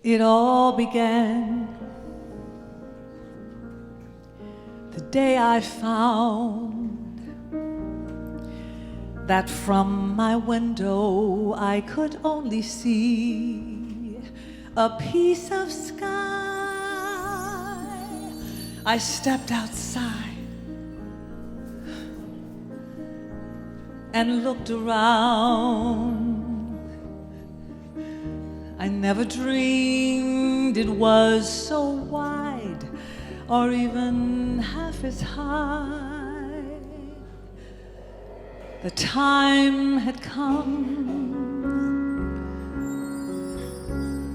It all began the day I found that from my window I could only see a piece of sky. I stepped outside and looked around. I never dreamed it was so wide or even half as high. The time had come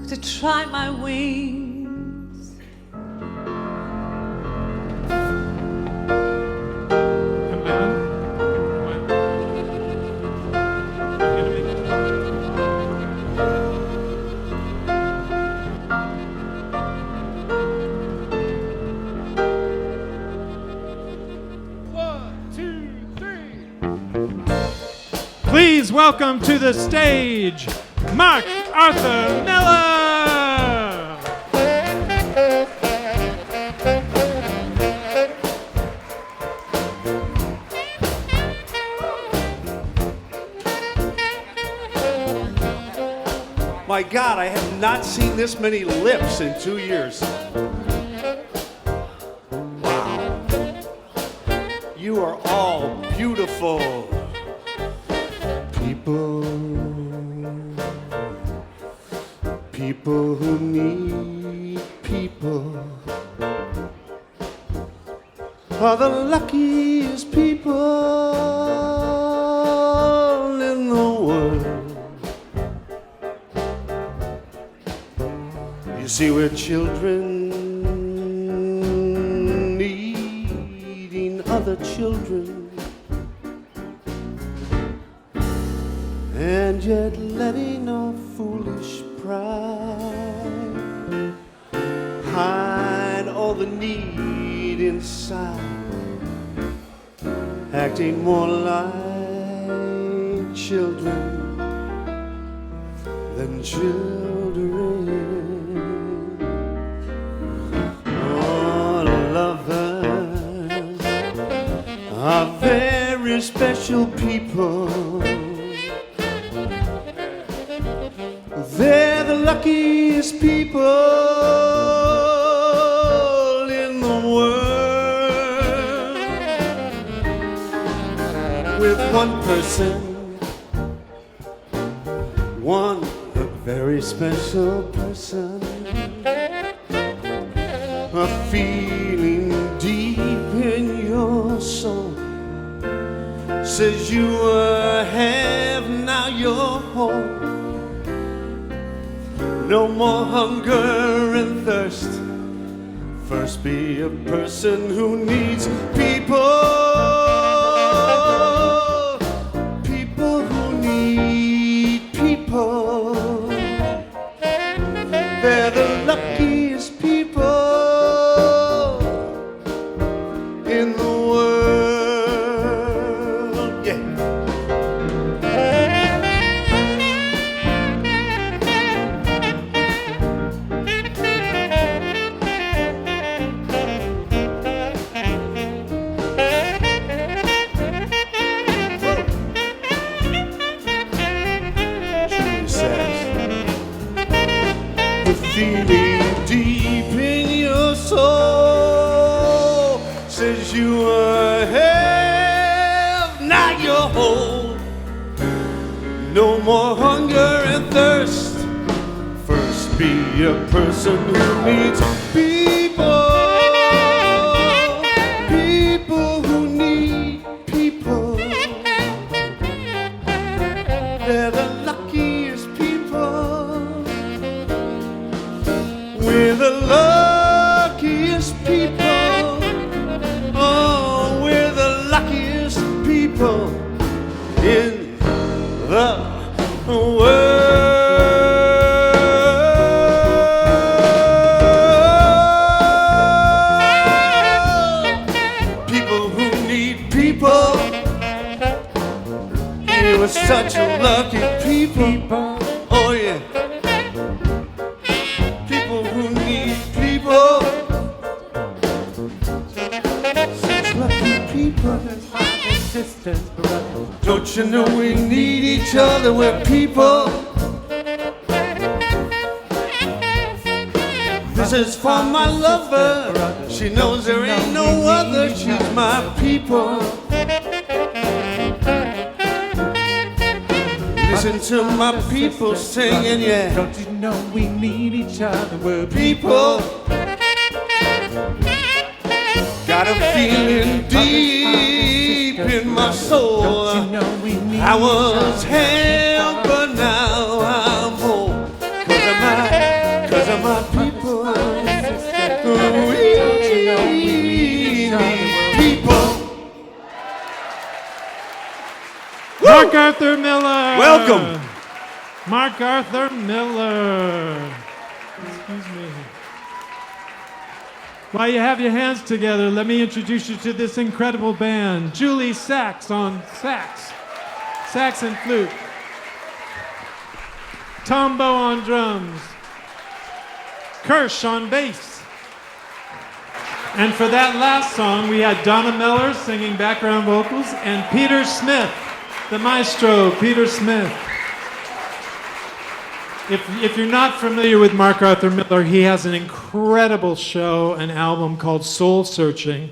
to try my wings. Please welcome to the stage, Mark Arthur Miller! My God, I have not seen this many lips in 2 years. Wow. You are all beautiful. People who need people are the luckiest people in the world. You see, we're children needing other children, and yet letting our foolish pride hide all the need inside, acting more like children than children. Oh, lovers are very special people. They're the luckiest people in the world. With one person, one very special person, a feeling deep in your soul says you have now your home. No more hunger and thirst. First be a person who needs people. People who need people. They're the luckiest people in the world. Yeah. Feeling deep in your soul says you have not your whole. No more hunger and thirst. First be a person who needs people. People who need people. They're the luckiest people. We're the luckiest people. Oh, we're the luckiest people in the world. People who need people. We were such a lucky people. Oh, yeah. you know we need each other? We're people. This is for my lover. She knows there ain't no other. She's my people. Listen to my people singing, yeah. Don't you know we need each other? We're People. Got a feeling deep in my soul. Don't you know we need I was held, but now I'm whole. Cause of my people. We need people. Mark Arthur Miller. Welcome. Mark Arthur Miller. Excuse me. While you have your hands together, let me introduce you to this incredible band. Julie Sachs on sax and flute. Tombo on drums. Kirsch on bass. And for that last song, we had Donna Miller singing background vocals and Peter Smith, the maestro, Peter Smith. If you're not familiar with Mark Arthur Miller, he has an incredible show, an album called Soul Searching,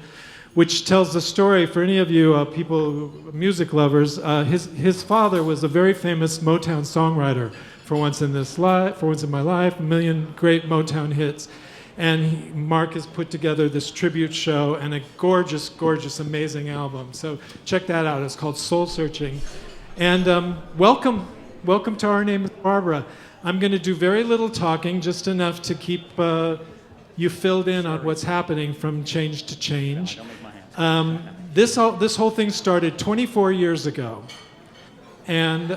which tells the story for any of you people, music lovers. His father was a very famous Motown songwriter. For Once in My Life, a million great Motown hits. And Mark has put together this tribute show and a gorgeous, gorgeous, amazing album. So check that out. It's called Soul Searching. And welcome to Our Name is Barbra. I'm going to do very little talking, just enough to keep you filled in on what's happening from change to change. This whole thing started 24 years ago. And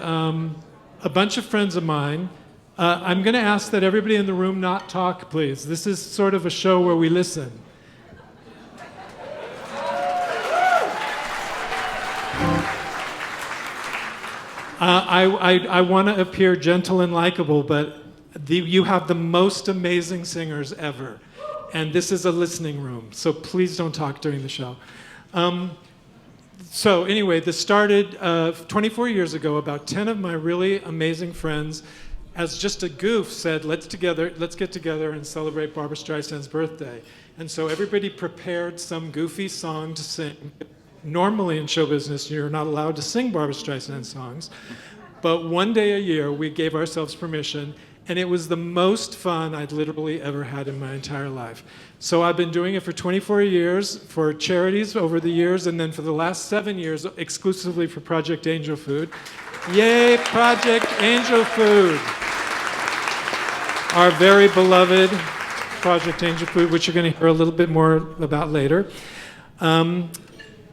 a bunch of friends of mine, I'm going to ask that everybody in the room not talk, please. This is sort of a show where we listen. I want to appear gentle and likable, but you have the most amazing singers ever. And this is a listening room, so please don't talk during the show. So anyway, this started 24 years ago. About 10 of my really amazing friends, as just a goof, said, let's get together and celebrate Barbra Streisand's birthday. And so everybody prepared some goofy song to sing. Normally in show business, you're not allowed to sing Barbra Streisand songs. But one day a year, we gave ourselves permission, and it was the most fun I'd literally ever had in my entire life. So I've been doing it for 24 years for charities over the years, and then for the last 7 years, exclusively for Project Angel Food. Yay, Project Angel Food! Our very beloved Project Angel Food, which you're going to hear a little bit more about later.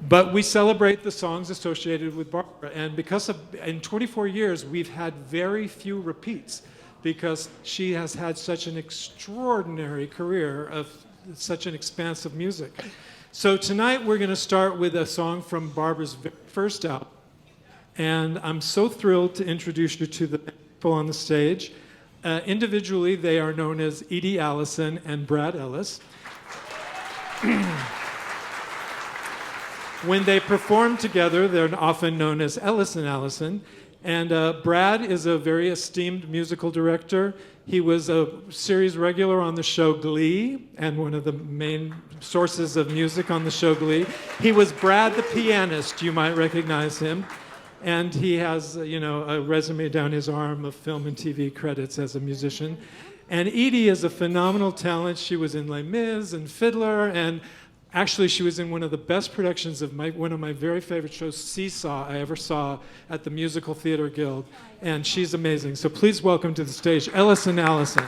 But we celebrate the songs associated with Barbra, and because in 24 years, we've had very few repeats, because she has had such an extraordinary career of such an expansive music. So tonight we're going to start with a song from Barbra's very first album, and I'm so thrilled to introduce you to the people on the stage. Individually, they are known as Edie Allison and Brad Ellis. When they perform together, they're often known as Ellis and Allison. And Brad is a very esteemed musical director. He was a series regular on the show Glee, and one of the main sources of music on the show Glee. He was Brad the pianist, you might recognize him. And he has, a resume down his arm of film and TV credits as a musician. And Edie is a phenomenal talent. She was in Les Mis and Fiddler, and actually, she was in one of the best productions of one of my very favorite shows, Seesaw, I ever saw at the Musical Theater Guild. And she's amazing. So please welcome to the stage, Ellis and Allison.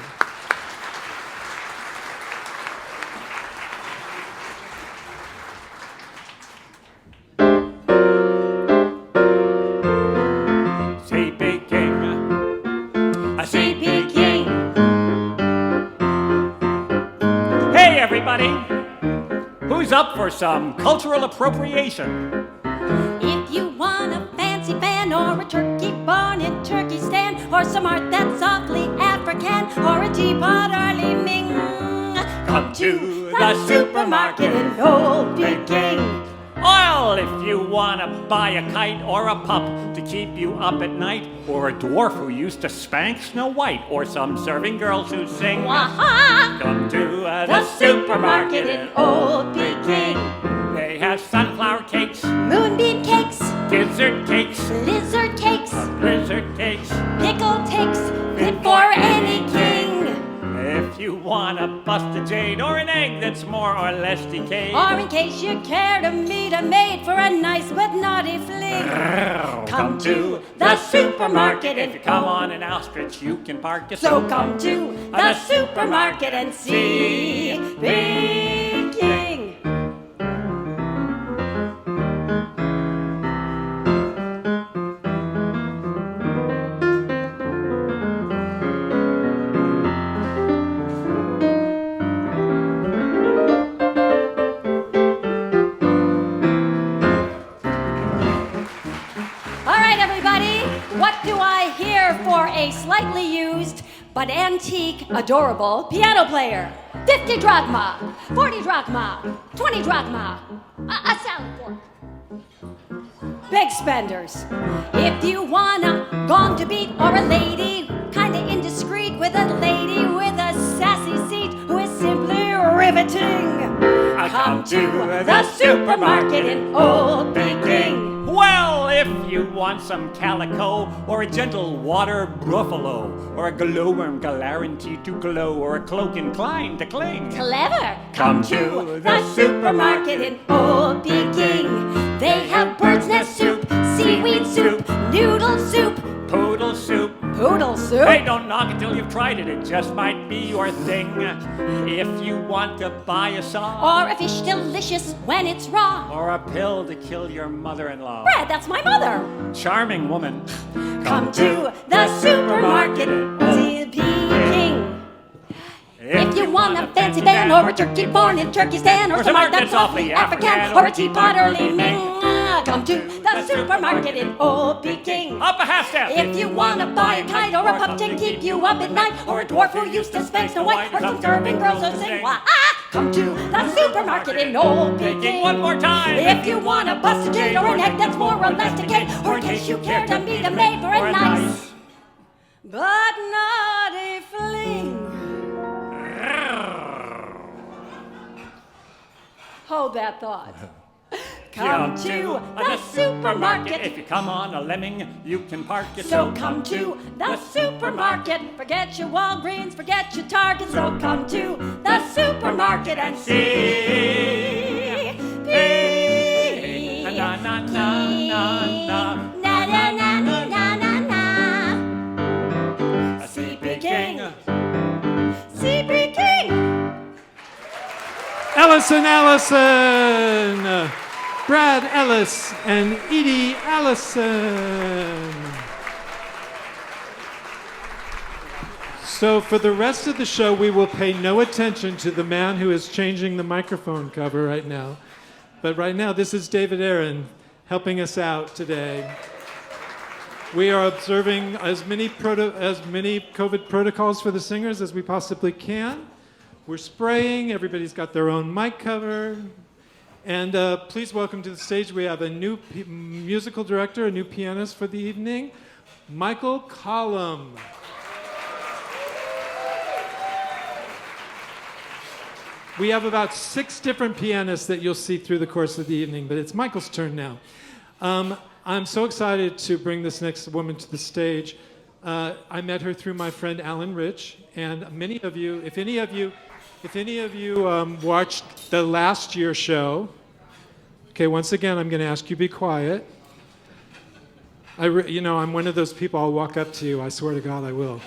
CP King, a CP King. Hey, everybody. Who's up for some cultural appropriation? If you want a fancy fan or a turkey barn in Turkestan, or some art that's softly African, or a teapot early Ming, Come to the supermarket in Old Peking. Well, if you want to buy a kite or a pup to keep you up at night, or a dwarf who used to spank Snow White, or some serving girls who sing, Wah-ha! come to The supermarket in Old Peking. They have sunflower cakes, Moonbeam cakes, gizzard cakes, lizard cakes, blizzard cakes. pickle cakes, fit for any king. If you want to bust a jade or an egg that's more or less decayed, Or in case you care to meet a maid for a nice but naughty fling, come to the supermarket. If you come on an ostrich, you can park your So come to the supermarket and see Big King. All right, everybody, what do I hear for a slightly used but antique, adorable piano player? 50 drachma, 40 drachma, 20 drachma, a salad fork. Big spenders. If you want a gong to beat or a lady kinda indiscreet with a lady with a sassy seat who is simply riveting, come to the supermarket in Old Peking. Well, if you want some calico, or a gentle water buffalo, or a glowworm guaranteed to glow, or a cloak inclined to cling, Clever. Come to the supermarket in Old Peking. They have bird's nest soup, seaweed soup, noodle soup, poodle soup. poodle soup. Hey, don't knock until you've tried it. It just might be your thing. If you want to buy a song, Or a fish delicious when it's raw. or a pill to kill your mother-in-law. Brad, that's my mother. Charming woman. Come to the supermarket in Peking. If you want a fancy band or a turkey born in Turkestan or some art that's awfully African or a teapot early Ming, come to the supermarket in Old Peking. Up a half step. If you want to buy a kite or a pup to keep you up at night, or a dwarf who used to spank Snow White, or some serving girls who sing, come to the supermarket in Old Peking. One more time. If you want a busted jade or an egg that's more or less decayed, or in case you care to meet a maid for a nice but naughty fling. Hold that thought. Come to the supermarket. If you come on a lemming, you can park it. So come to the supermarket. Forget your Walgreens, forget your Target. So come to the supermarket and see Big Na na na na na. Na na na na na na na. See Big King. See Big King. Ellison Allison, Brad Ellis, and Edie Allison. So for the rest of the show, we will pay no attention to the man who is changing the microphone cover right now. But right now, this is David Aaron helping us out today. We are observing as many COVID protocols for the singers as we possibly can. We're spraying, everybody's got their own mic cover. And please welcome to the stage, we have a new musical director, a new pianist for the evening, Michael Collum. We have about 6 different pianists that you'll see through the course of the evening, but it's Michael's turn now. I'm so excited to bring this next woman to the stage. I met her through my friend Alan Rich, and many of you, if any of you watched the last year show, okay, once again, I'm going to ask you to be quiet. I'm one of those people, I'll walk up to you, I swear to God I will.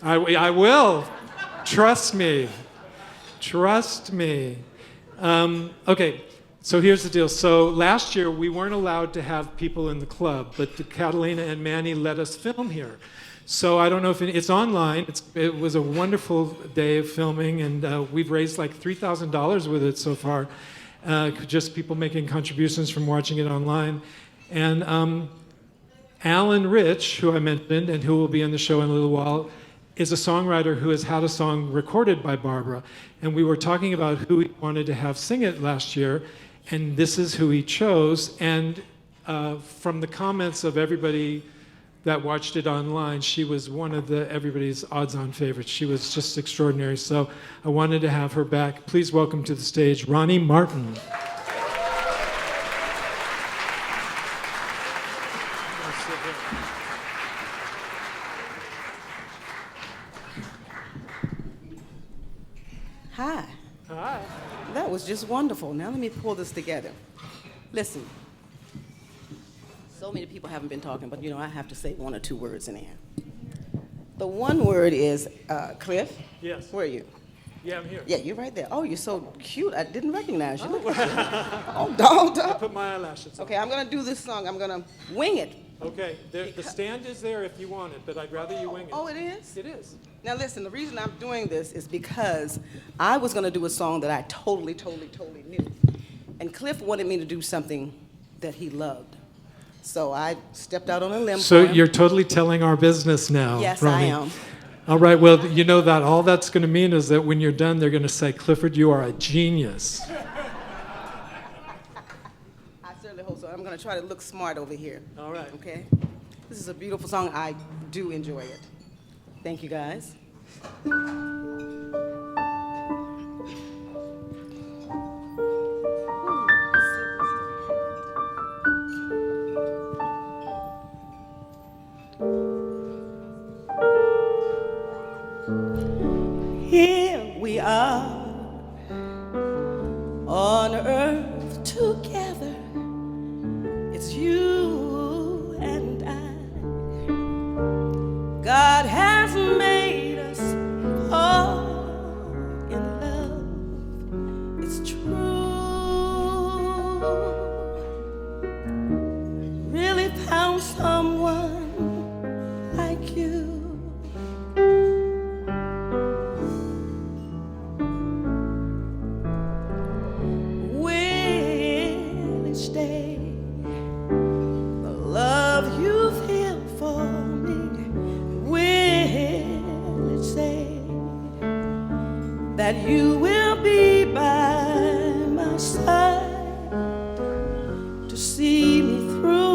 I will. Trust me. Trust me. Okay, so here's the deal. So last year, we weren't allowed to have people in the club, but Catalina and Manny let us film here. So I don't know if it's online. It was a wonderful day of filming, and we've raised like $3,000 with it so far. Just people making contributions from watching it online. And Alan Rich, who I mentioned, and who will be on the show in a little while, is a songwriter who has had a song recorded by Barbra, and we were talking about who he wanted to have sing it last year, and this is who he chose. And from the comments of everybody that watched it online, she was one of everybody's odds-on favorites. She was just extraordinary, so I wanted to have her back. Please welcome to the stage Ronnie Martin. Hi. Hi. That was just wonderful. Now let me pull this together. Listen. So many people haven't been talking, but you know, I have to say one or two words in here. The one word is Cliff. Yes. Where are you? Yeah, I'm here. Yeah, you're right there. Oh, you're so cute. I didn't recognize you. Look at you. Oh, dog. I put my eyelashes on. Okay, I'm going to do this song. I'm going to wing it. Okay, the stand is there if you want it, but I'd rather you wing it. Oh, it is? It is. Now listen, the reason I'm doing this is because I was going to do a song that I totally knew. And Cliff wanted me to do something that he loved. So I stepped out on a limb So for him. you're totally telling our business now, Yes, Ronnie. I am. All right, well, you know that all that's going to mean is that when you're done, they're going to say, Clifford, you are a genius. I certainly hope so. I'm going to try to look smart over here. All right. Okay? This is a beautiful song. I do enjoy it. Thank you, guys. Here we are on earth together. It's you and I. God has made us all in love. It's true. Really found someone like you. Will it stay? The love you feel for me, will it say that you will be by my side to see me through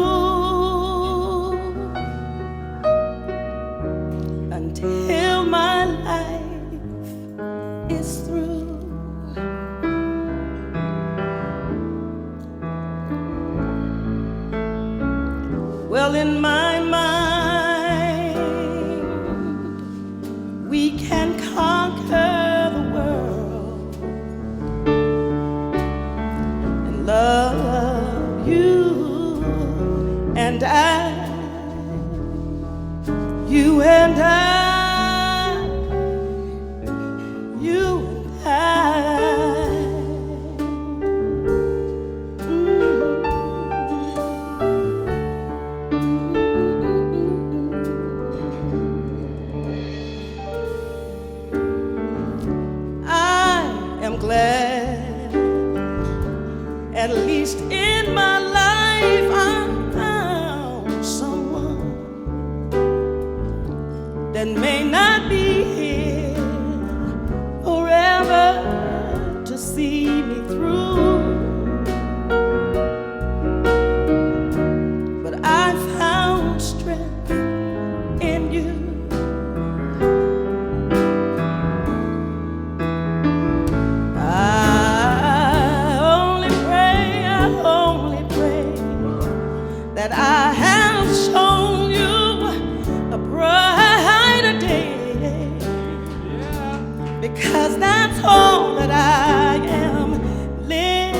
until my life is through? Well, in my mind, we can conquer the world and love you and I, you and I, you and I. I'm glad, at least in my life, I found someone that may not be here forever to see me through, but I found strength in you. That I have shown you a brighter day, because that's all that I am living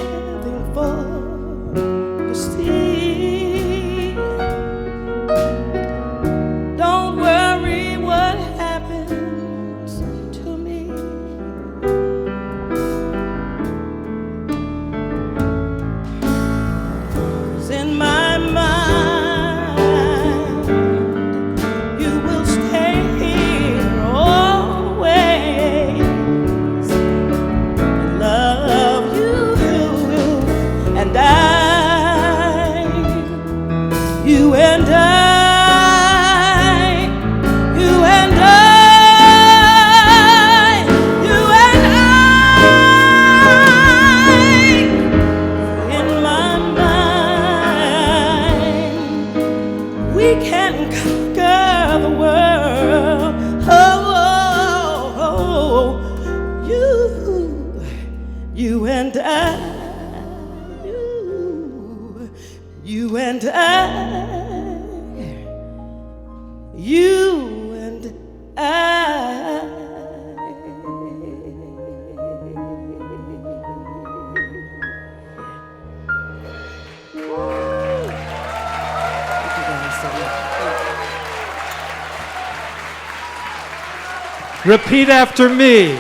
Repeat after me.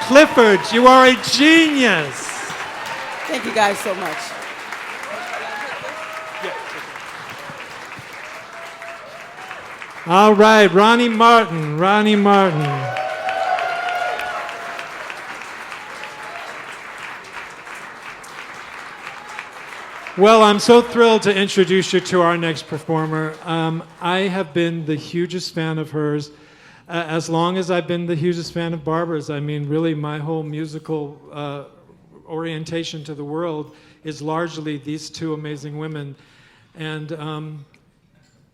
Clifford, you are a genius. Thank you guys so much. All right, Ronnie Martin. Ronnie Martin. Well, I'm so thrilled to introduce you to our next performer. I have been the hugest fan of hers as long as I've been the hugest fan of Barbra's. I mean, really, my whole musical orientation to the world is largely these two amazing women. And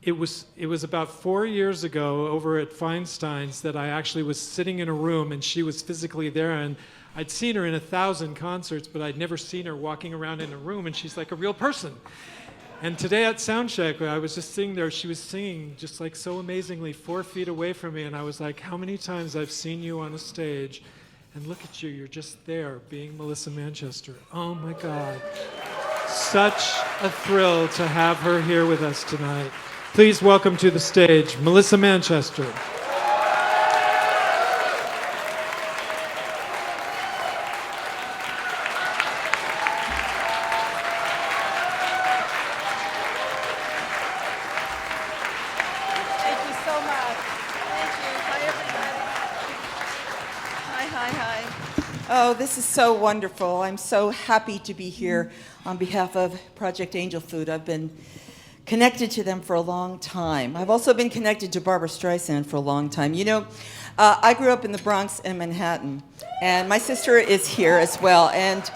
it was about 4 years ago over at Feinstein's that I actually was sitting in a room and she was physically there, and I'd seen her in 1,000 concerts, but I'd never seen her walking around in a room, and she's like a real person. And today at Soundcheck, I was just sitting there, she was singing just like so amazingly 4 feet away from me, and I was like, how many times I've seen you on a stage, and look at you, you're just there, being Melissa Manchester. Oh my God. Such a thrill to have her here with us tonight. Please welcome to the stage, Melissa Manchester. Oh, this is so wonderful. I'm so happy to be here on behalf of Project Angel Food. I've been connected to them for a long time. I've also been connected to Barbra Streisand for a long time. You know, I grew up in the Bronx and Manhattan, and my sister is here as well. And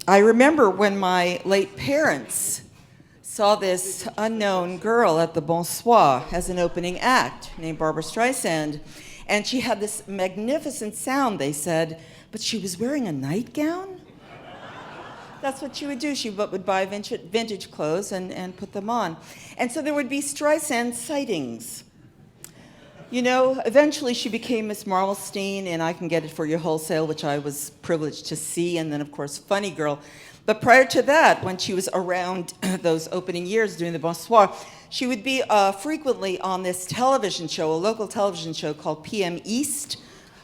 I remember when my late parents saw this unknown girl at the Bonsoir as an opening act named Barbra Streisand. And she had this magnificent sound, they said, but she was wearing a nightgown? That's what she would do. She would buy vintage clothes and put them on. And so there would be Streisand sightings. You know, eventually she became Miss Marmalstein, and I Can Get It For You Wholesale, which I was privileged to see, and then, of course, Funny Girl. But prior to that, when she was around those opening years doing the Bonsoir, she would be frequently on this television show, a local television show called PM East,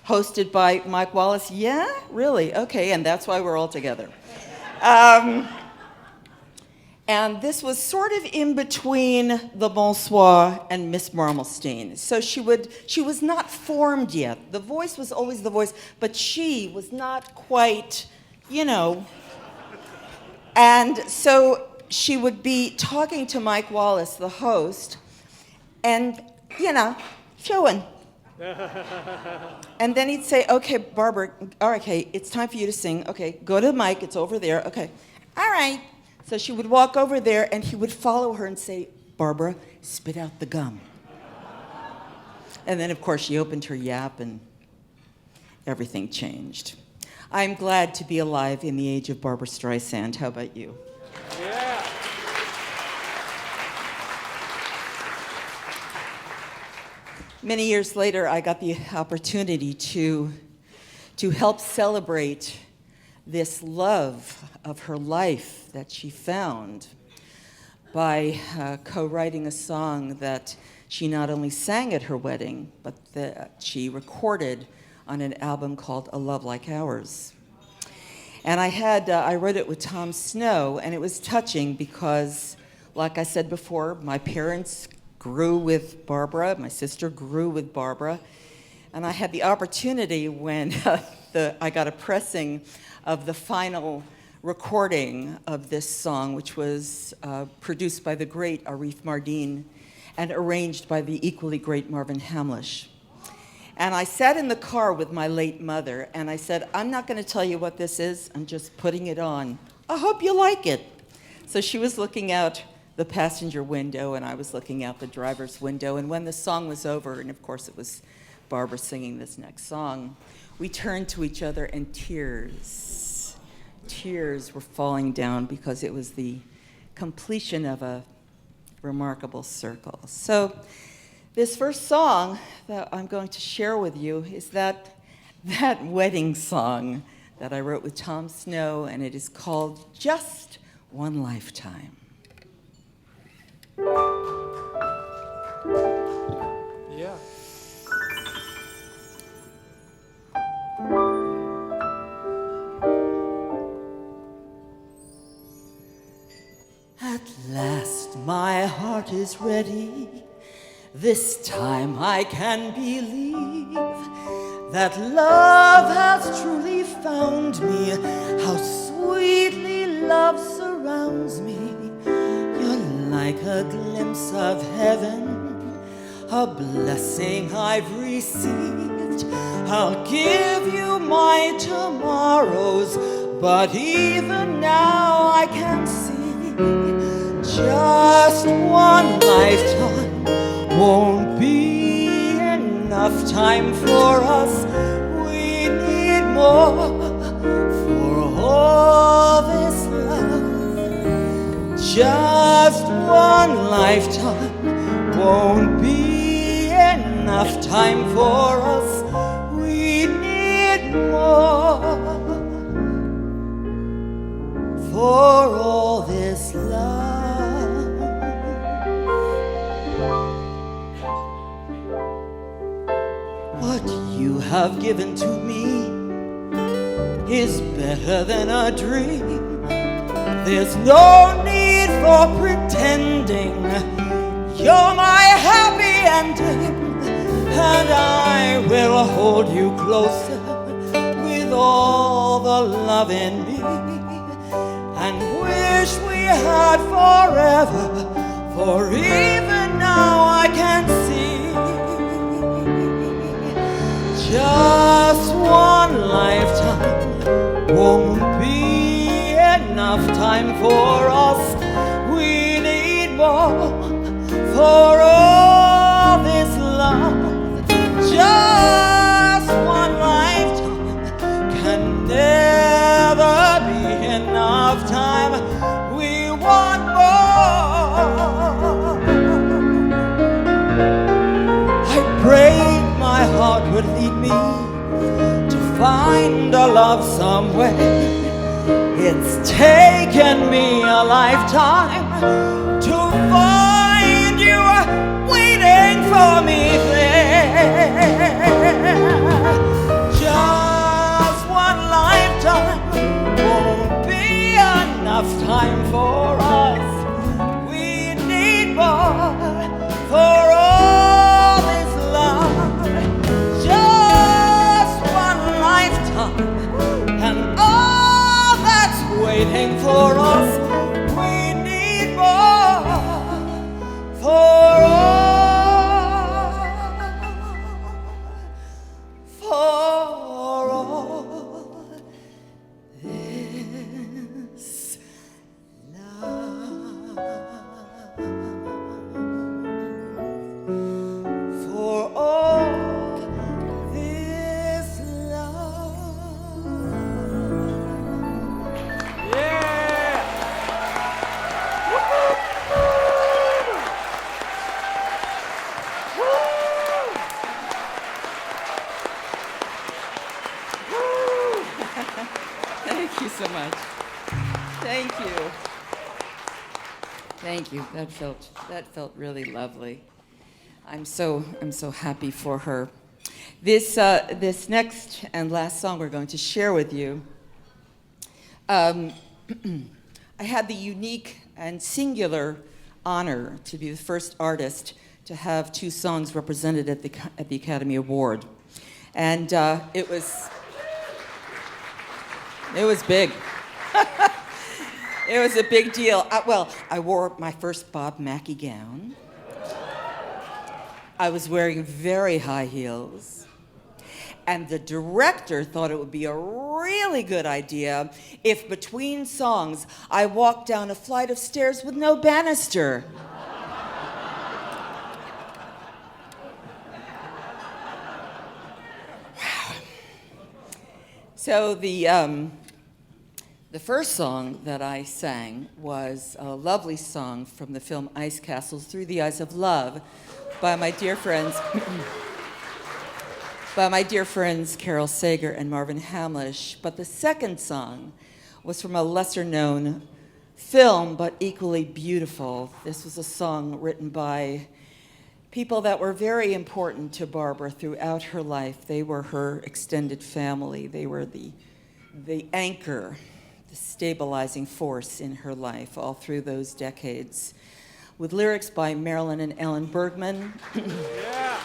hosted by Mike Wallace. Yeah? Really? Okay, and that's why we're all together. And this was sort of in between the Bonsoir and Miss Marmalstein. So she was not formed yet. The voice was always the voice, but she was not quite, you know. And so she would be talking to Mike Wallace, the host, and, you know, showing. And then he'd say, okay, Barbara, all right, okay, it's time for you to sing. Okay, go to the mic, it's over there. Okay, all right. So she would walk over there, and he would follow her and say, Barbara, spit out the gum. And then, of course, she opened her yap, and everything changed. I'm glad to be alive in the age of Barbra Streisand. How about you? Yeah. Many years later, I got the opportunity to help celebrate this love of her life that she found by co-writing a song that she not only sang at her wedding, but that she recorded on an album called A Love Like Ours. And I wrote it with Tom Snow, and it was touching because, like I said before, my parents grew with Barbra, my sister grew with Barbra, and I had the opportunity when I got a pressing of the final recording of this song, which was produced by the great Arif Mardin and arranged by the equally great Marvin Hamlish. And I sat in the car with my late mother, and I said, I'm not going to tell you what this is, I'm just putting it on. I hope you like it. So she was looking out the passenger window, and I was looking out the driver's window, and when the song was over, and of course it was Barbra singing this next song, we turned to each other, and tears were falling down because it was the completion of a remarkable circle. So this first song that I'm going to share with you is that wedding song that I wrote with Tom Snow, and it is called Just One Lifetime. Yeah. is ready. This time I can believe that love has truly found me. How sweetly love surrounds me. You're like a glimpse of heaven, a blessing I've received. I'll give you my tomorrows, but even now I can see just one lifetime won't be enough time for us. We need more for all this love. Just one lifetime won't be enough time for us. We need more for all this love. What you have given to me is better than a dream. There's no need for pretending. You're my happy ending, and I will hold you closer with all the love in me, and wish we had forever, for even now I can see just one lifetime won't be enough time for us. We need more for all this love. Just one lifetime can never be enough time. We want more. I prayed my heart would lead me to find a love somewhere. It's taken me a lifetime to find you waiting for me there. Just one lifetime won't be enough time for us. We need more for all this love. Just one lifetime and all that's waiting for us. We need more for all this love. For all this love. Yeah! Thank you so much. Thank you. Thank you. That felt really lovely. I'm so happy for her. This next and last song we're going to share with you. I had the unique and singular honor to be the first artist to have 2 songs represented at the Academy Award, and it was big. It was a big deal. Well, I wore my first Bob Mackie gown. I was wearing very high heels. And the director thought it would be a really good idea if between songs I walked down a flight of stairs with no banister. Wow. So the first song that I sang was a lovely song from the film Ice Castles, Through the Eyes of Love, by my dear friends Carol Sager and Marvin Hamlish. But the second song was from a lesser-known film, but equally beautiful. This was a song written by people that were very important to Barbra throughout her life. They were her extended family. They were the anchor, the stabilizing force in her life all through those decades. with lyrics by Marilyn and Alan Bergman. Yeah.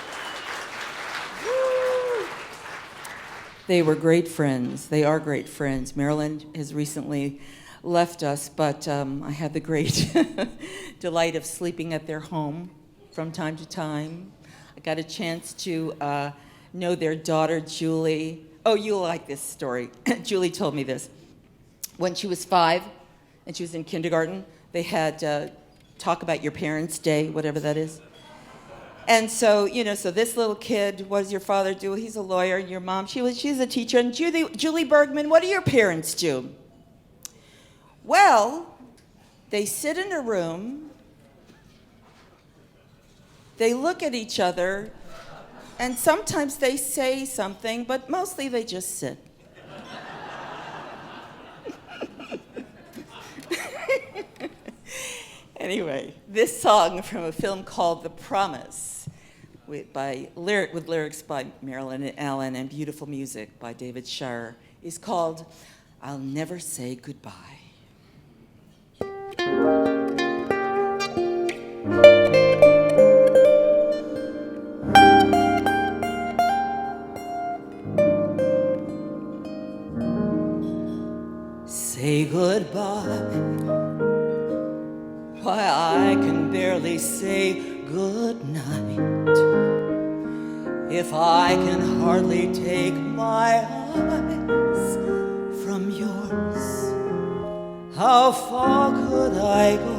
They were great friends. They are great friends. Marilyn has recently left us, but I had the great delight of sleeping at their home from time to time. I got a chance to know their daughter, Julie. Oh, you'll like this story. Julie told me this. When she was 5 and she was in kindergarten, they had Talk About Your Parents' Day, whatever that is. And so, you know, so this little kid, what does your father do? He's a lawyer. Your mom, she's a teacher. And Julie Bergman, what do your parents do? Well, they sit in a room, they look at each other, and sometimes they say something, but mostly they just sit. Anyway, this song from a film called The Promise, with lyrics by Marilyn and Alan and beautiful music by David Shire, is called I'll Never Say Goodbye. Say goodbye. Why, I can barely say good night. If I can hardly take my eyes from yours, how far could I go?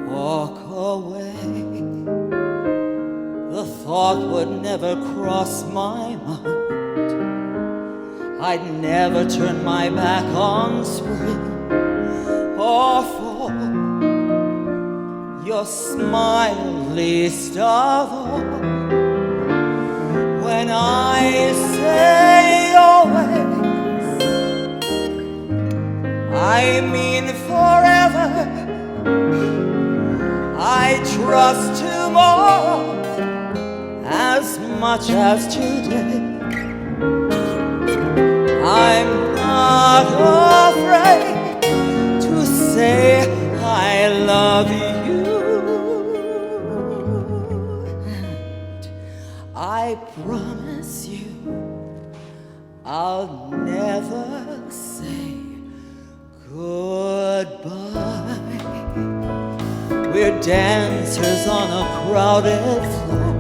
Walk away. The thought would never cross my mind. I'd never turn my back on spring or fall. Your smile least of all. When I say always, I mean forever. I trust tomorrow as much as today. I'm not afraid to say I love you. And I promise you I'll never say goodbye. We're dancers on a crowded floor,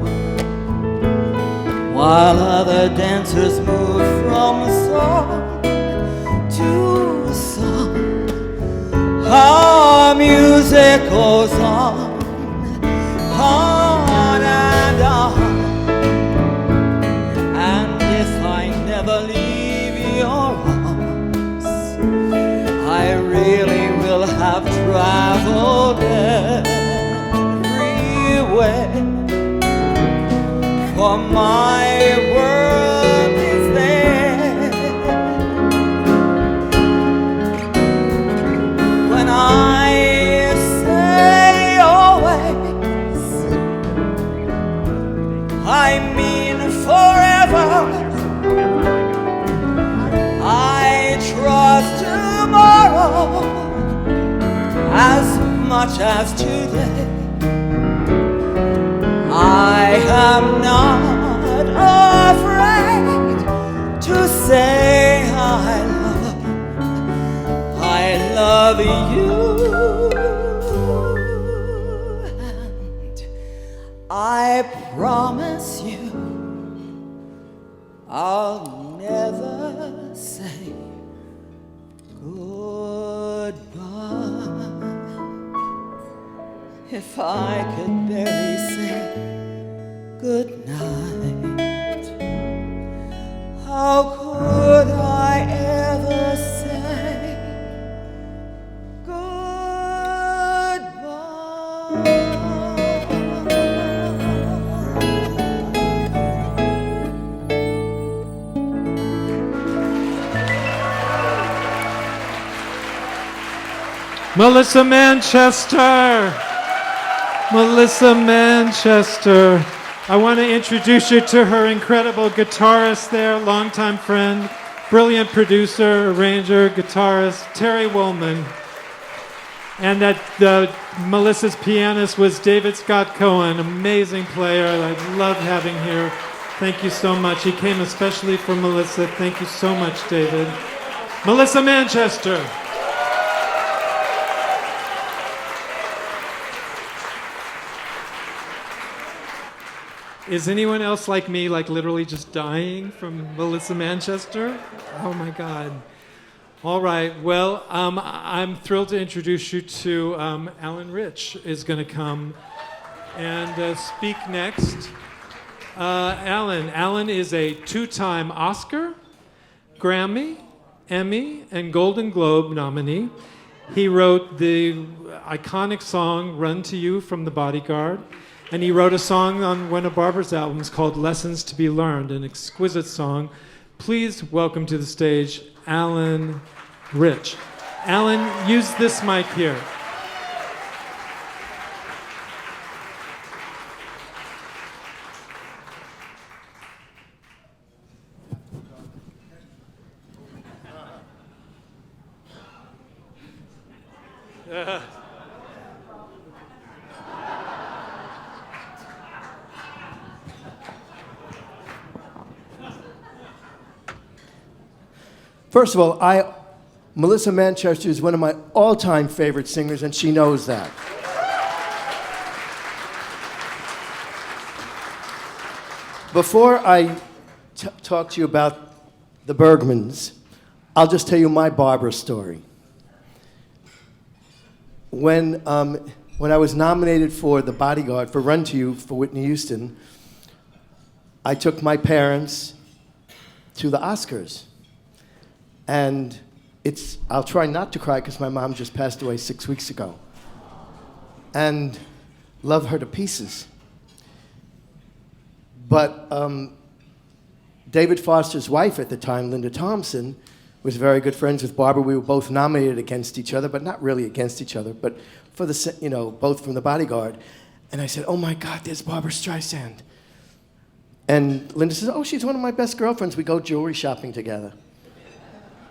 while other dancers move from song to song. Our music goes on and on. And if I never leave your arms, I really will have traveled everywhere. For my world is there. When I say always, I mean forever. I trust tomorrow as much as today. I am not afraid to say I love you. And I promise you I'll never say goodbye. If I could barely say good night, how could I ever say goodbye? Melissa Manchester. Melissa Manchester. I want to introduce you to her incredible guitarist there, longtime friend, brilliant producer, arranger, guitarist, Terry Woolman. And that the Melissa's pianist was David Scott Cohen, amazing player. I love having here. Thank you so much. He came especially for Melissa. Thank you so much, David. Melissa Manchester. Is anyone else like me, like literally just dying from Melissa Manchester? Oh my God. All right, well, I'm thrilled to introduce you to Alan Rich is going to come and speak next. Alan is a two-time Oscar, Grammy, Emmy, and Golden Globe nominee. He wrote the iconic song Run to You from The Bodyguard, and he wrote a song on one of Barbra's albums called Lessons to be Learned, an exquisite song. Please welcome to the stage Alan Rich. Alan, use this mic here. First of all, Melissa Manchester is one of my all-time favorite singers, and she knows that. Before I talk to you about the Bergmans, I'll just tell you my Barbra story. When I was nominated for The Bodyguard, for Run to You for Whitney Houston, I took my parents to the Oscars. And I'll try not to cry because my mom just passed away 6 weeks ago. And love her to pieces. But David Foster's wife at the time, Linda Thompson, was very good friends with Barbra. We were both nominated against each other, but not really against each other, but for the, both from The Bodyguard. And I said, oh my God, there's Barbra Streisand. And Linda says, oh, she's one of my best girlfriends. We go jewelry shopping together.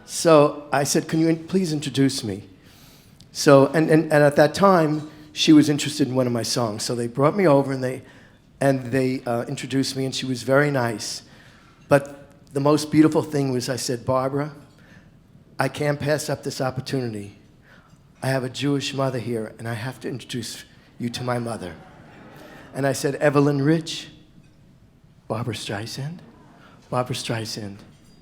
So I said, can you please introduce me? So, and at that time, she was interested in one of my songs. So they brought me over and they introduced me, and she was very nice. But the most beautiful thing was I said, Barbra, I can't pass up this opportunity. I have a Jewish mother here, and I have to introduce you to my mother. And I said, Evelyn Rich, Barbra Streisand, Barbra Streisand,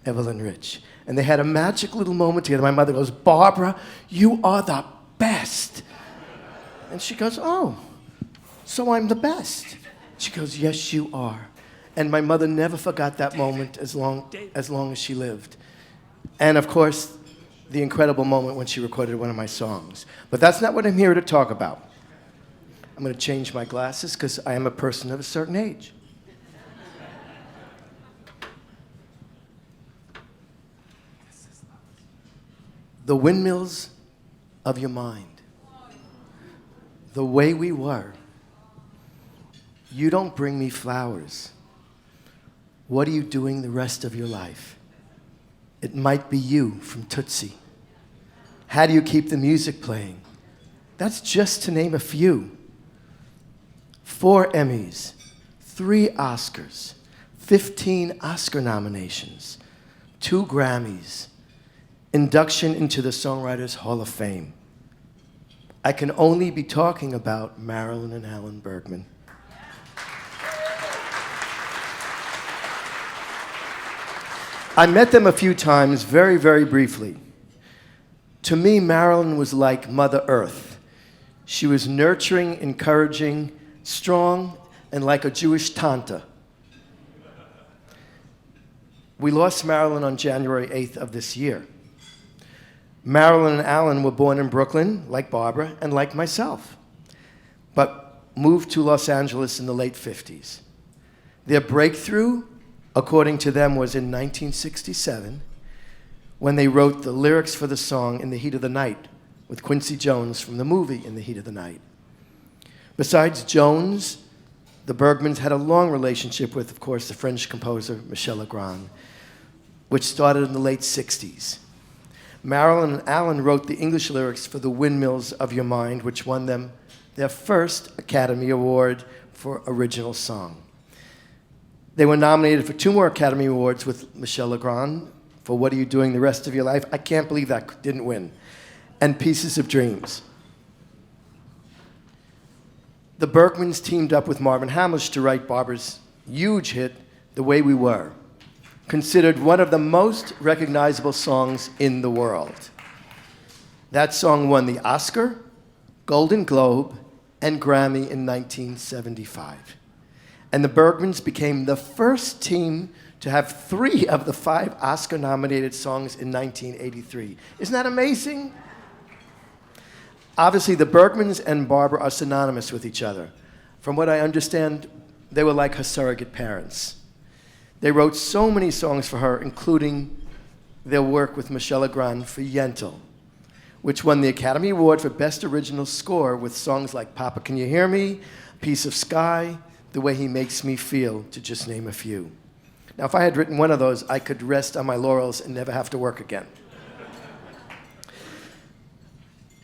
Evelyn Rich. And they had a magic little moment together. My mother goes, Barbra, you are the best. And she goes, oh, so I'm the best. She goes, yes, you are. And my mother never forgot that moment as long as she lived. And of course, the incredible moment when she recorded one of my songs. But that's not what I'm here to talk about. I'm going to change my glasses because I am a person of a certain age. The windmills of your mind, the way we were. You don't bring me flowers. What are you doing the rest of your life? It might be you from Tootsie. How do you keep the music playing? That's just to name a few. 4 Emmys, 3 Oscars, 15 Oscar nominations, 2 Grammys, induction into the Songwriters Hall of Fame. I can only be talking about Marilyn and Alan Bergman. I met them a few times, very, very briefly. To me, Marilyn was like Mother Earth. She was nurturing, encouraging, strong, and like a Jewish tanta. We lost Marilyn on January 8th of this year. Marilyn and Alan were born in Brooklyn, like Barbra, and like myself, but moved to Los Angeles in the late 50s. Their breakthrough, according to them, was in 1967, when they wrote the lyrics for the song In the Heat of the Night with Quincy Jones from the movie In the Heat of the Night. Besides Jones, the Bergmans had a long relationship with, of course, the French composer Michel Legrand, which started in the late 60s. Marilyn and Alan wrote the English lyrics for The Windmills of Your Mind, which won them their first Academy Award for Original Song. They were nominated for 2 more Academy Awards with Michel Legrand for What Are You Doing the Rest of Your Life? I can't believe that didn't win. And Pieces of Dreams. The Berkmans teamed up with Marvin Hamlisch to write Barbra's huge hit, The Way We Were, considered one of the most recognizable songs in the world. That song won the Oscar, Golden Globe, and Grammy in 1975. And the Berkmans became the first team to have 3 of the 5 Oscar-nominated songs in 1983. Isn't that amazing? Obviously, the Berkmans and Barbra are synonymous with each other. From what I understand, they were like her surrogate parents. They wrote so many songs for her, including their work with Michel Legrand for Yentl, which won the Academy Award for Best Original Score with songs like Papa Can You Hear Me, Piece of Sky, The Way He Makes Me Feel, to just name a few. Now, if I had written one of those, I could rest on my laurels and never have to work again.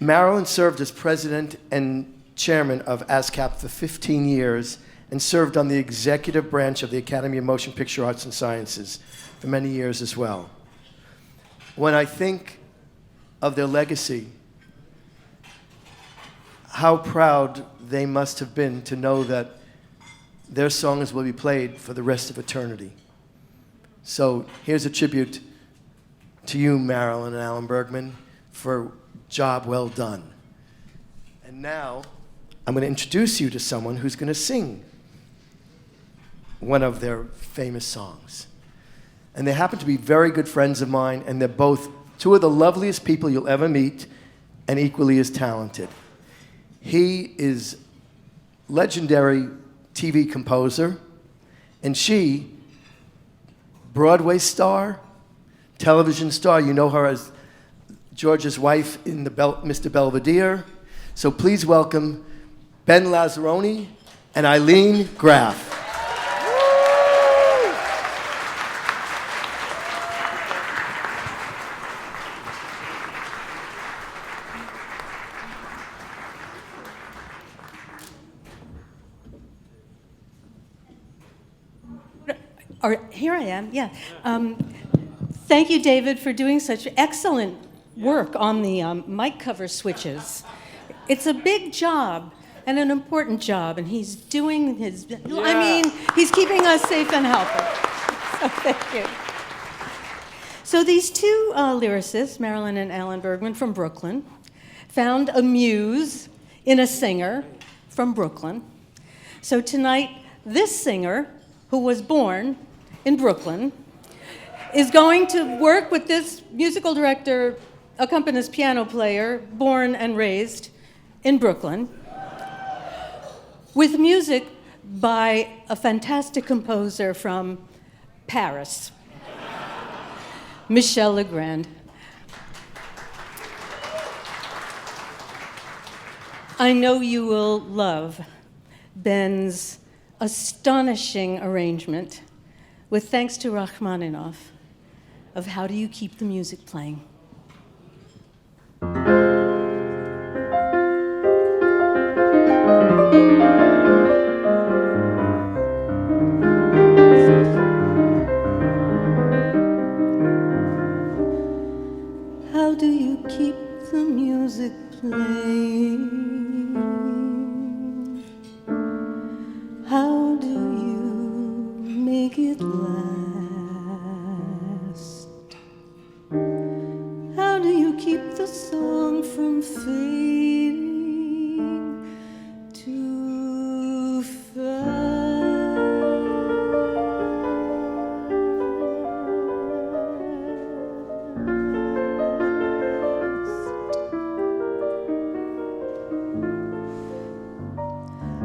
Marilyn served as president and chairman of ASCAP for 15 years and served on the executive branch of the Academy of Motion Picture Arts and Sciences for many years as well. When I think of their legacy, how proud they must have been to know that their songs will be played for the rest of eternity. So here's a tribute to you, Marilyn and Alan Bergman, for job well done. And now I'm going to introduce you to someone who's going to sing one of their famous songs. And they happen to be very good friends of mine, and they're both 2 of the loveliest people you'll ever meet and equally as talented. He is legendary TV composer, and she, Broadway star, television star. You know her as George's wife in Mr. Belvedere. So please welcome Ben Lazzarone and EYLEEN Graff. Here I am, yeah. Thank you, David, for doing such excellent work on the mic cover switches. It's a big job and an important job, and he's doing his, I mean, he's keeping us safe and healthy. So thank you. So these 2 lyricists, Marilyn and Alan Bergman from Brooklyn, found a muse in a singer from Brooklyn. So tonight, this singer, who was born in Brooklyn, is going to work with this musical director, accompanist piano player, born and raised in Brooklyn, with music by a fantastic composer from Paris, Michel Legrand. I know you will love Ben's astonishing arrangement with thanks to Rachmaninoff of How Do You Keep the Music Playing. How do you keep the music playing? How do you make it last? How do you keep the song from fading too fast?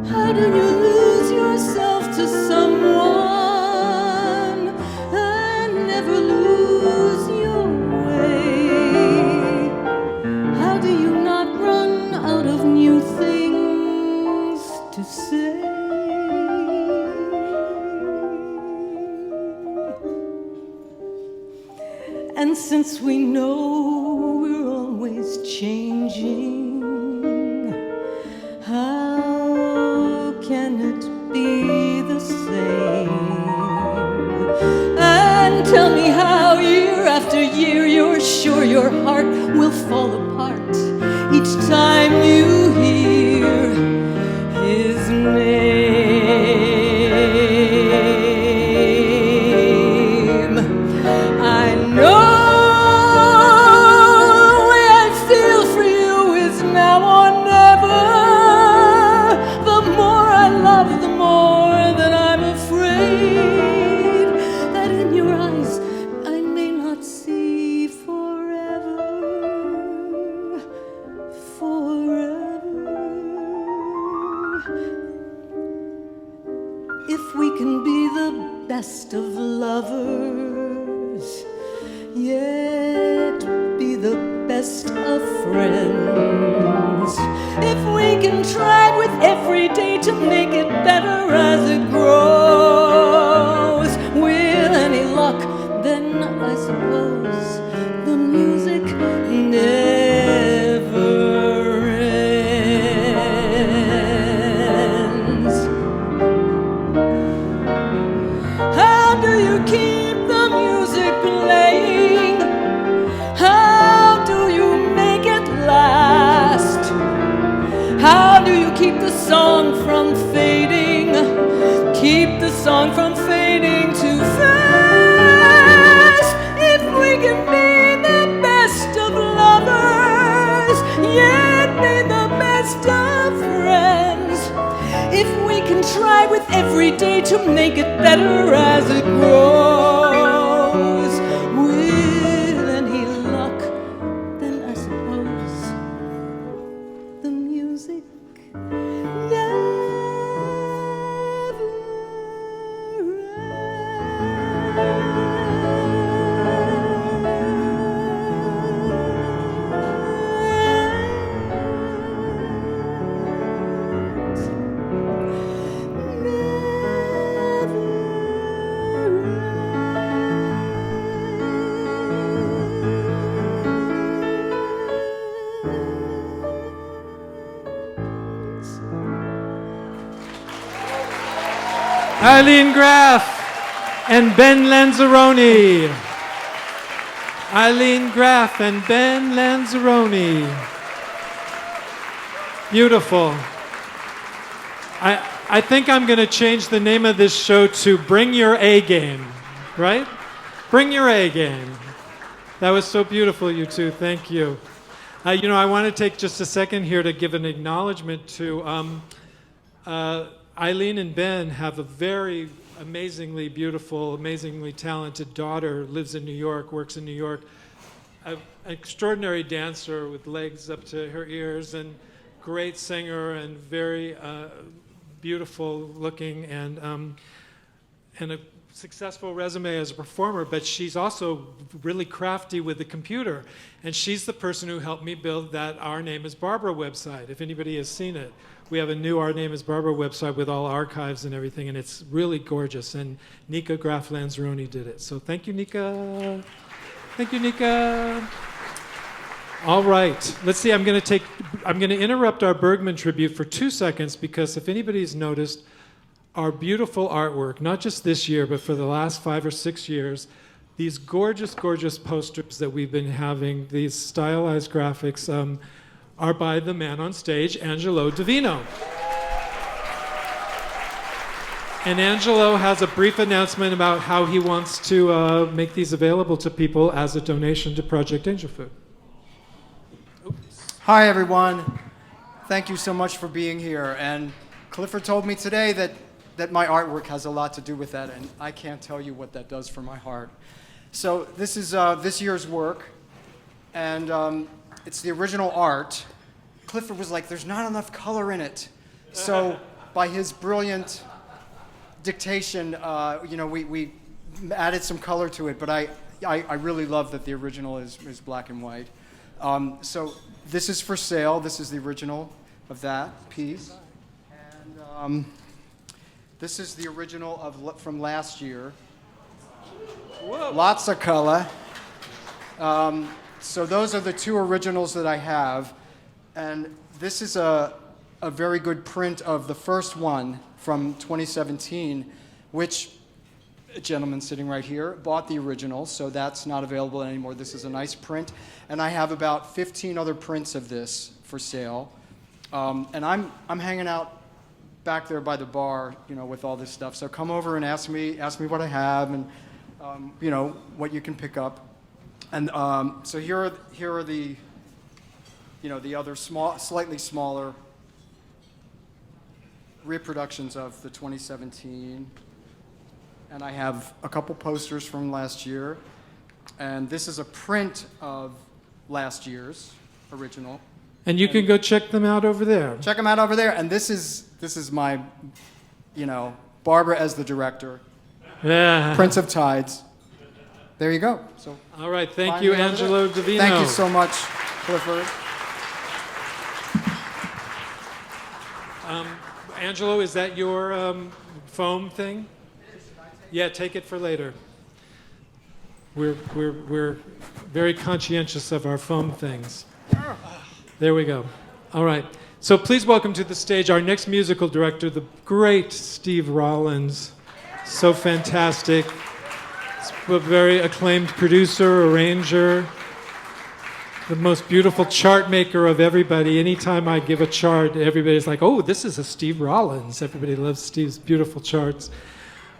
How do you lose yourself to someone and never lose your way? How do you not run out of new things to say? And since we know we're always changing, how after year, you're sure your heart will fall apart each time you hear his name. I know the way I feel for you is now or never. The more I love, the more that I'm afraid that in your eyes I may not see forever, forever. If we can be the best of lovers, yet be the best of friends. If we can try with every day to make it better as it grows, with any luck, then I suppose the music never ends. How do you keep the music playing? How do you make it last? How do you keep the song from fading? Keep the song from fading too fast. If we can be the best of lovers, yet be the best of friends. If we can try with every day to make it better as it grows, with any luck, then I suppose the music never ends. Eileen Graff and Ben Lanzarone. Eileen Graff and Ben Lanzarone. Beautiful. I think I'm going to change the name of this show to Bring Your A Game, right? Bring Your A Game. That was so beautiful, you two. Thank you. You know, I want to take just a second here to give an acknowledgement to Eileen and Ben have a very amazingly beautiful, amazingly talented daughter, lives in New York, works in New York, an extraordinary dancer with legs up to her ears, and great singer and very beautiful looking, and a successful resume as a performer, but she's also really crafty with the computer. And she's the person who helped me build that Our Name is Barbra website, if anybody has seen it. We have a new Our Name is Barbra website with all archives and everything, and it's really gorgeous. And Nika Graf Lanzarone did it. So thank you, Nika. Thank you, Nika. All right, let's see, I'm going to interrupt our Bergman tribute for 2 seconds, because if anybody's noticed, our beautiful artwork, not just this year, but for the last 5 or 6 years, these gorgeous, gorgeous posters that we've been having, these stylized graphics, are by the man on stage, Angelo Divino. And Angelo has a brief announcement about how he wants to make these available to people as a donation to Project Angel Food. Hi, everyone. Thank you so much for being here. And Clifford told me today that my artwork has a lot to do with that, and I can't tell you what that does for my heart. So this is this year's work, and it's the original art. Clifford was like, there's not enough color in it. So by his brilliant dictation, you know, we added some color to it, but I really love that the original is black and white. So this is for sale. This is the original of that piece. And this is the original from last year. Whoa. Lots of color. So those are the two originals that I have. And this is a very good print of the first one from 2017, which gentleman sitting right here bought the original, so that's not available anymore. This is a nice print, and I have about 15 other prints of this for sale. And I'm hanging out back there by the bar, you know, with all this stuff. So come over and ask me what I have, and you know, what you can pick up. And so here are the, you know, the other slightly smaller reproductions of the 2017. And I have a couple posters from last year. And this is a print of last year's original. And you can go check them out over there. Check them out over there. And this is my, you know, Barbra as the director. Yeah. Prince of Tides. There you go. So. All right. Thank you, Angelo Divino. Thank you so much, Clifford. Angelo, is that your foam thing? Yeah, take it for later. We're very conscientious of our foam things. There we go. All right. So please welcome to the stage our next musical director, the great Steve Rollins. So fantastic. A very acclaimed producer, arranger, the most beautiful chart maker of everybody. Anytime I give a chart, everybody's like, oh, this is a Steve Rollins. Everybody loves Steve's beautiful charts.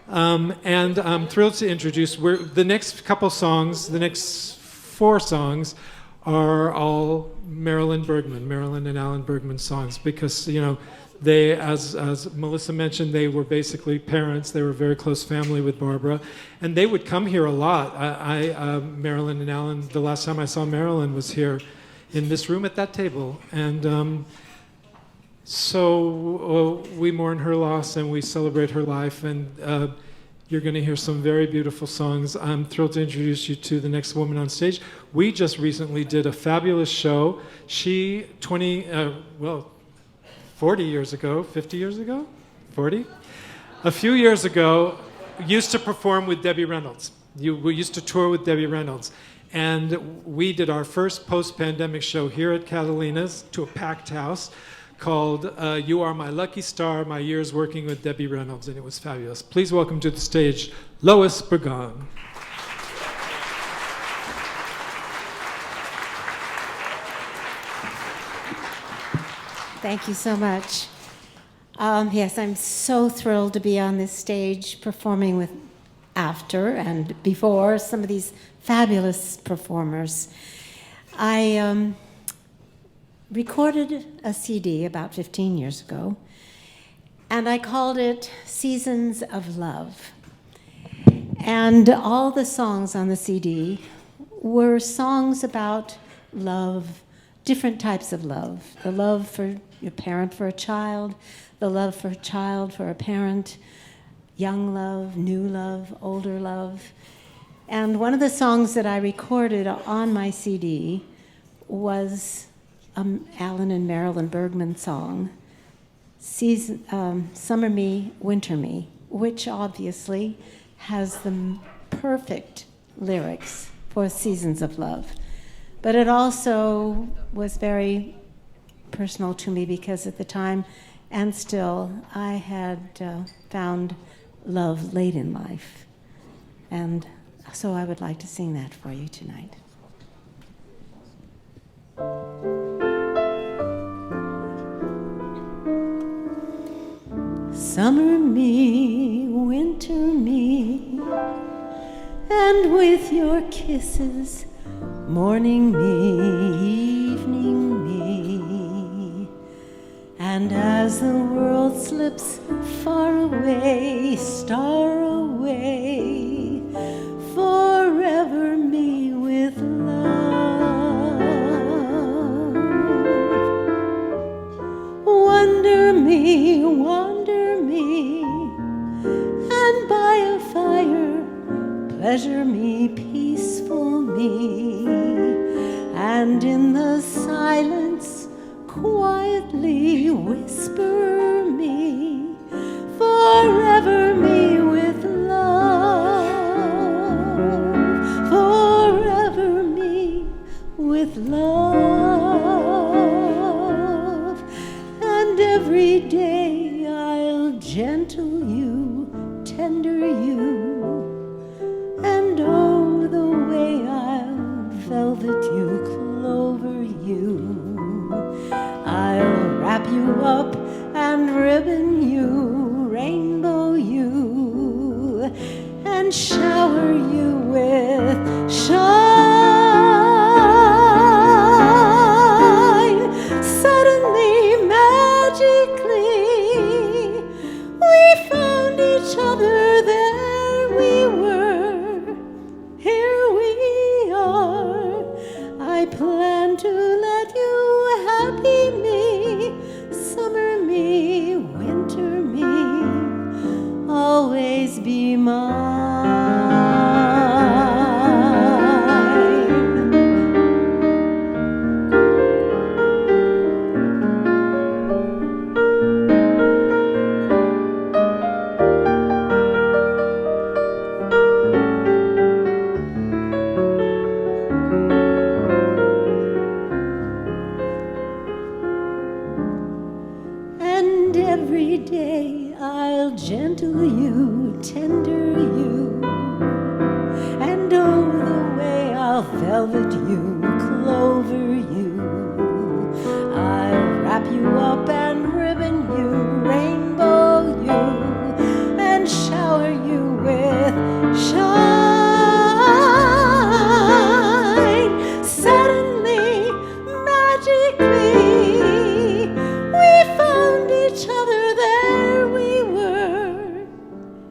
And I'm thrilled to introduce, the next couple songs, the next 4 songs, are all Marilyn and Alan Bergman songs, because, you know, they, as Melissa mentioned, they were basically parents. They were a very close family with Barbra, and they would come here a lot. Marilyn and Alan, the last time I saw Marilyn was here in this room at that table, and so we mourn her loss and we celebrate her life, and you're going to hear some very beautiful songs. I'm thrilled to introduce you to the next woman on stage. We just recently did a fabulous show. She, 40 years ago, 50 years ago, 40? A few years ago, used to perform with Debbie Reynolds. We used to tour with Debbie Reynolds. And we did our first post-pandemic show here at Catalina's to a packed house called You Are My Lucky Star, My Years Working with Debbie Reynolds, and it was fabulous. Please welcome to the stage, LOIS BOURGON. Thank you so much. Yes, I'm so thrilled to be on this stage performing with after and before some of these fabulous performers. I recorded a CD about 15 years ago, and I called it Seasons of Love. And all the songs on the CD were songs about love, different types of love. The love for your parent for a child, the love for a child for a parent, young love, new love, older love. And one of the songs that I recorded on my CD was Alan and Marilyn Bergman song, Summer Me, Winter Me, which obviously has the perfect lyrics for Seasons of Love. But it also was very personal to me because at the time, and still, I had found love late in life. And so I would like to sing that for you tonight. Summer me, winter me, and with your kisses, morning me, evening me. And as the world slips far away, star away, forever me with love. Wander me, and by a fire, pleasure me, peaceful me, and in the silence, quietly whisper me, forever me with love, forever me with love, and every day I'll gentle you, tender you, wrap you up and ribbon you, rainbow you, and shower you with shine. Suddenly, magically, we found each other, there we were, here we are. I plan to let you happy me, summer me, winter me, always be mine. And every day I'll gentle you, tender you, and oh, the way I'll velvet you, clover you. I'll wrap you up and ribbon you, rainbow you, and shower you with shine. Suddenly, magically, we found each other, there we were,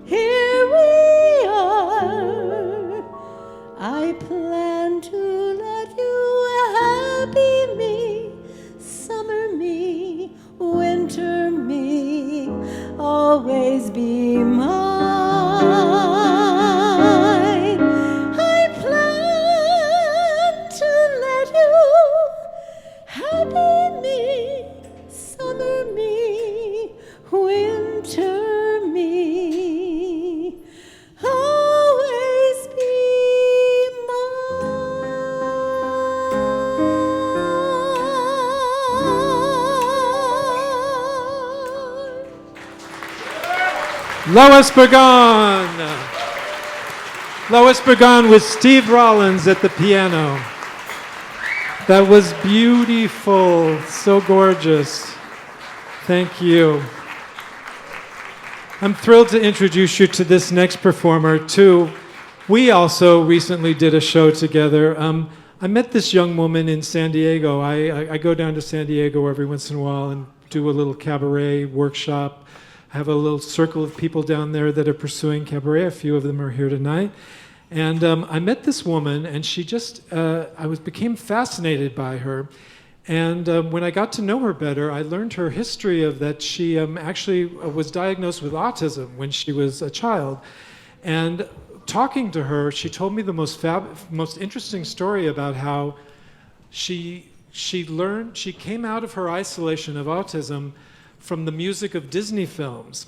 here we are. I plan to let you happy me, summer me, winter me, always be mine. I plan to let you happy me, summer me, winter me, always be mine. Lois Bourgon. Lois Bourgon with Steve Rollins at the piano. That was beautiful, so gorgeous. Thank you. I'm thrilled to introduce you to this next performer, too. We also recently did a show together. I met this young woman in San Diego. I go down to San Diego every once in a while and do a little cabaret workshop. I have a little circle of people down there that are pursuing cabaret. A few of them are here tonight. And I met this woman, and she just, became fascinated by her. And when I got to know her better, I learned her history of that she actually was diagnosed with autism when she was a child. And talking to her, she told me the most interesting story about how she came out of her isolation of autism from the music of Disney films.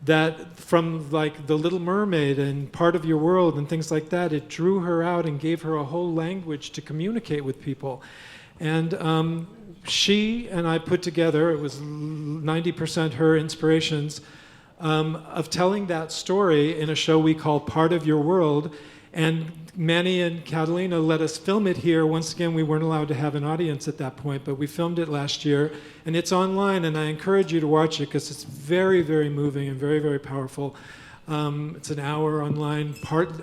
That from like The Little Mermaid and Part of Your World and things like that, it drew her out and gave her a whole language to communicate with people. And she and I put together, it was 90% her inspirations, of telling that story in a show we call Part of Your World. And Manny and Catalina let us film it here. Once again, we weren't allowed to have an audience at that point, but we filmed it last year. And it's online, and I encourage you to watch it because it's very, very moving and very, very powerful. It's an hour online.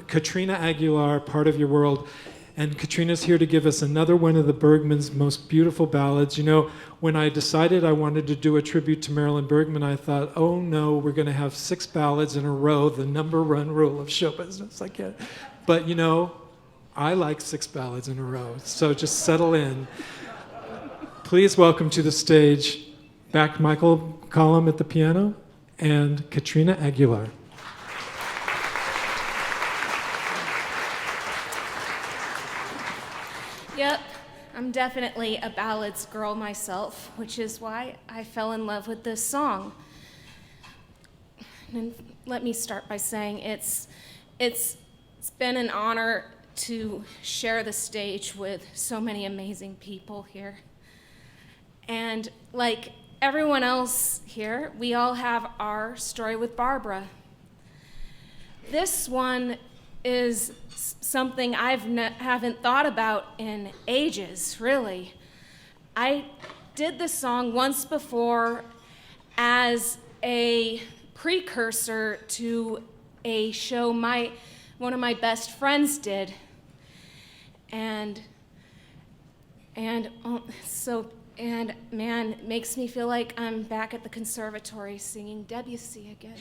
Katrina Aguilar, Part of Your World. And Katrina's here to give us another one of the Bergman's most beautiful ballads. You know, when I decided I wanted to do a tribute to Marilyn Bergman, I thought, oh no, we're going to have 6 ballads in a row, the number one rule of show business. But you know, I like 6 ballads in a row, so just settle in. Please welcome to the stage back Michael Collum at the piano and Katrina Aguilar. Yep, I'm definitely a ballads girl myself, which is why I fell in love with this song. And let me start by saying it's been an honor to share the stage with so many amazing people here. And like everyone else here, we all have our story with Barbra. This one is something I haven't thought about in ages, really. I did the song once before as a precursor to a show one of my best friends did. And man, it makes me feel like I'm back at the conservatory singing Debussy again.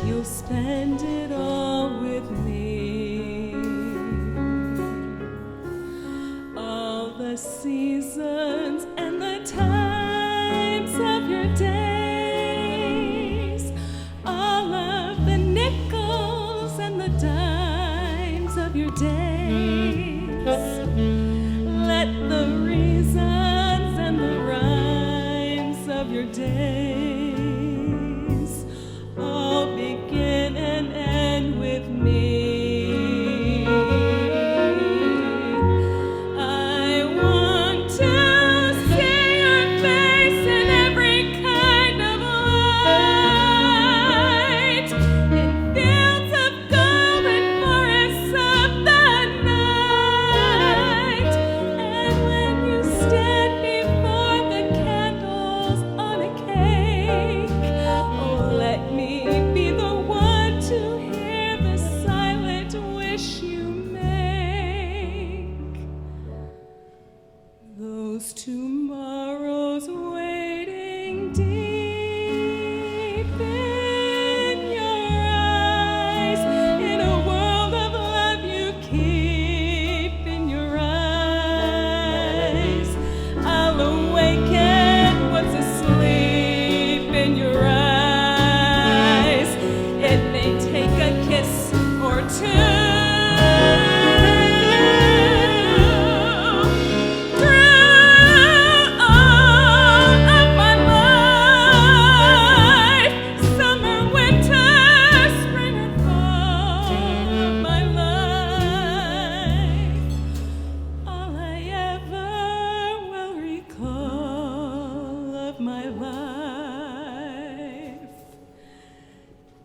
You'll spend it all with me. All the seasons and the times of your days. All of the nickels and the dimes of your days. Let the reasons and the rhymes of your days all begin and end with me. I want to see your face in every kind of light, in fields of gold and forests of the night. And when you stand before the candles on a cake, oh, let me be the one to hear the silent wish you make. Those tomorrows waiting deep in your eyes, in a world of love you keep in your eyes. I'll awaken what's asleep in your eyes. It may take a kiss or two. Through all of my life, summer, winter, spring, and fall of my life, all I ever will recall of my life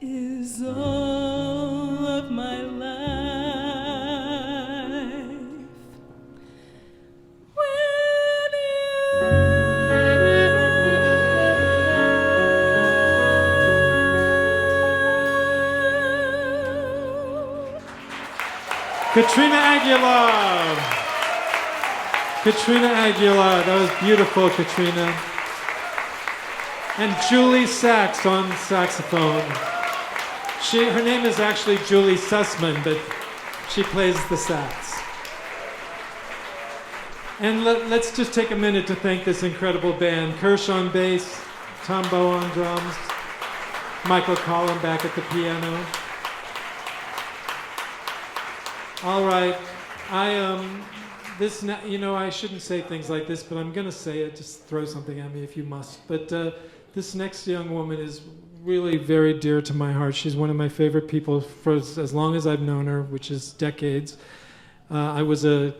is all of my life with you. Katrina Aguilar. Katrina Aguilar, that was beautiful, Katrina. And Julie Sachs on saxophone. Her name is actually Julie Sussman, but she plays the sax. And let's just take a minute to thank this incredible band. Kirsch on bass, Tom Bow on drums, Michael Collin back at the piano. All right, I shouldn't say things like this, but I'm gonna say it. Just throw something at me if you must. But this next young woman is really very dear to my heart. She's one of my favorite people for as long as I've known her, which is decades. I was a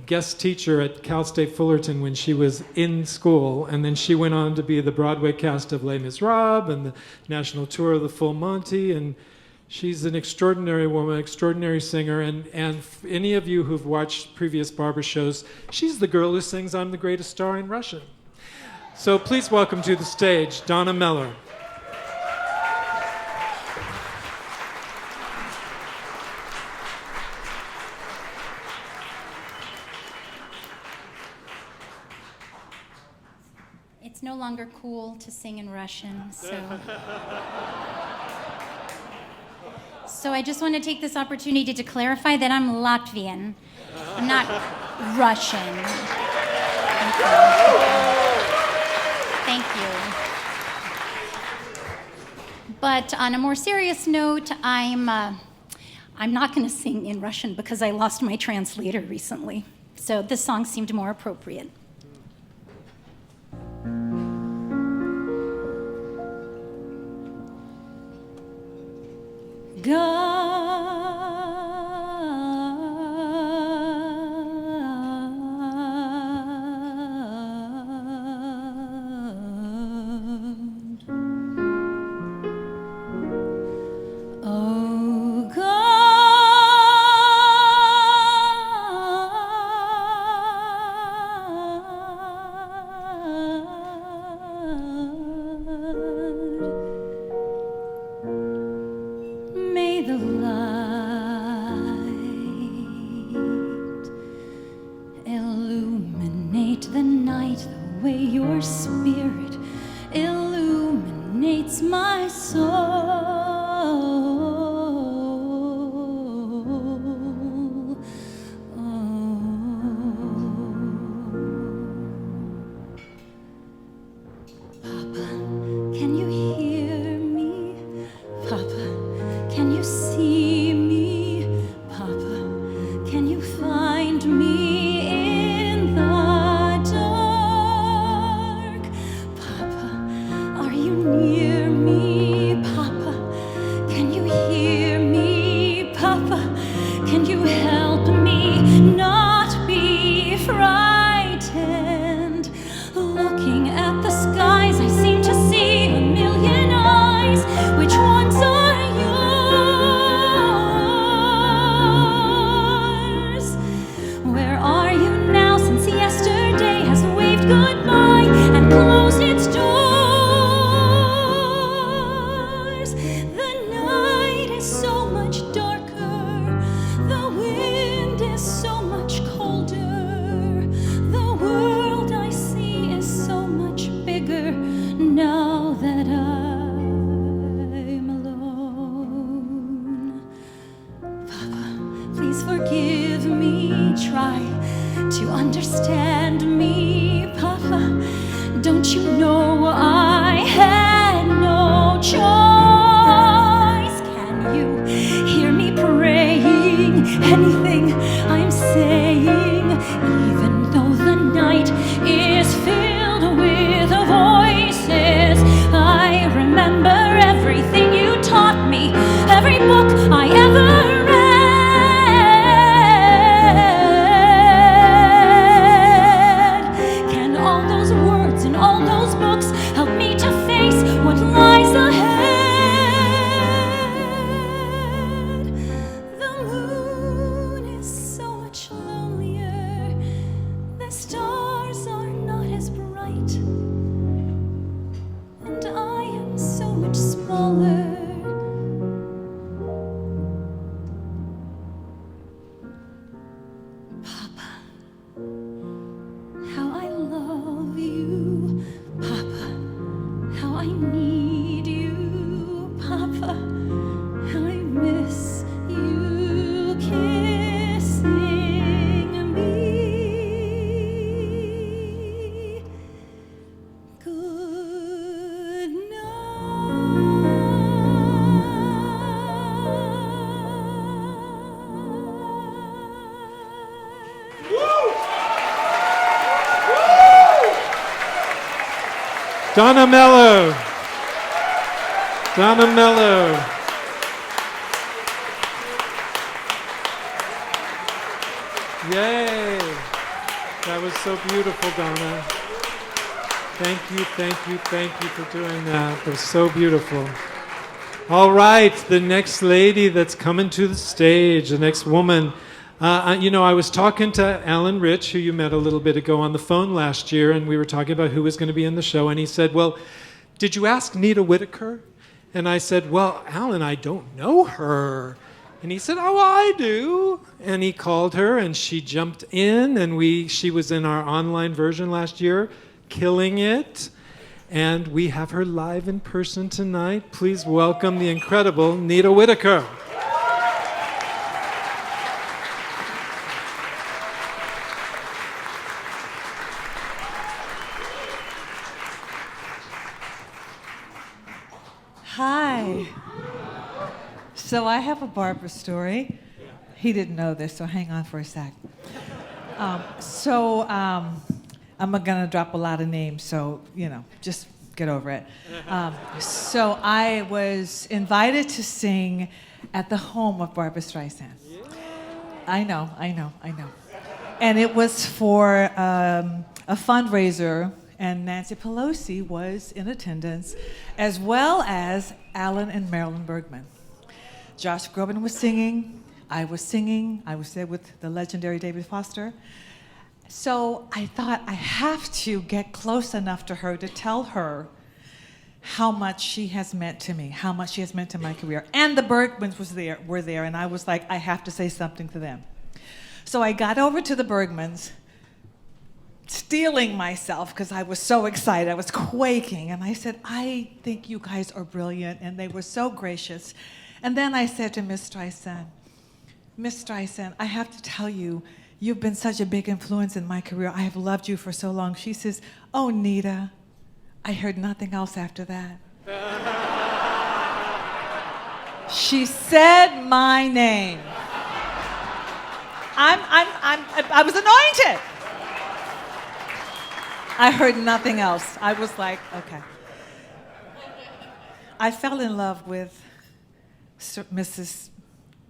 guest teacher at Cal State Fullerton when she was in school, and then she went on to be the Broadway cast of Les Miserables and the national tour of the Full Monty, and she's an extraordinary woman, extraordinary singer, and any of you who've watched previous Barbra shows, she's the girl who sings I'm the Greatest Star in Russian. So please welcome to the stage, Donna Meller. It's no longer cool to sing in Russian, so. So I just want to take this opportunity to clarify that I'm Latvian. I'm not Russian. Thank you. But on a more serious note, I'm not going to sing in Russian because I lost my translator recently. So this song seemed more appropriate. Donna Mello. Donna Mello. Yay. That was so beautiful, Donna. Thank you, thank you, thank you for doing that. It was so beautiful. All right, the next lady that's coming to the stage, the next woman. You know, I was talking to Alan Rich, who you met a little bit ago on the phone last year, and we were talking about who was going to be in the show, and he said, well, did you ask Nita Whitaker? And I said, well, Alan, I don't know her. And he said, oh, I do. And he called her, and she jumped in, and she was in our online version last year. killing it. And we have her live in person tonight. Please welcome the incredible NITA WHITAKER. Hi. So I have a Barbra story. He didn't know this, so hang on for a sec. I'm gonna drop a lot of names, so, just get over it. So I was invited to sing at the home of Barbra Streisand. I know. And it was for a fundraiser, and Nancy Pelosi was in attendance, as well as Allan and Marilyn Bergman. Josh Groban was singing, I was there with the legendary David Foster. So I thought I have to get close enough to her to tell her how much she has meant to me, how much she has meant to my career. And the Bergmans were there, and I was like, I have to say something to them. So I got over to the Bergmans, stealing myself because I was so excited, I was quaking, and I said, I think you guys are brilliant, and they were so gracious. And then I said to Miss Streisand, I have to tell you, you've been such a big influence in my career. I have loved you for so long. She says, oh, Nita, I heard nothing else after that. She said my name. I was anointed. I heard nothing else. I was like, okay. I fell in love with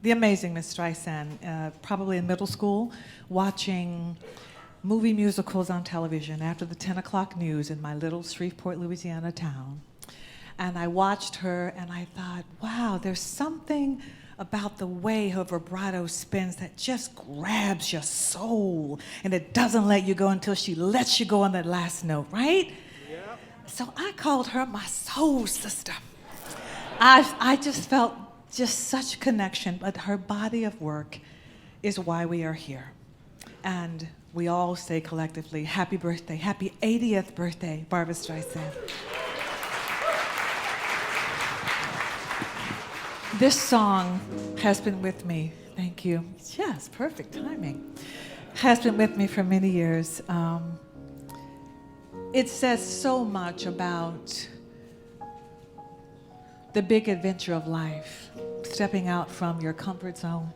the amazing Miss Streisand, probably in middle school, watching movie musicals on television after the 10 o'clock news in my little Shreveport, Louisiana town. And I watched her and I thought, wow, there's something about the way her vibrato spins that just grabs your soul, and it doesn't let you go until she lets you go on that last note, right? Yep. So I called her my soul sister. I just felt such connection, but her body of work is why we are here. And we all say collectively, happy birthday, happy 80th birthday, Barbra Streisand. This song has been with me, thank you. Yes, perfect timing. Has been with me for many years. It says so much about the big adventure of life, stepping out from your comfort zone,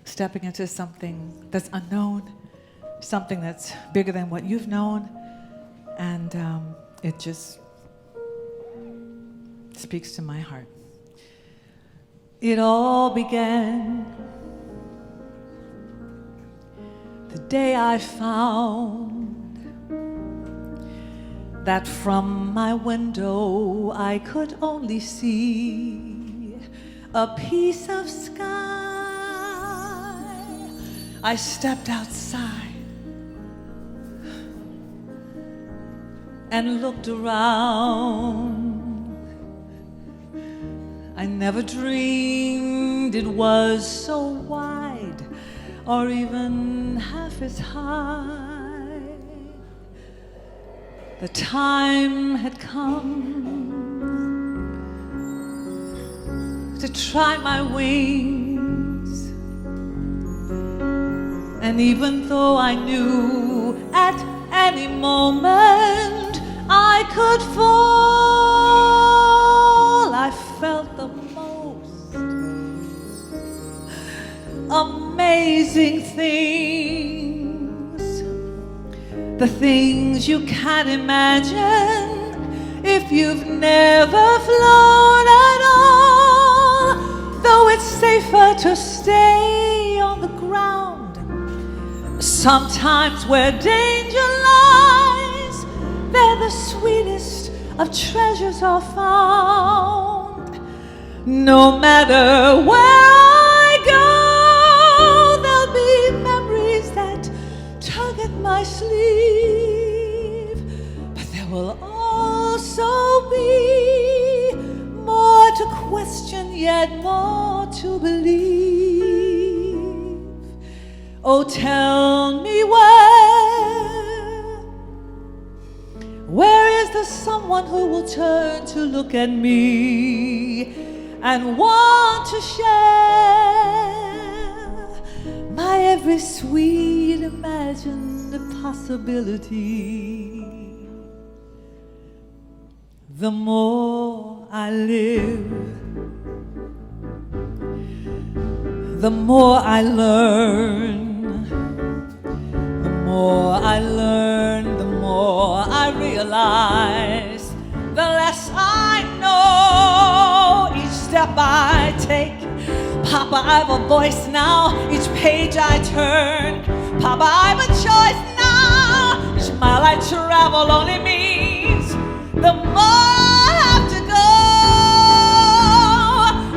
stepping into something that's unknown, something that's bigger than what you've known, and it just speaks to my heart. It all began the day I found that from my window I could only see a piece of sky. I stepped outside and looked around. I never dreamed it was so wide or even half as high. The time had come to try my wings, and even though I knew at any moment I could fall, I felt the most amazing things, the things you can't imagine if you've never flown at all, though it's safer to stay on the ground. Sometimes where danger lies, there the sweetest of treasures are found. No matter where I go, there'll be memories that tug at my sleeve, but there will also be more to question, yet more to believe. Oh, tell me ever someone who will turn to look at me and want to share my every sweet imagined possibility. The more I live, the more I learn. The more I learn, the more I realize. The less I know each step I take. Papa, I've a voice now, each page I turn. Papa, I've a choice now, each mile I travel only means the more I have to go.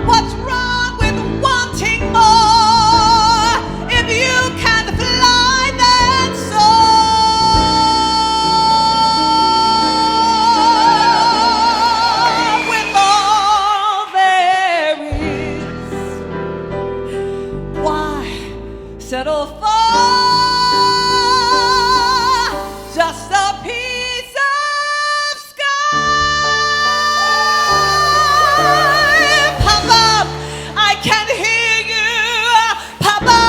What's wrong with wanting more? If you can fly, then soar. With all there is, why settle for just a piece of sky? Papa, I can hear you. Papa,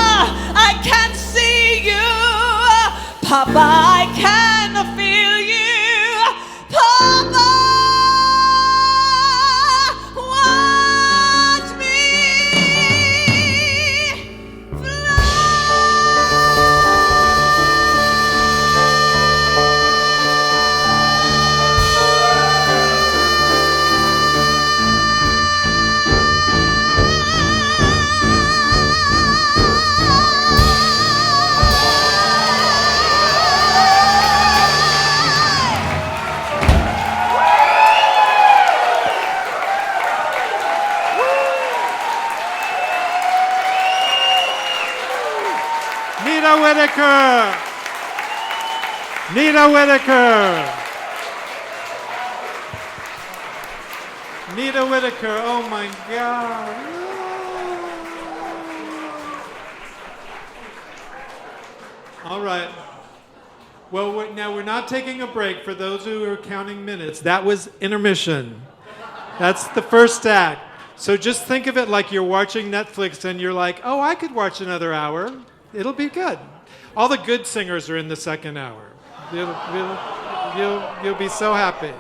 I can see you. Papa, I can feel you. Papa, watch me Nita Whitaker! Nita Whitaker! Nita Whitaker, oh my God. All right. Well, now we're not taking a break for those who are counting minutes. That was intermission. That's the first act. So just think of it like you're watching Netflix and you're like, oh, I could watch another hour. It'll be good. All the good singers are in the second hour. You'll be so happy.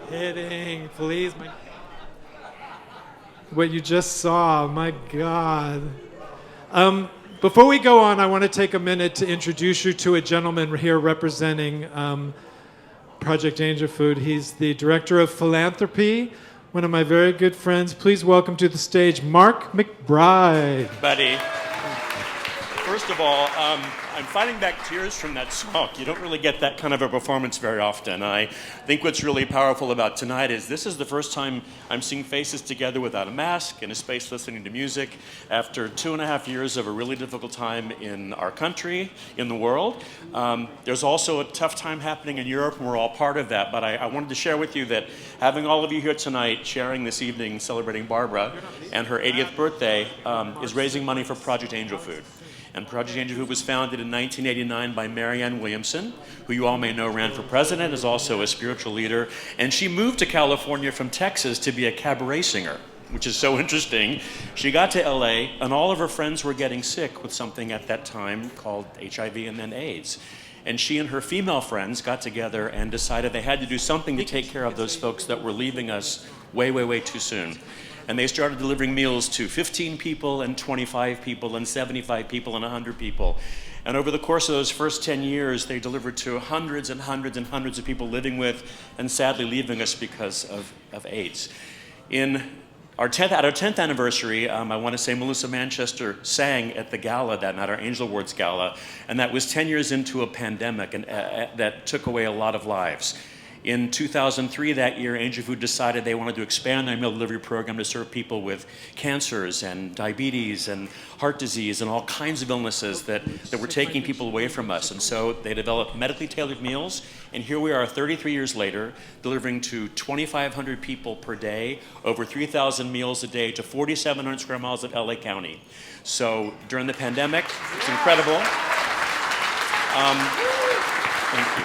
Kidding, please. What you just saw, my God. Before we go on, I want to take a minute to introduce you to a gentleman here representing Project Angel Food. He's the Director of Philanthropy, one of my very good friends. Please welcome to the stage Mark McBride. Buddy. First of all, I'm fighting back tears from that song. You don't really get that kind of a performance very often. I think what's really powerful about tonight is this is the first time I'm seeing faces together without a mask in a space listening to music after 2.5 years of a really difficult time in our country, in the world. There's also a tough time happening in Europe, and we're all part of that. But I wanted to share with you that having all of you here tonight, sharing this evening, celebrating Barbra and her 80th birthday, is raising money for Project Angel Food. And Project Angel Food was founded in 1989 by Marianne Williamson, who you all may know ran for president, is also a spiritual leader. And she moved to California from Texas to be a cabaret singer, which is so interesting. She got to LA, and all of her friends were getting sick with something at that time called HIV and then AIDS. And she and her female friends got together and decided they had to do something to take care of those folks that were leaving us way, way, way too soon. And they started delivering meals to 15 people and 25 people and 75 people and 100 people. And over the course of those first 10 years, they delivered to hundreds and hundreds and hundreds of people living with and sadly leaving us because of AIDS. At our 10th anniversary, I want to say Melissa Manchester sang at the gala that night, our Angel Awards gala, and that was 10 years into a pandemic and that took away a lot of lives. In 2003, that year, Angel Food decided they wanted to expand their meal delivery program to serve people with cancers and diabetes and heart disease and all kinds of illnesses that were taking people away from us. And so they developed medically tailored meals, and here we are 33 years later, delivering to 2,500 people per day, over 3,000 meals a day to 4,700 square miles of LA County. So during the pandemic, it's incredible. Thank you.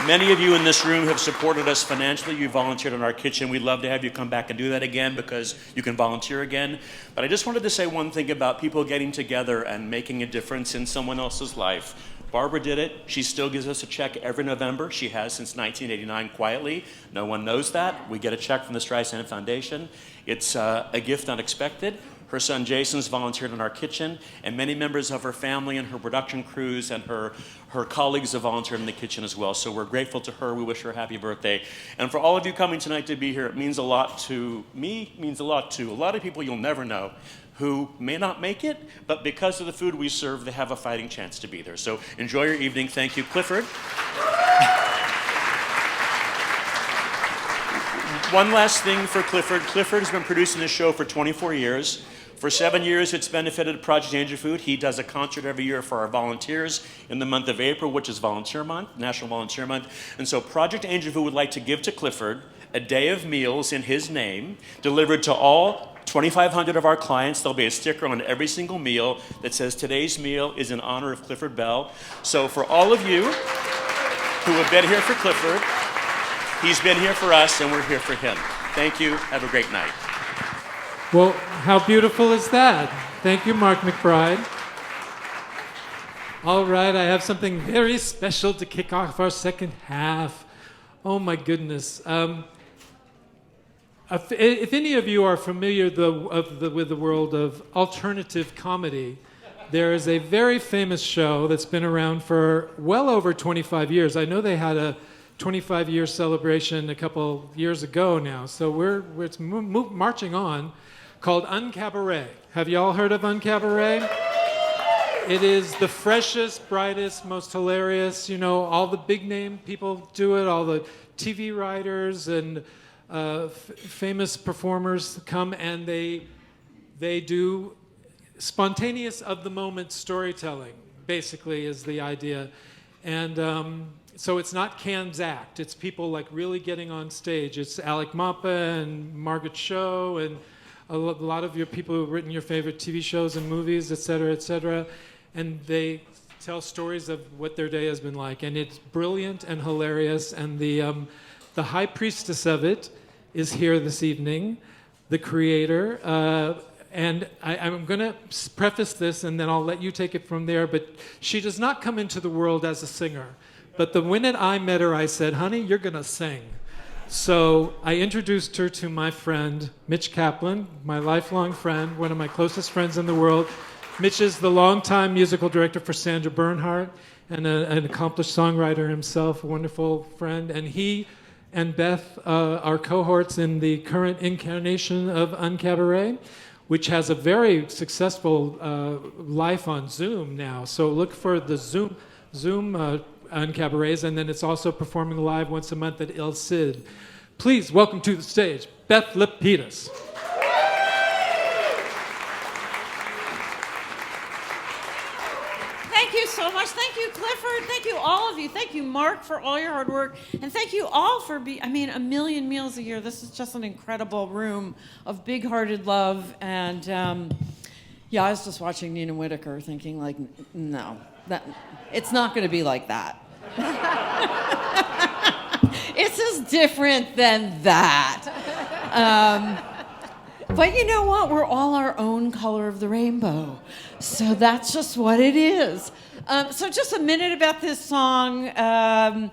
Many of you in this room have supported us financially. You volunteered in our kitchen. We'd love to have you come back and do that again because you can volunteer again. But I just wanted to say one thing about people getting together and making a difference in someone else's life. Barbara did it. She still gives us a check every November. She has since 1989 quietly. No one knows that. We get a check from the Streisand Foundation. It's a gift unexpected. Her son Jason's volunteered in our kitchen, and many members of her family and her production crews and her colleagues have volunteered in the kitchen as well. So we're grateful to her. We wish her a happy birthday. And for all of you coming tonight to be here, it means a lot to me, it means a lot to a lot of people you'll never know who may not make it, but because of the food we serve, they have a fighting chance to be there. So enjoy your evening. Thank you, Clifford. One last thing for Clifford. Clifford has been producing this show for 24 years. For 7 years, it's benefited Project Angel Food. He does a concert every year for our volunteers in the month of April, which is Volunteer Month, National Volunteer Month. And so Project Angel Food would like to give to Clifford a day of meals in his name, delivered to all 2,500 of our clients. There'll be a sticker on every single meal that says today's meal is in honor of Clifford Bell. So for all of you who have been here for Clifford, he's been here for us and we're here for him. Thank you. Have a great night. Well, how beautiful is that? Thank you, Mark McBride. All right, I have something very special to kick off our second half. Oh my goodness. If any of you are familiar with the world of alternative comedy, there is a very famous show that's been around for well over 25 years. I know they had a 25-year celebration a couple years ago now, so we're marching on, called UnCabaret. Have you all heard of UnCabaret? It is the freshest, brightest, most hilarious, you know, all the big name people do it, all the TV writers and famous performers come and they do spontaneous of the moment storytelling, basically is the idea. And so it's not canned act, it's people like really getting on stage. It's Alec Mapa and Margaret Cho and a lot of your people who've written your favorite TV shows and movies, et cetera, and they tell stories of what their day has been like, and it's brilliant and hilarious, and the high priestess of it is here this evening, the creator, and I'm going to preface this, and then I'll let you take it from there, but she does not come into the world as a singer, but the minute I met her, I said, honey, you're going to sing. So I introduced her to my friend, Mitch Kaplan, my lifelong friend, one of my closest friends in the world. Mitch is the longtime musical director for Sandra Bernhardt and an accomplished songwriter himself, a wonderful friend. And he and Beth are cohorts in the current incarnation of UnCabaret, which has a very successful life on Zoom now. So look for the Zoom UnCabarets, and then it's also performing live once a month at El Cid. Please welcome to the stage, Beth Lapides. Thank you so much. Thank you, Clifford. Thank you, all of you. Thank you, Mark, for all your hard work. And thank you all for a million meals a year. This is just an incredible room of big-hearted love. And I was just watching Nina Whitaker thinking, like, no, it's not going to be like that. It's just different than that. But you know what? We're all our own color of the rainbow. So that's just what it is. So just a minute about this song. There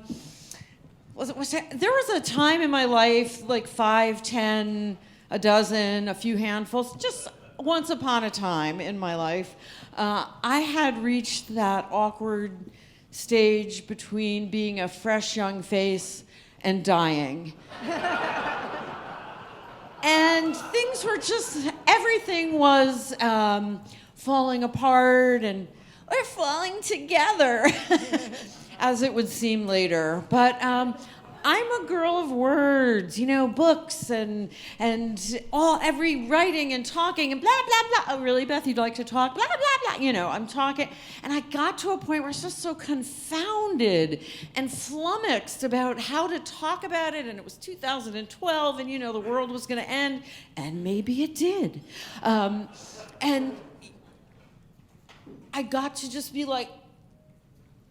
was a time in my life, like 5, 10, a dozen, a few handfuls, just once upon a time in my life, I had reached that awkward stage between being a fresh young face and dying. And things were everything was falling apart and we're falling together, as it would seem later. But I'm a girl of words, books and every writing and talking and blah, blah, blah. Oh, really, Beth, you'd like to talk? Blah, blah, blah. I'm talking. And I got to a point where I was just so confounded and flummoxed about how to talk about it. And it was 2012 and, the world was going to end. And maybe it did. And I got to just be like,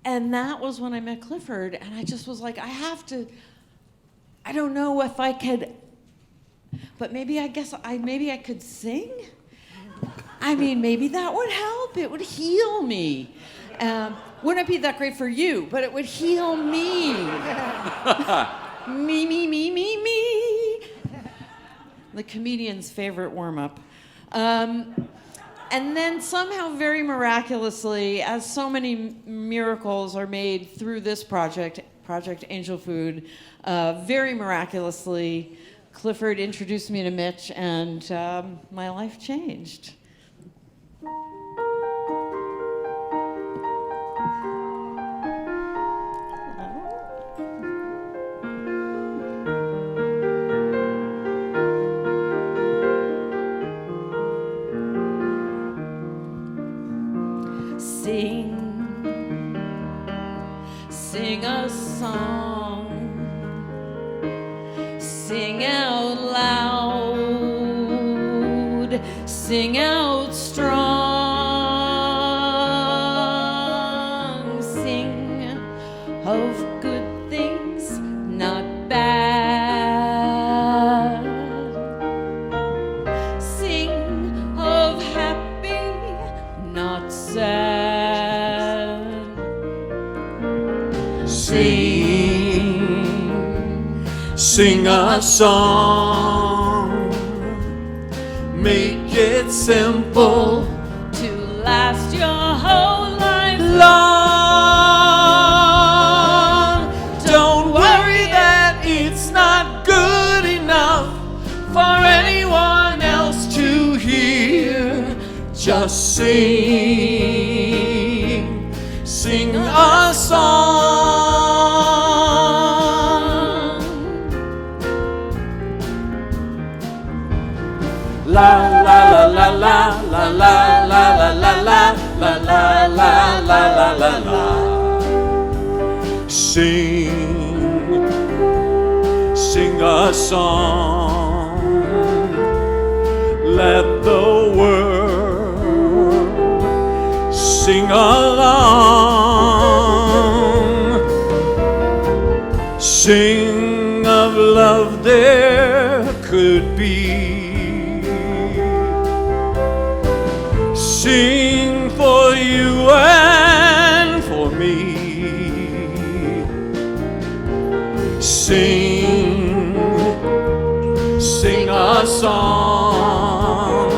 And that was when I met Clifford, and I just was like, I don't know if I could, but maybe I could sing? I mean, maybe that would help. It would heal me. Wouldn't it be that great for you? But it would heal me. Me. The comedian's favorite warm-up. And then somehow, very miraculously, as so many miracles are made through this project, Project Angel Food, very miraculously, Clifford introduced me to Mitch, and my life changed. Sing a song, sing out loud, sing out strong, sing of good things, not bad, sing of happy, not sad. Sing a song, make it simple to last your whole life long. Don't worry that it's not good enough for anyone else to hear. Just sing a song. La la la la la la la la la la la la la la la la. Sing a song. Let the world sing along. Sing of love there could be. Sing for you and for me. Sing a song.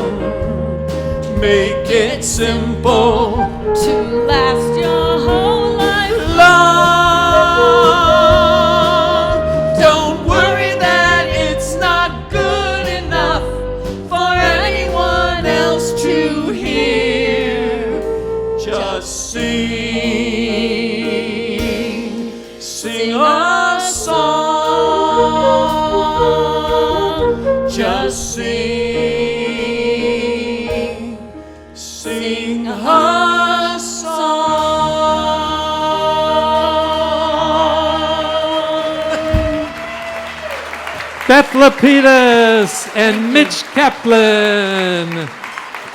Make it simple to last your whole life long. Don't worry that it's not good enough for anyone else to hear. Just sing a song. Just sing a song. Beth Lapides and Mitch KAPLAN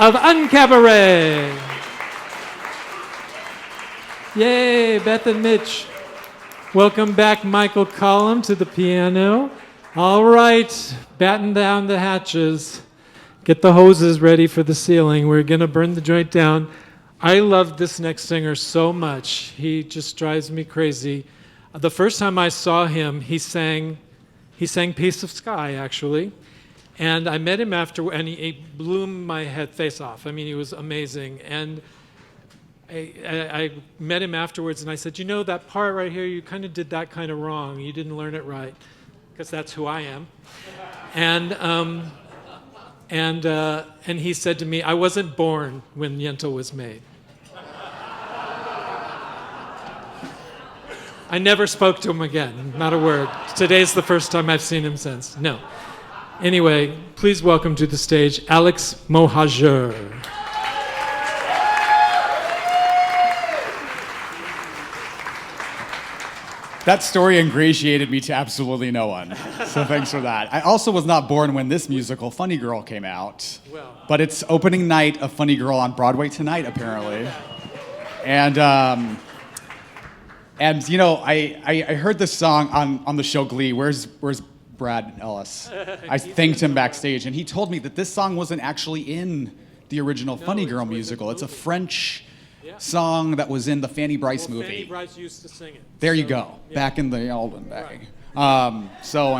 of UnCabaret. Yay, Beth and Mitch. Welcome back, Michael Collum, to the piano. All right, batten down the hatches. Get the hoses ready for the ceiling. We're going to burn the joint down. I love this next singer so much. He just drives me crazy. The first time I saw him, he sang Piece of Sky, actually. And I met him after, and he blew my face off. I mean, he was amazing. And I met him afterwards, and I said, you know, that part right here, you kind of did that kind of wrong. You didn't learn it right, because that's who I am. And he said to me, I wasn't born when Yentl was made. I never spoke to him again, not a word. Today's the first time I've seen him since. No. Anyway, please welcome to the stage Alex Mohajer. That story ingratiated me to absolutely no one, so thanks for that. I also was not born when this musical, Funny Girl, came out, but it's opening night of Funny Girl on Broadway tonight, apparently. And And you know, I heard this song on the show Glee. Where's Brad Ellis? I thanked him backstage, and he told me that this song wasn't actually in the original Funny Girl musical. It's a French song that was in the Fanny Bryce movie. Fanny Bryce used to sing it. There you go, back in the olden day. So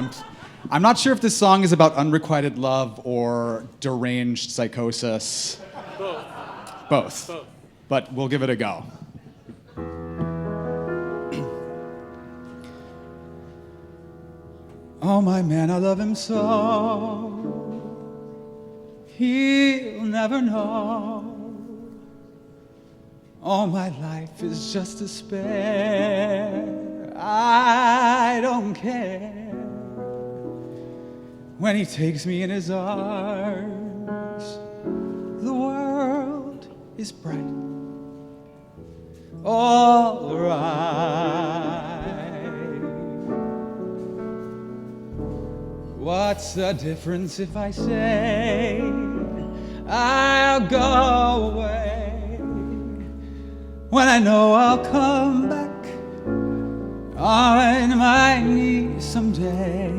I'm not sure if this song is about unrequited love or deranged psychosis. Both. But we'll give it a go. Oh, my man, I love him so. He'll never know. All my life is just despair. I don't care. When he takes me in his arms, the world is bright. All right. What's the difference if I say I'll go away when I know I'll come back on my knees someday?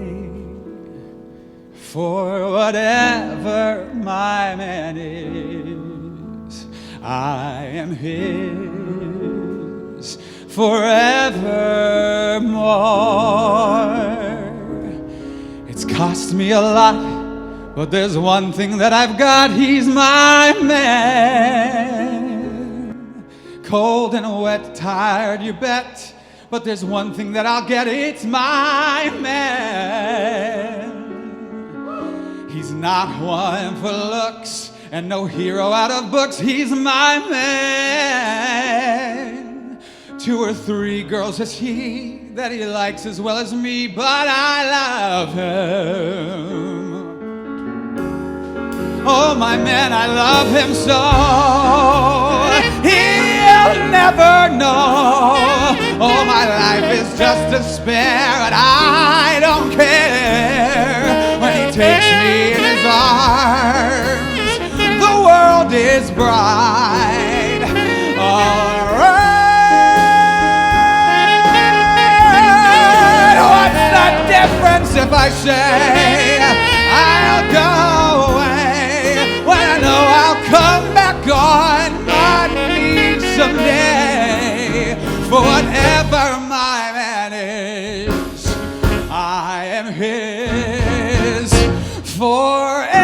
For whatever my man is, I am his forevermore. It's cost me a lot, but there's one thing that I've got, he's my man. Cold and wet, tired, you bet, but there's one thing that I'll get, it's my man. He's not one for looks and no hero out of books, he's my man. 2 or 3 girls has he that he likes as well as me, but I love him. Oh, my man, I love him so. He'll never know. Oh, my life is just despair, and I don't care. When he takes me in his arms, the world is bright. All right. What's the difference if I say I'll go away when I know I'll come back on my knees someday? For whatever my man is, I am his forever.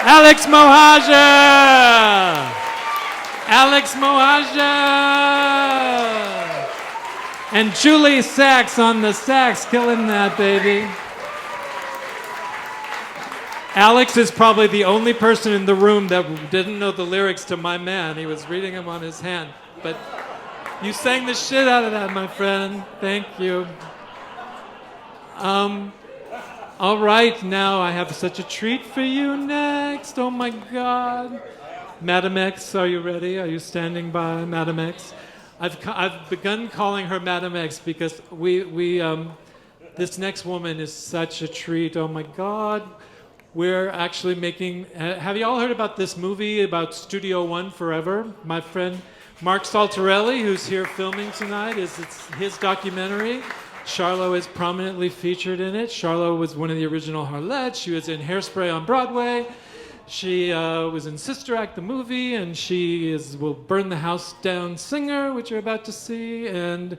Alex Mohaja! Alex Mohaja! And Julie Sachs on the sax, killing that, baby. Alex is probably the only person in the room that didn't know the lyrics to My Man. He was reading them on his hand. But you sang the shit out of that, my friend. Thank you. All right, now I have such a treat for you next. Oh my God. Madam X, are you ready? Are you standing by, Madam X? I've begun calling her Madam X because this next woman is such a treat. Oh my God. We're actually making, have you all heard about this movie about Studio One Forever? My friend Mark Saltarelli, who's here filming tonight, it's his documentary. CHARLO is prominently featured in it. CHARLO was one of the original Harlettes. She was in Hairspray on Broadway. She was in Sister Act, the movie, and she will burn the house down singer, which you're about to see. And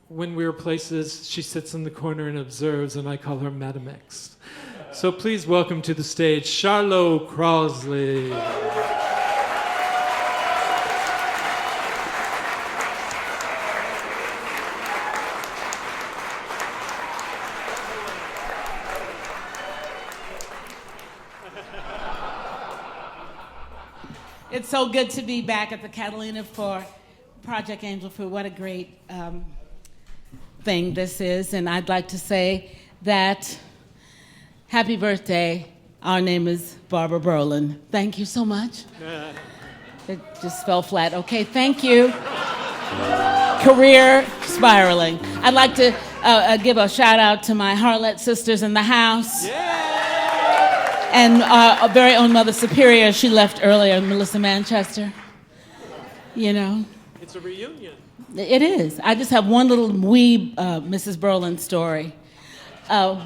when we were places, she sits in the corner and observes, and I call her Madam X. So please welcome to the stage, CHARLO CROSSLEY. It's so good to be back at the Catalina for Project Angel Food. What a great thing this is. And I'd like to say that happy birthday. Our name is Barbara Berlin. Thank you so much. It just fell flat. Okay, thank you. career spiraling. I'd like to give a shout out to my Harlette sisters in the house. And our very own Mother Superior, she left earlier, Melissa Manchester. You know. It's a reunion. It is. I just have one little wee Mrs. Berlin story.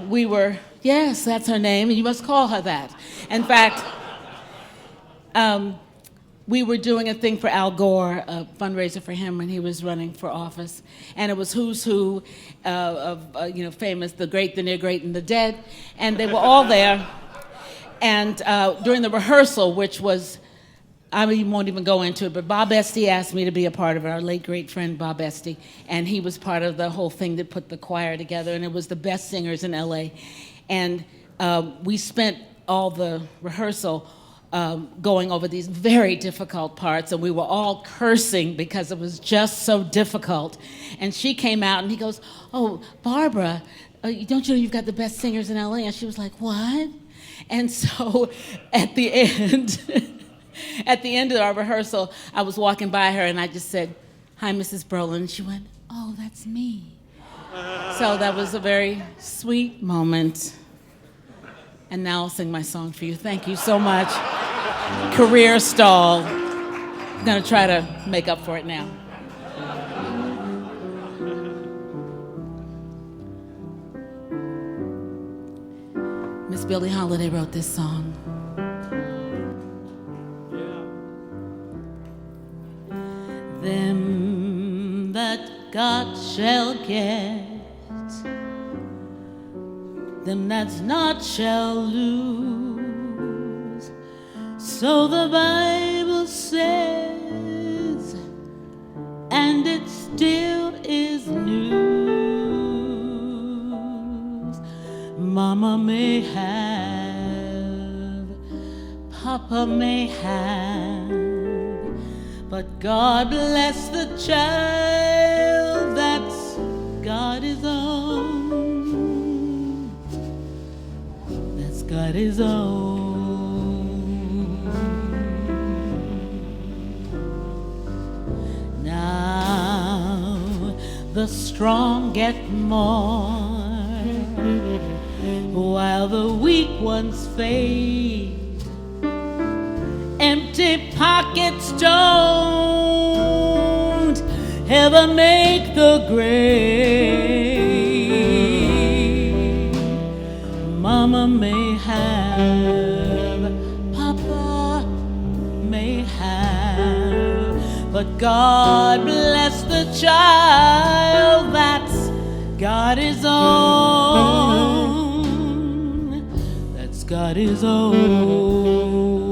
We were, yes, that's her name, and you must call her that. In fact, we were doing a thing for Al Gore, a fundraiser for him when he was running for office, and it was who's who of famous, the great, the near great, and the dead, and they were all there. And during the rehearsal, which was, I won't even go into it, but Bob Esty asked me to be a part of it, our late great friend Bob Esty, and he was part of the whole thing that put the choir together, and it was the best singers in LA. And we spent all the rehearsal going over these very difficult parts, and we were all cursing because it was just so difficult. And she came out and he goes, "Oh, Barbara, don't you know you've got the best singers in LA?" And she was like, "What?" And so at the end, at the end of our rehearsal, I was walking by her and I just said, "Hi, Mrs. Brolin." She went, "Oh, that's me." So that was a very sweet moment. And now I'll sing my song for you. Thank you so much. Career stall. I'm gonna try to make up for it now. Miss Billie Holiday wrote this song. Them that God shall get, them that's not shall lose. So the Bible says, and it still is news. Mama may have, Papa may have, but God bless the child that's got his own. That's got his own. Now the strong get more, while the weak ones fade. Empty pockets don't ever make the grade. Mama may have, Papa may have, but God bless the child that's got his own. That's got his own.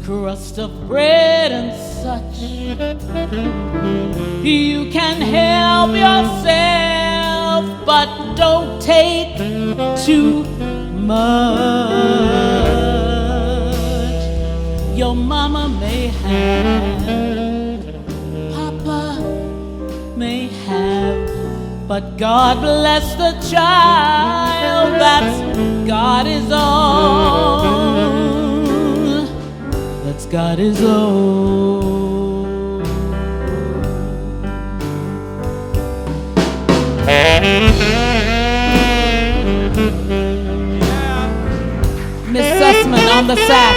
Crust of bread and such. You can help yourself, but don't take too much. Your mama may have, Papa may have, but God bless the child that's got his own. That's got his own. Miss Sussman on the sax.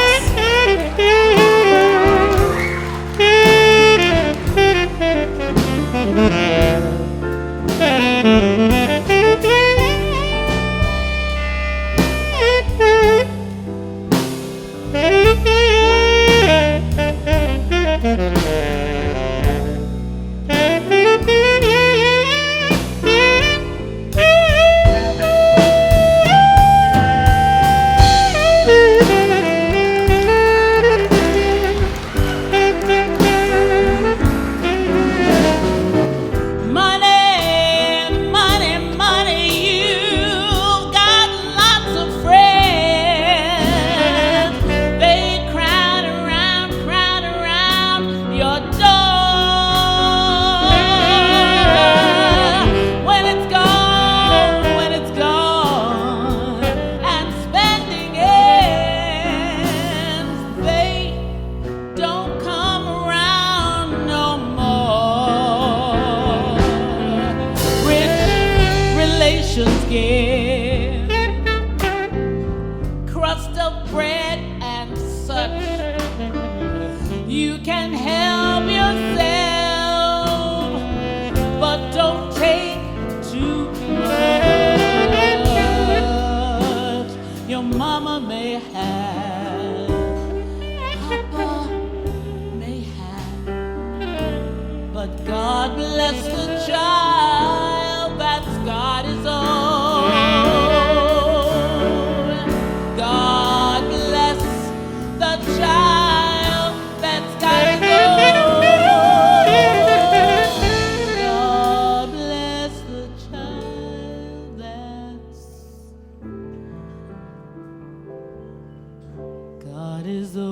have, Papa may have, but God bless the child that's got his own. God bless the child that's got his own. God bless the child that's got his own.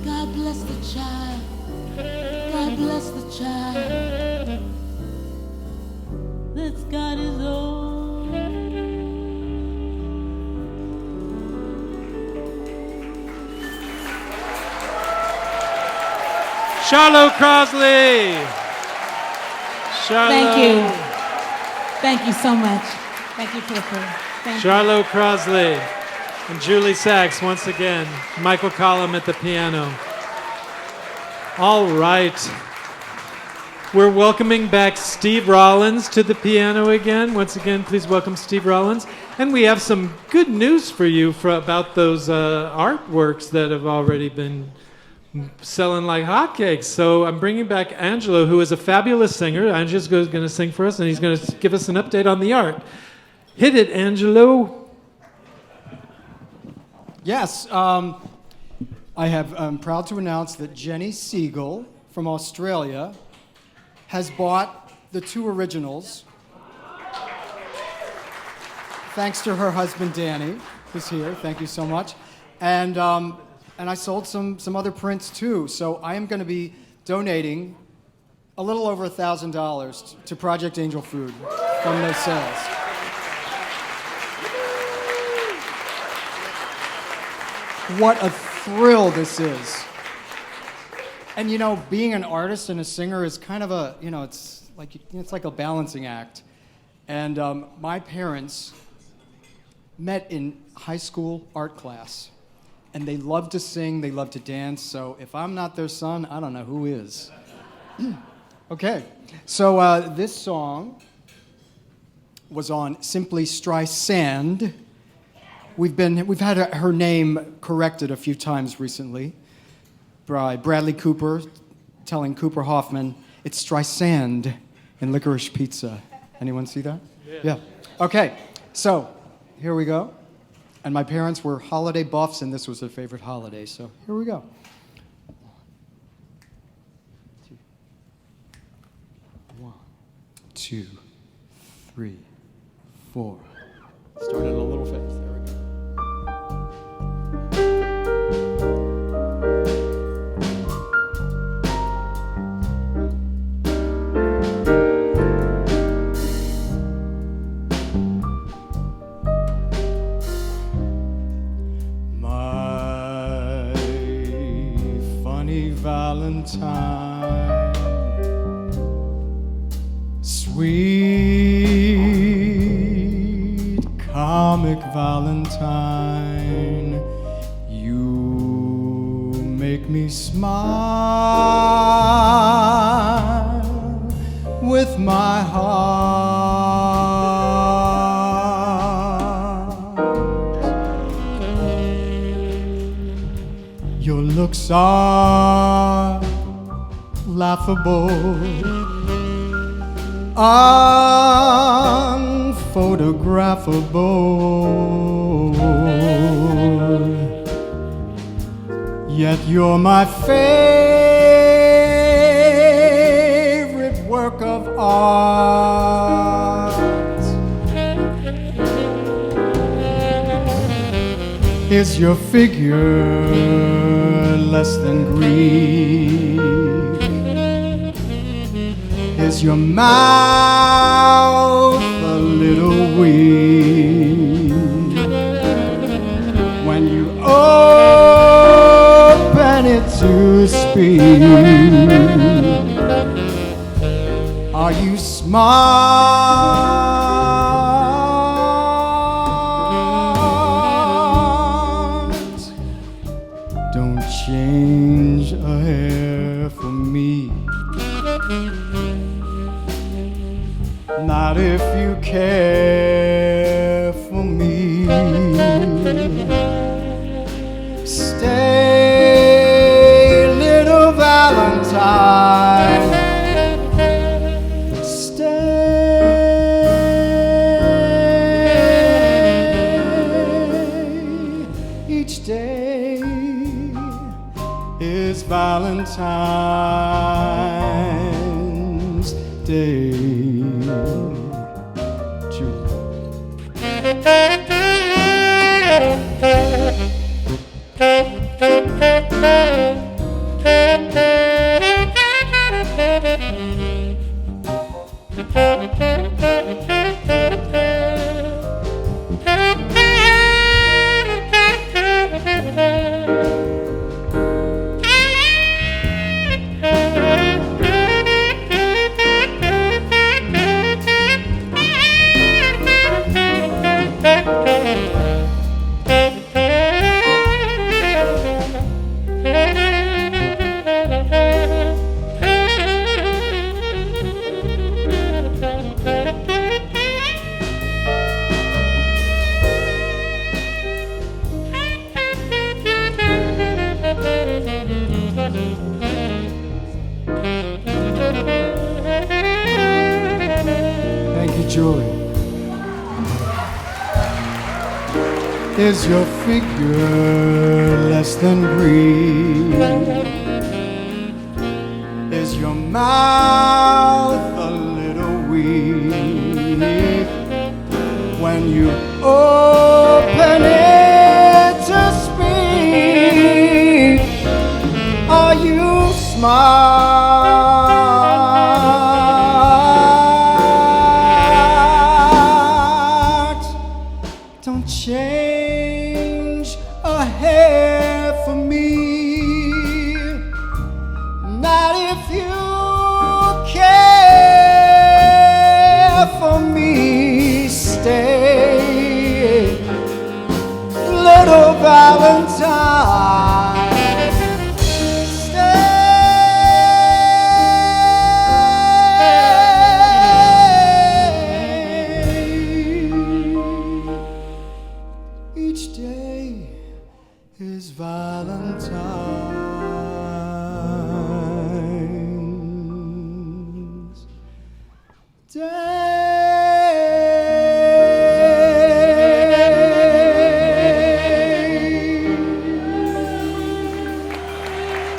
God bless the child. God bless the child that's got his own. CHARLO CROSSLEY. CHARLO. Thank you. Thank you so much. Thank you, Clifford. Thank you. CHARLO CROSSLEY and Julie Sachs once again. Michael Collum at the piano. All right. We're welcoming back Steve Rollins to the piano again. Once again, please welcome Steve Rollins. And we have some good news for you about those artworks that have already been selling like hotcakes. So I'm bringing back Angelo, who is a fabulous singer. Angelo's going to sing for us, and he's going to give us an update on the art. Hit it, Angelo. Yes, I'm proud to announce that Jenny Siegel from Australia has bought the 2 originals, thanks to her husband Danny, who's here. Thank you so much. And I sold some other prints too. So I am going to be donating a little over $1,000 to Project Angel Food from those sales. What a thrill this is. And you know, being an artist and a singer is kind of a, you know, it's like a balancing act. And my parents met in high school art class. And they love to sing, they love to dance, so if I'm not their son, I don't know who is. Okay, so this song was on Simply Streisand. We've had her name corrected a few times recently by Bradley Cooper telling Cooper Hoffman, it's Streisand in Licorice Pizza. Anyone see that? Yeah. Okay, so here we go. And my parents were holiday buffs, and this was their favorite holiday, so here we go. 1, 2, 3, 4. Started a little fast. There we go. Valentine, sweet comic Valentine, you make me smile with my heart. Your looks are laughable, unphotographable, yet you're my favorite work of art. Is your figure less than Greek? Is your mouth a little weak when you open it to speak? Are you smart? Don't change a hair for me. not if you care for me. Stay, little Valentine. Each day is Valentine's Day. Thank you, Julie. Is your figure less than green? Is your mouth a little weak when you open it to speak? Are you smart? Don't change a hair for me, not if you care for me. Stay, little Valentine. Each day is Valentine's Day.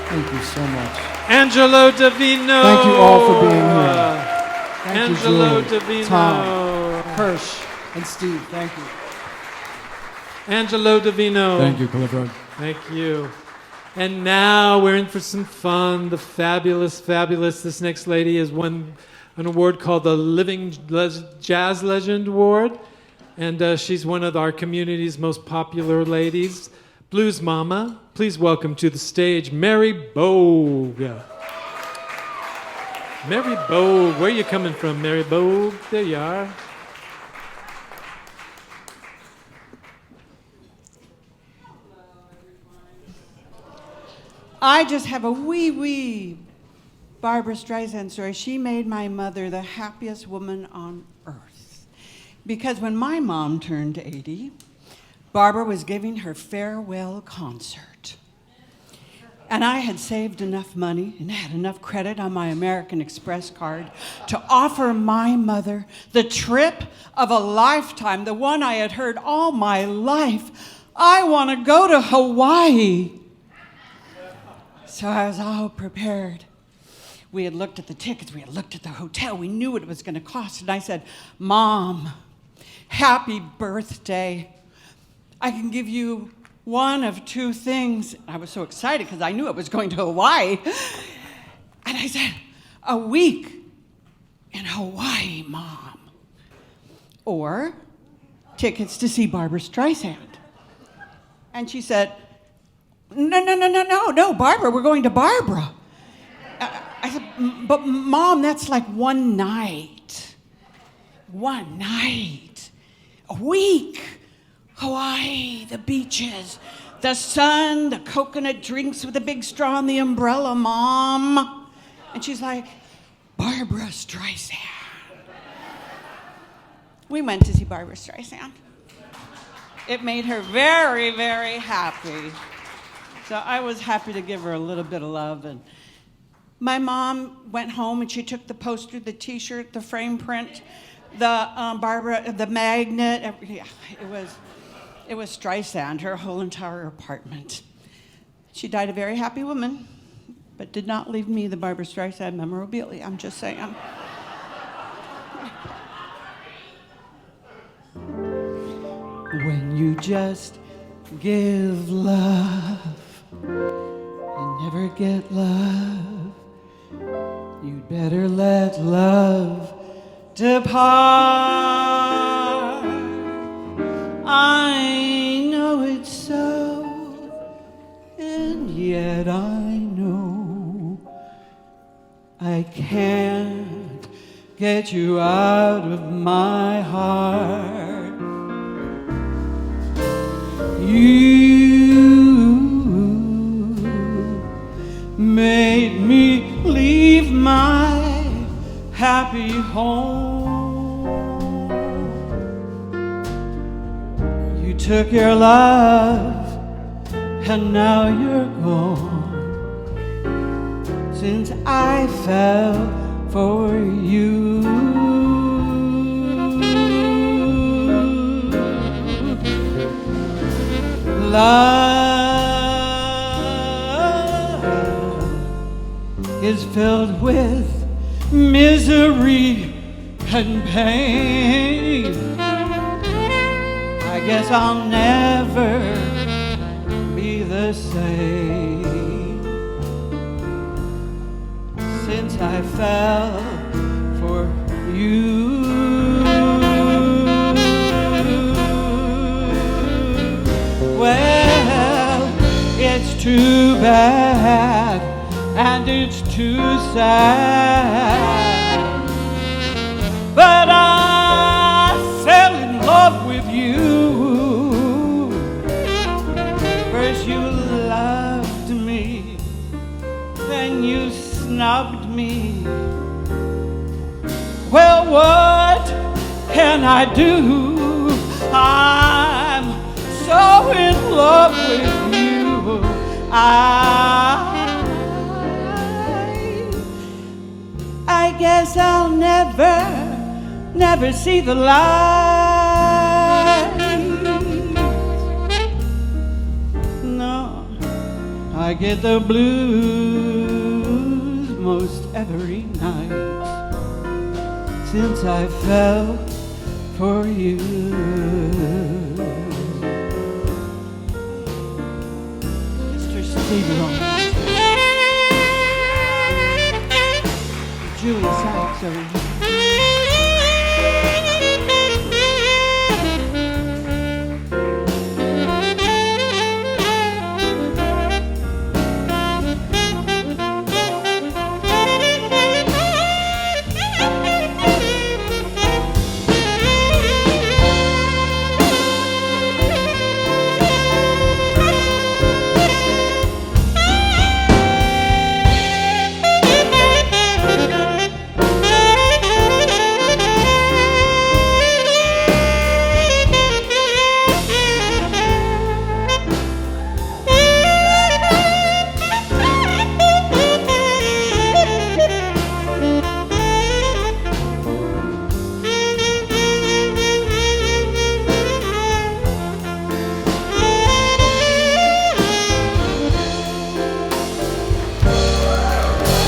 Thank you so much. Angelo Divino. Thank you all for being here. Thank Angelo you, Julie, Divino. Tom, Hirsch, and Steve. Thank you. Angelo Divino. Thank you, Clifford. Thank you. And now we're in for some fun. The fabulous, this next lady has won an award called the Living Jazz Legend Award. And she's one of our community's most popular ladies. Blues Mama, please welcome to the stage Mary Bogue. Mary Bogue, where are you coming from, Mary Bogue? There you are. I just have a wee Barbra Streisand story. She made my mother the happiest woman on earth. Because when my mom turned 80, Barbra was giving her farewell concert. And I had saved enough money and had enough credit on my American Express card to offer my mother the trip of a lifetime, the one I had heard all my life. I want to go to Hawaii. So I was all prepared. We had looked at the tickets, we had looked at the hotel, we knew what it was going to cost. And I said, Mom, happy birthday. I can give you one of two things. I was so excited because I knew I was going to Hawaii. And I said, a week in Hawaii, Mom. Or tickets to see Barbra Streisand. And she said, no, Barbara, we're going to Barbra. I said, but Mom, that's like one night. One night. A week. Hawaii, the beaches, the sun, the coconut drinks with a big straw and the umbrella, Mom. And she's like, Barbra Streisand. we went to see Barbra Streisand. It made her very, very happy. So I was happy to give her a little bit of love. And my mom went home and she took the poster, the T-shirt, the frame print, the Barbra, the magnet. Yeah, it was Streisand, her whole entire apartment. She died a very happy woman, but did not leave me the Barbra Streisand memorabilia. I'm just saying. When you just give love and never get love, you'd better let love depart. I know it's so, and yet I know I can't get you out of my heart. You made me leave my happy home. You took your love and now you're gone. Since I fell for you, love is filled with misery and pain. I guess I'll never be the same since I fell for you. Well, it's too bad and it's too sad, but I fell in love with you. First you loved me, then you snubbed me. Well, what can I do? I'm so in love with you. I guess I'll never see the light. No, I get the blues most every night since I fell for you. Mr. Steve Julie Sykes over here.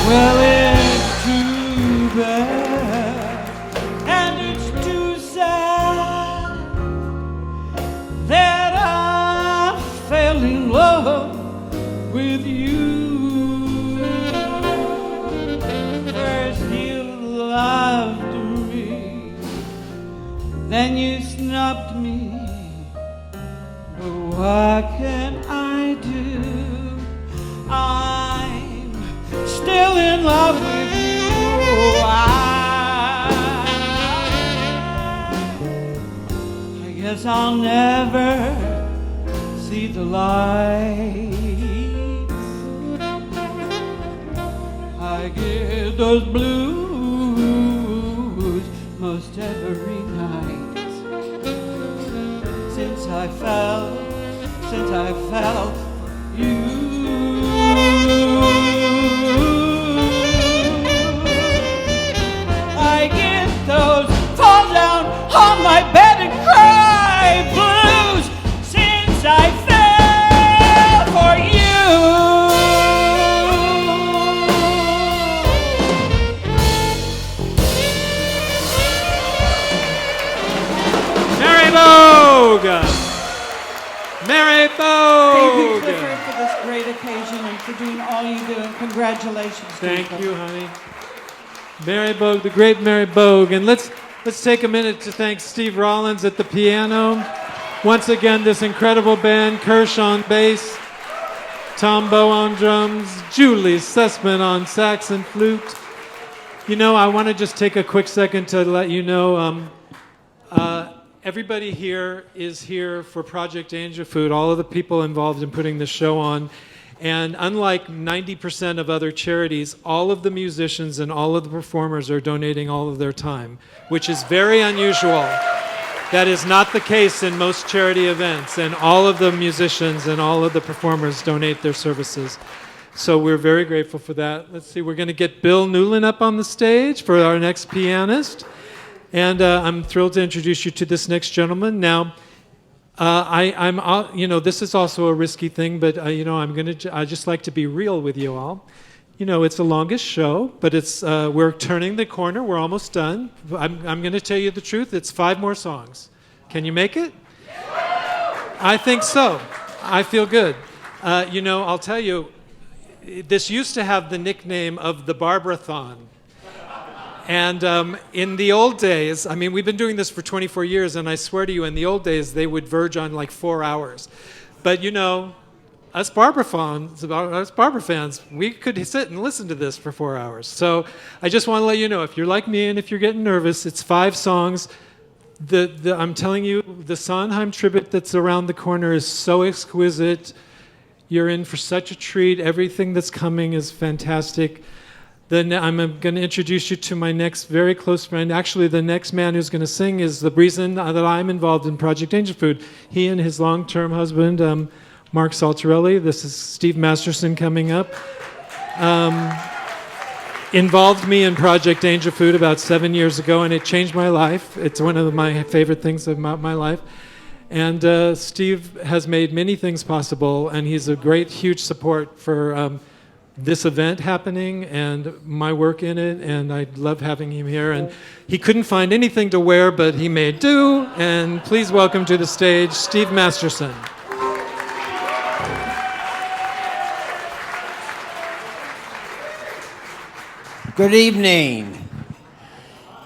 Well, it's too bad and it's too sad that I fell in love with you. First you loved me, then you snubbed me. But what can I do? I'm still in love with you. I guess I'll never see the light. I get those blues most every night I fell for you. I get those fall down on my bed and cry blues since I fell for you. Mary Bogue! Mary Thank you, Bogue! Clifford, for this great occasion and for doing all you do, and congratulations. Thank Clifford. you, honey. Mary Bogue, the great Mary Bogue. And let's take a minute to thank Steve Rollins at the piano. Once again, this incredible band, Kirsch on bass, Tom Bowe on drums, Julie Sussman on sax and flute. You know, I want to just take a quick second to let you know everybody here is here for Project Angel Food, all of the people involved in putting this show on. And unlike 90% of other charities, all of the musicians and all of the performers are donating all of their time, which is very unusual. That is not the case in most charity events, and all of the musicians and all of the performers donate their services. So we're very grateful for that. Let's see, we're going to get Bill Newland up on the stage for our next pianist. And I'm thrilled to introduce you to this next gentleman. Now, you know, this is also a risky thing, but you know, I just like to be real with you all. You know, it's the longest show, but it's we're turning the corner. We're almost done. I'm going to tell you the truth. It's 5 more songs. Can you make it? I think so. I feel good. You know, I'll tell you, this used to have the nickname of the Barbra-thon. And in the old days, I mean, we've been doing this for 24 years, and I swear to you, in the old days, they would verge on like 4 hours. But you know, us Barbra fans, we could sit and listen to this for 4 hours. So I just want to let you know, if you're like me and if you're getting nervous, it's 5 songs. I'm telling you, the Sondheim tribute that's around the corner is so exquisite. You're in for such a treat. Everything that's coming is fantastic. Then I'm going to introduce you to my next very close friend. Actually, the next man who's going to sing is the reason that I'm involved in Project Angel Food. He and his long-term husband, Mark Saltarelli. This is Steve Masterson coming up. Involved me in Project Angel Food about 7 years ago, and it changed my life. It's one of my favorite things about my life. And Steve has made many things possible, and he's a great, huge support for this event happening and my work in it, and I love having him here. And he couldn't find anything to wear, but he made do. And please welcome to the stage, Steve Masterson. Good evening.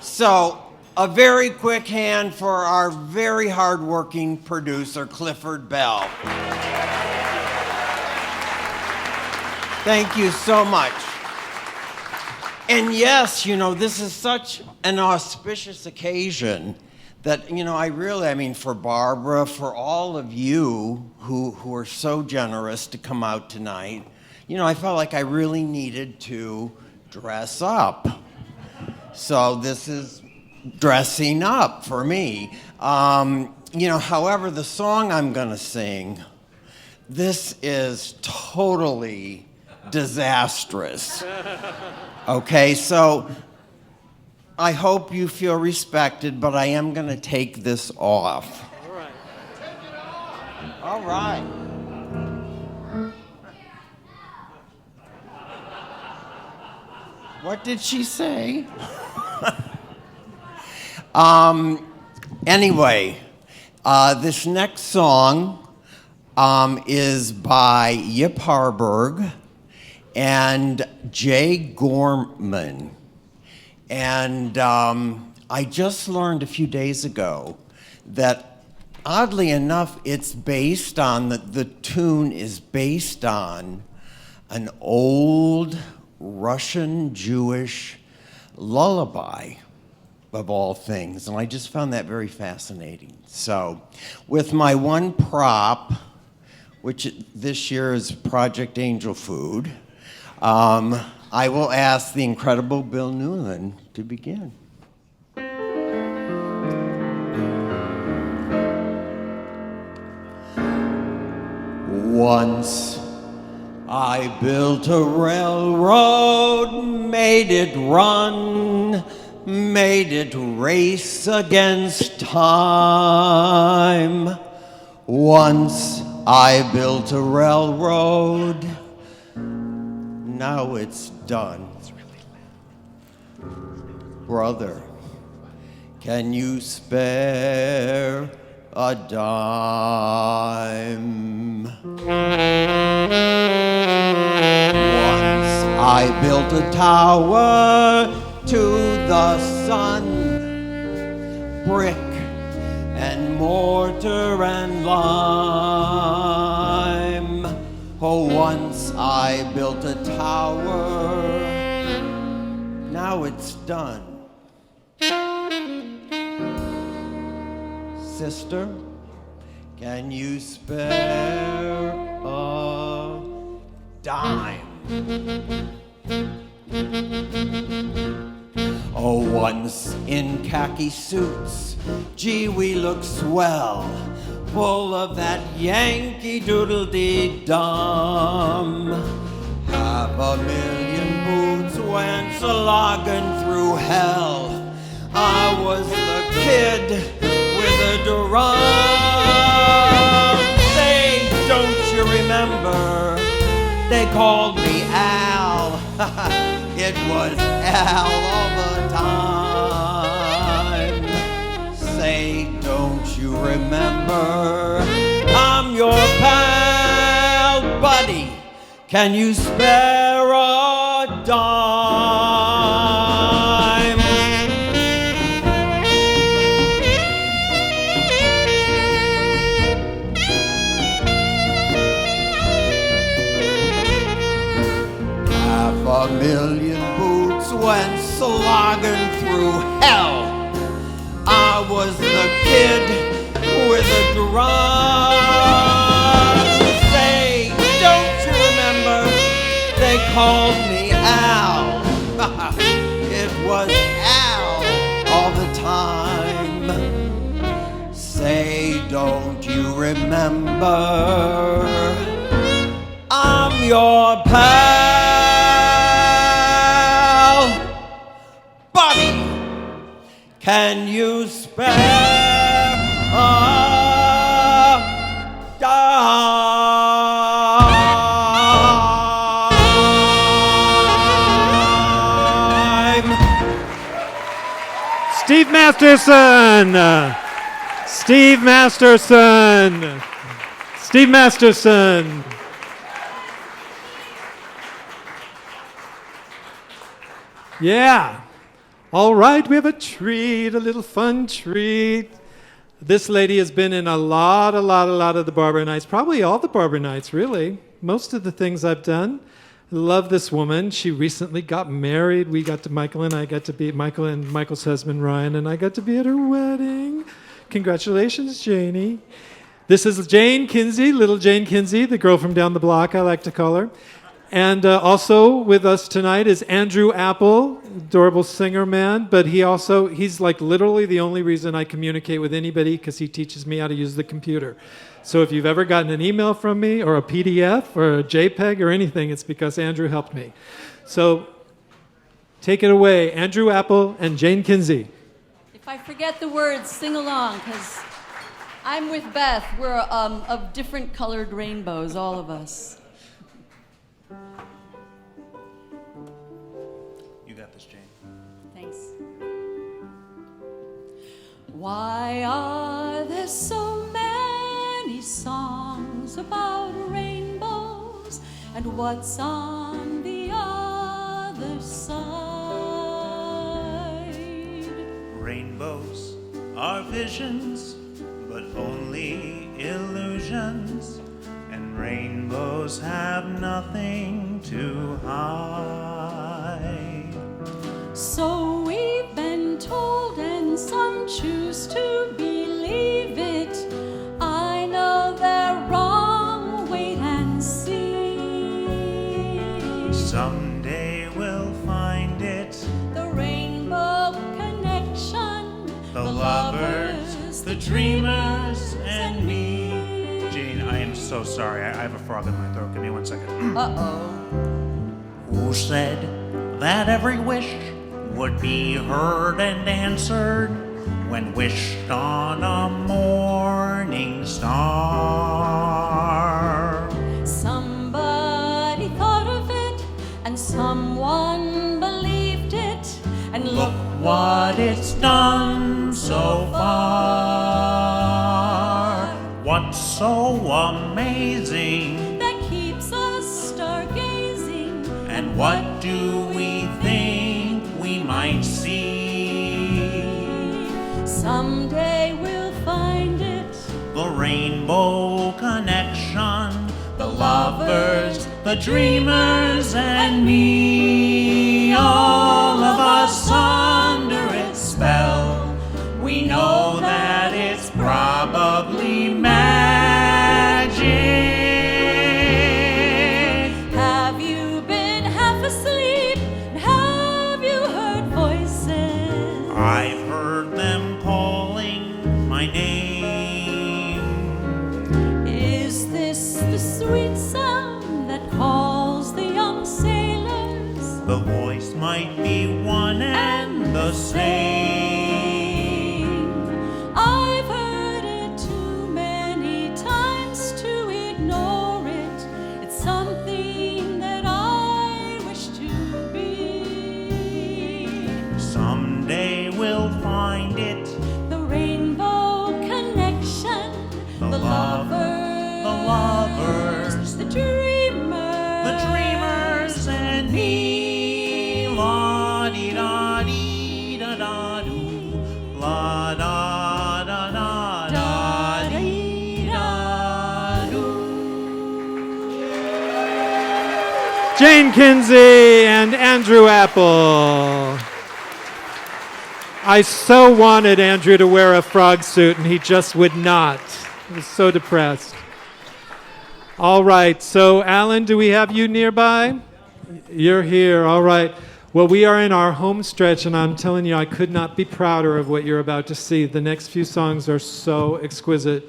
So, a very quick hand for our very hardworking producer, Clifford Bell. Thank you so much. And yes, you know, this is such an auspicious occasion that, you know, I mean, for Barbara, for all of you who are so generous to come out tonight, you know, I felt like I really needed to dress up. So this is dressing up for me. You know, however, the song I'm going to sing, this is totally disastrous. Okay, so I hope you feel respected, but I am going to take this off. All right. All right. What did she say? Anyway, this next song is by Yip Harburg and Jay Gorman. And I just learned a few days ago that, oddly enough, it's based on, the tune is based on an old Russian Jewish lullaby, of all things. And I just found that very fascinating. So, with my one prop, which this year is Project Angel Food, I will ask the incredible Bill Newland to begin. Once I built a railroad, made it run, made it race against time. Once I built a railroad, now it's done. Brother, can you spare a dime? Once I built a tower to the sun, brick and mortar and lime. Oh, once I built a tower, now it's done. Sister, can you spare a dime? Oh, once in khaki suits, gee, we look swell, full of that Yankee doodle-dee-dum. 500,000 boots went slogging through hell. I was the kid with a drum. Say, don't you remember? They called me Al. It was Al all the time. Say, don't you remember? I'm your pal, buddy. Can you spare a dime? A million boots went slogging through hell. I was the kid with a drum. Say, don't you remember? They called me Al. It was Al all the time. Say, don't you remember? I'm your pal. Buddy, can you spare a dime? Steve Masterson! Steve Masterson! Steve Masterson! Yeah. All right, we have a treat, a little fun treat. This lady has been in a lot of the Barbra nights, probably all the Barbra nights, really. Most of the things I've done. I love this woman. She recently got married. We got to, Michael and I got to be, Michael and Michael's husband, Ryan, and I got to be at her wedding. Congratulations, Janie. This is Jane Kinsey, little Jane Kinsey, the girl from down the block, I like to call her. And also with us tonight is Andrew Apple, adorable singer man, but he's like literally the only reason I communicate with anybody because he teaches me how to use the computer. So if you've ever gotten an email from me or a PDF or a JPEG or anything, it's because Andrew helped me. So take it away, Andrew Apple and Jane Kinsey. If I forget the words, sing along, because I'm with Beth. We're of different colored rainbows, all of us. Why are there so many songs about rainbows, and what's on the other side? Rainbows are visions, but only illusions, and rainbows have nothing to hide. So we've been told, and some choose to believe it. I know they're wrong, wait and see. Someday we'll find it, The rainbow connection, the lovers, the dreamers, and me. Jane, I am so sorry. I have a frog in my throat. Give me 1 second. Uh-oh. Who said that every wish would be heard and answered when wished on a morning star? Somebody thought of it, and someone believed it, and look What it's done so far. What's so amazing? that keeps us stargazing. And what do we think we might see? Someday we'll find it. The rainbow connection, the lovers, the dreamers, and me. All of us under its spell. We know that it's probably magic. Have you been half asleep? Have you heard voices? I've heard them calling my name. Is this the sweet sound that calls the young sailors? The voice might be one and the same. I've heard it too many times to ignore it. It's something that I wish to be. Someday we'll find it. The rainbow connection, the lovers, the dreamers, and me. La di da di da da do. La da da da da di da do. Jane Kinsey and Andrew Apple. I so wanted Andrew to wear a frog suit, and he just would not. He was so depressed. All right, so Alan, do we have you nearby? You're here, all right. Well, we are in our home stretch, and I'm telling you, I could not be prouder of what you're about to see. The next few songs are so exquisite.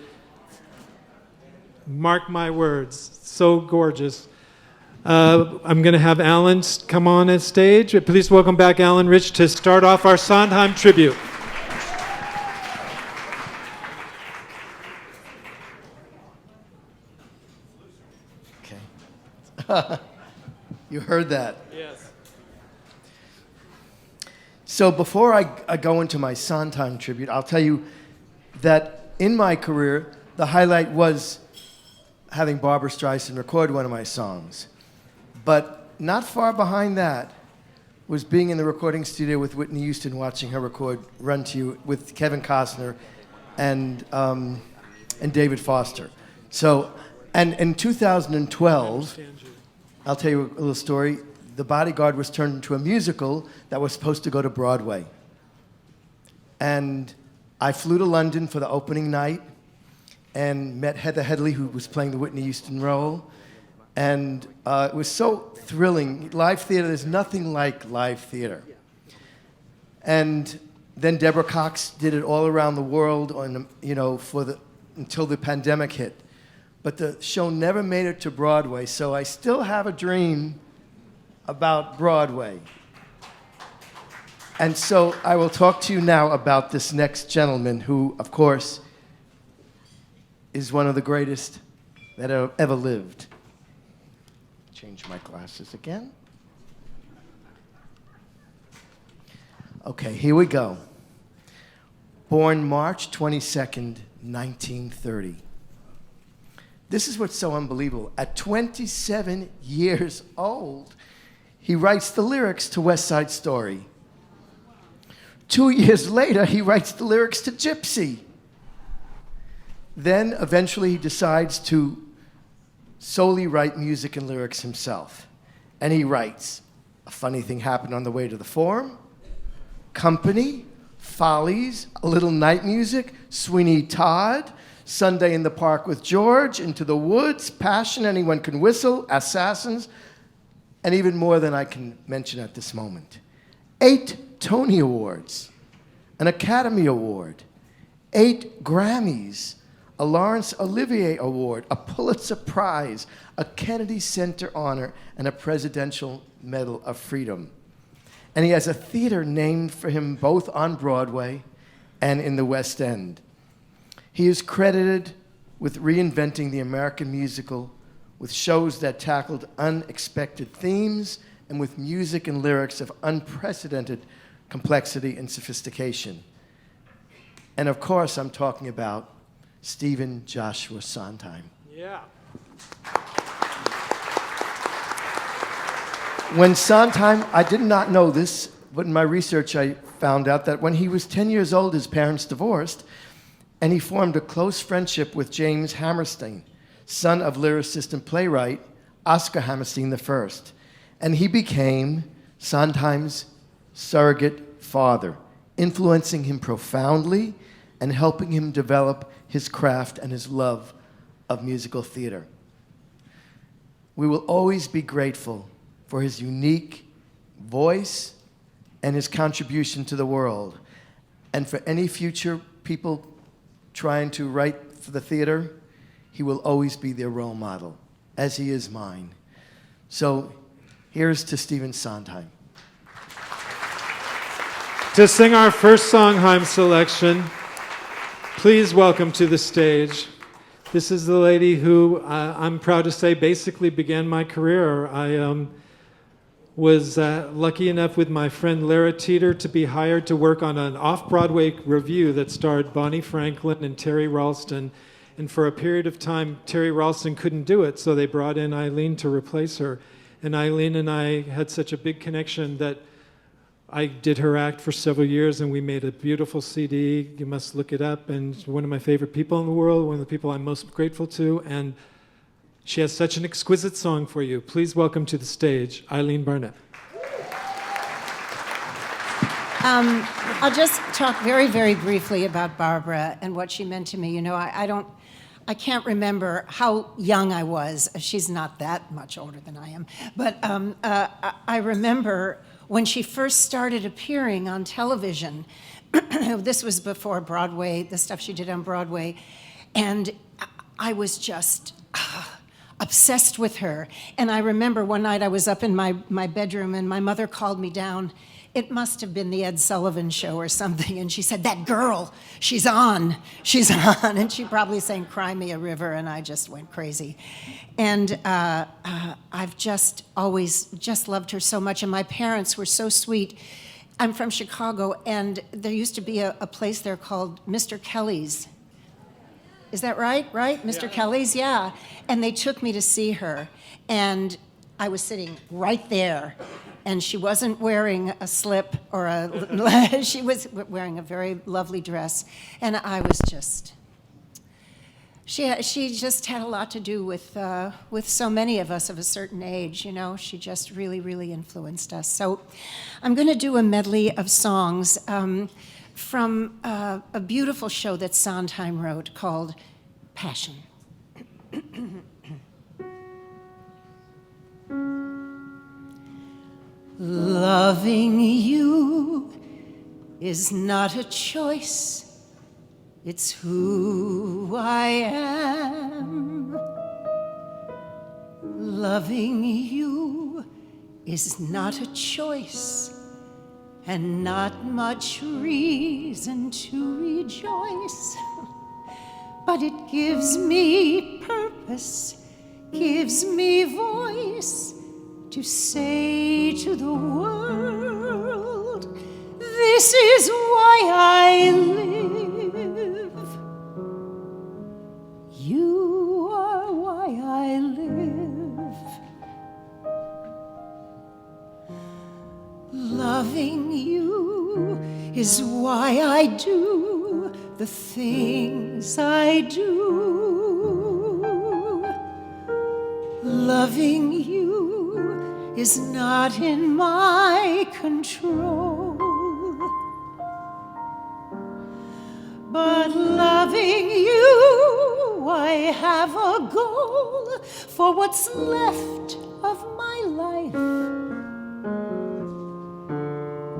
Mark my words, so gorgeous. I'm going to have Alan come on as stage. Please welcome back Alan Rich to start off our Sondheim tribute. You heard that. Yes. So before I go into my Sondheim tribute, I'll tell you that in my career, the highlight was having Barbra Streisand record one of my songs. But not far behind that was being in the recording studio with Whitney Houston, watching her record Run to You with Kevin Costner and David Foster. So, and in 2012, I'll tell you a little story. The Bodyguard was turned into a musical that was supposed to go to Broadway. And I flew to London for the opening night and met Heather Headley, who was playing the Whitney Houston role. And it was so thrilling. Live theater, there's nothing like live theater. And then Deborah Cox did it all around the world on, until the pandemic hit. But the show never made it to Broadway, so I still have a dream about Broadway. And so I will talk to you now about this next gentleman who, of course, is one of the greatest that ever lived. Change my glasses again. Okay, here we go. Born March 22nd, 1930. This is what's so unbelievable. At 27 years old, he writes the lyrics to West Side Story. 2 years later, he writes the lyrics to Gypsy. Then, eventually, he decides to solely write music and lyrics himself. And he writes, A Funny Thing Happened on the Way to the Forum, Company, Follies, A Little Night Music, Sweeney Todd, Sunday in the Park with George, Into the Woods, Passion, Anyone Can Whistle, Assassins, and even more than I can mention at this moment. 8 Tony Awards, an Academy Award, 8 Grammys, a Laurence Olivier Award, a Pulitzer Prize, a Kennedy Center Honor, and a Presidential Medal of Freedom. And he has a theater named for him both on Broadway and in the West End. He is credited with reinventing the American musical with shows that tackled unexpected themes and with music and lyrics of unprecedented complexity and sophistication. And of course, I'm talking about Stephen Joshua Sondheim. Yeah. When Sondheim, I did not know this, but in my research I found out that when he was 10 years old, his parents divorced, and he formed a close friendship with James Hammerstein, son of lyricist and playwright Oscar Hammerstein I. And he became Sondheim's surrogate father, influencing him profoundly and helping him develop his craft and his love of musical theater. We will always be grateful for his unique voice and his contribution to the world. And for any future people trying to write for the theater, he will always be their role model, as he is mine. So here's to Stephen Sondheim. To sing our first Sondheim selection, please welcome to the stage. This is the lady who, I'm proud to say, basically began my career. I was lucky enough with my friend Lara Teeter to be hired to work on an off-Broadway review that starred Bonnie Franklin and Terry Ralston. And for a period of time, Terry Ralston couldn't do it, so they brought in EILEEN to replace her. And EILEEN and I had such a big connection that I did her act for several years, and we made a beautiful CD. You must look it up. And one of my favorite people in the world, one of the people I'm most grateful to. And she has such an exquisite song for you. Please welcome to the stage, EILEEN Barnett. I'll just talk very, very briefly about Barbra and what she meant to me. You know, I can't remember how young I was. She's not that much older than I am. But I remember when she first started appearing on television. This was before Broadway, the stuff she did on Broadway. And I was just obsessed with her. And I remember one night I was up in my bedroom and my mother called me down. It must have been the Ed Sullivan Show or something. And she said, "That girl, she's on, she's on." And she probably sang "Cry Me a River," and I just went crazy. And I've just always just loved her so much. And my parents were so sweet. I'm from Chicago, and there used to be a place there called Mr. Kelly's. Is that right? Right? Mr. Kelly's? Yeah. And they took me to see her. And I was sitting right there. And she wasn't wearing a slip or a, she was wearing a very lovely dress. And I was just, she just had a lot to do with so many of us of a certain age, you know. She just really, really influenced us. So I'm going to do a medley of songs from a beautiful show that Sondheim wrote called Passion. Loving you is not a choice, it's who I am. Loving you is not a choice and not much reason to rejoice, but it gives me purpose, gives me voice to say to the world, this is why I live. You are why I live. Loving you is why I do the things I do. Loving you is not in my control, but loving you, I have a goal for what's left of my life.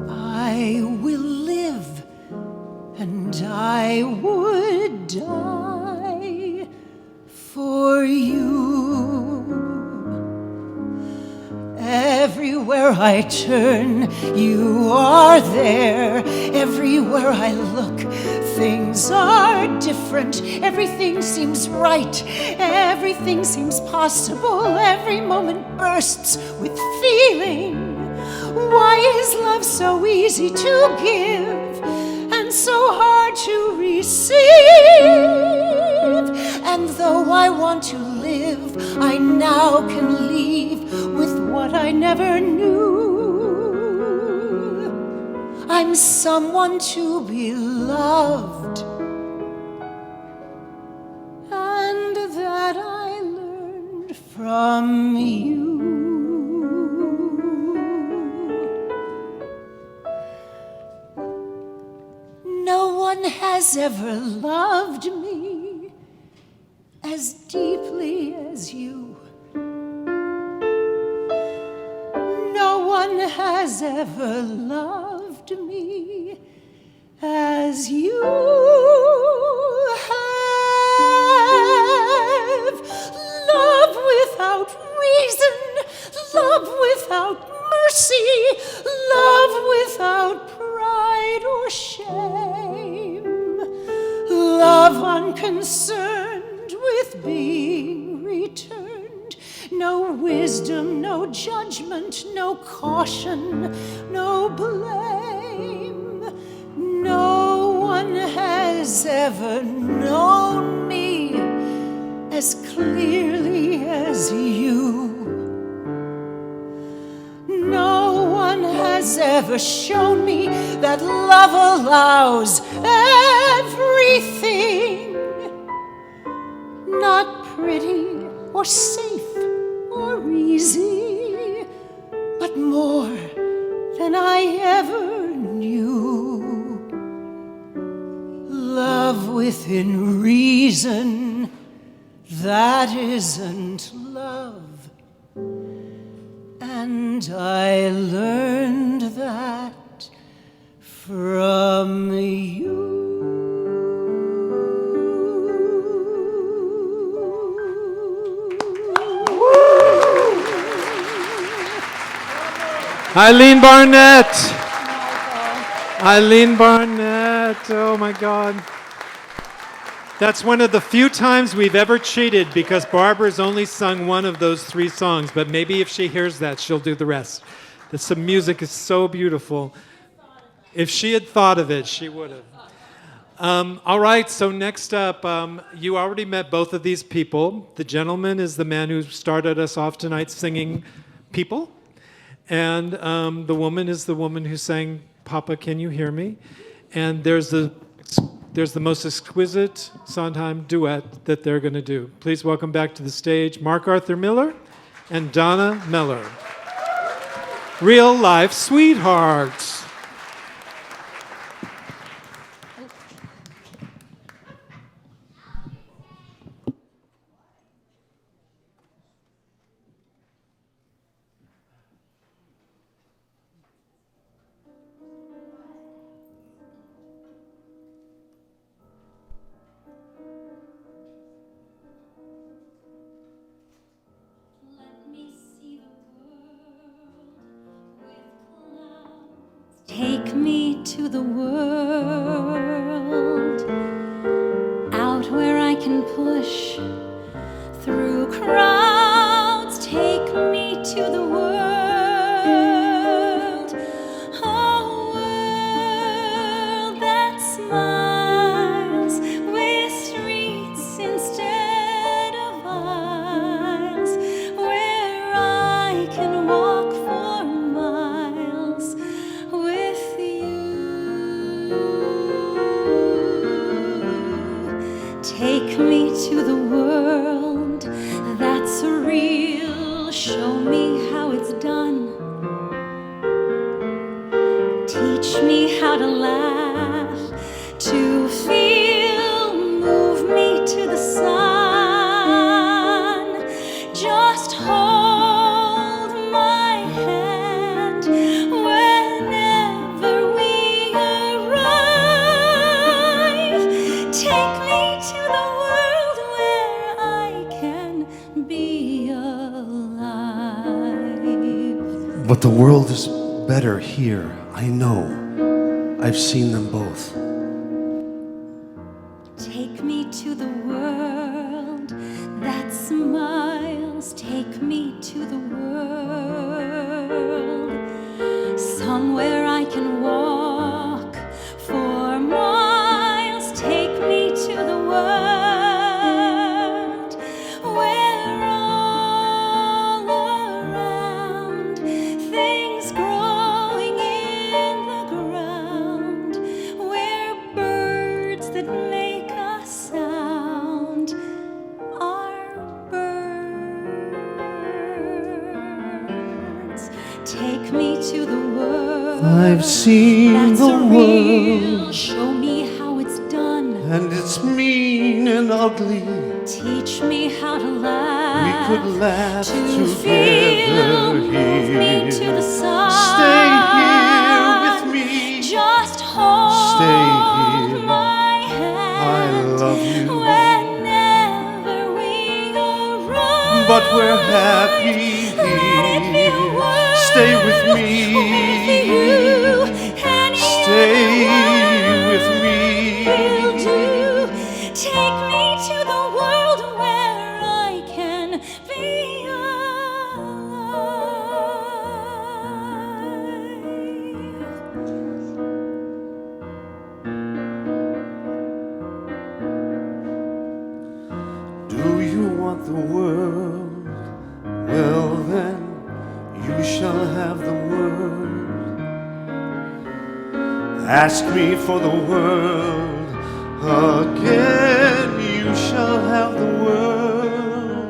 I will live and I would die for you. Everywhere I turn, you are there. Everywhere I look, things are different. Everything seems right. Everything seems possible. Every moment bursts with feeling. Why is love so easy to give and so hard to receive? And though I want to live, I now can leave with what I never knew. I'm someone to be loved, and that I learned from you. No one has ever loved me as deeply as you. No one has ever loved me as you have. Love without reason, love without mercy, love without pride or shame, love unconcerned with being returned. No wisdom, no judgment, no caution, no blame. No one has ever known me as clearly as you. No one has ever shown me that love allows everything. Not pretty or safe or easy, but more than I ever knew. Love within reason, that isn't love. And I learned that from you. Eileen Barnett. Eileen Barnett. Oh my God. That's one of the few times we've ever cheated because Barbara's only sung one of those 3 songs, but maybe if she hears that, she'll do the rest. The music is so beautiful. If she had thought of it, she would have. All right, so next up, you already met both of these people. The gentleman is the man who started us off tonight singing People. And the woman is the woman who sang Papa, Can You Hear Me? And there's the most exquisite Sondheim duet that they're going to do. Please welcome back to the stage Mark Arthur Miller and Donna Miller. Real Life Sweethearts. Take me to the world, out where I can push through crowds. Take me to the world, a world that smiles with streets instead of aisles, where I can walk for miles with you. Take me to the world that's real. Show me how it's done. Teach me how to laugh, to feel, move me to the sun. Just hold my hand whenever we arrive. Take me to the world where I can But the world is better here, I know. I've seen them both. Take me to the world that smiles. Take me to the world, somewhere I can walk for miles. Take me to the world where all around things growing in the ground, where birds that make a sound are birds. Take me to the world I've seen that's the real. world, Show me how it's done. and it's mean and ugly. Teach me how to laugh. We could laugh to together feel. Move here. me to the side. Stay here with me. Just hold Stay here. my hand. I love you. Whenever we arrive. But we're happy here. Stay with me. Stay with me. Take me to the world where I can be Do you want the world? Well then, you shall have the world. Ask me for the world again, you shall have the world.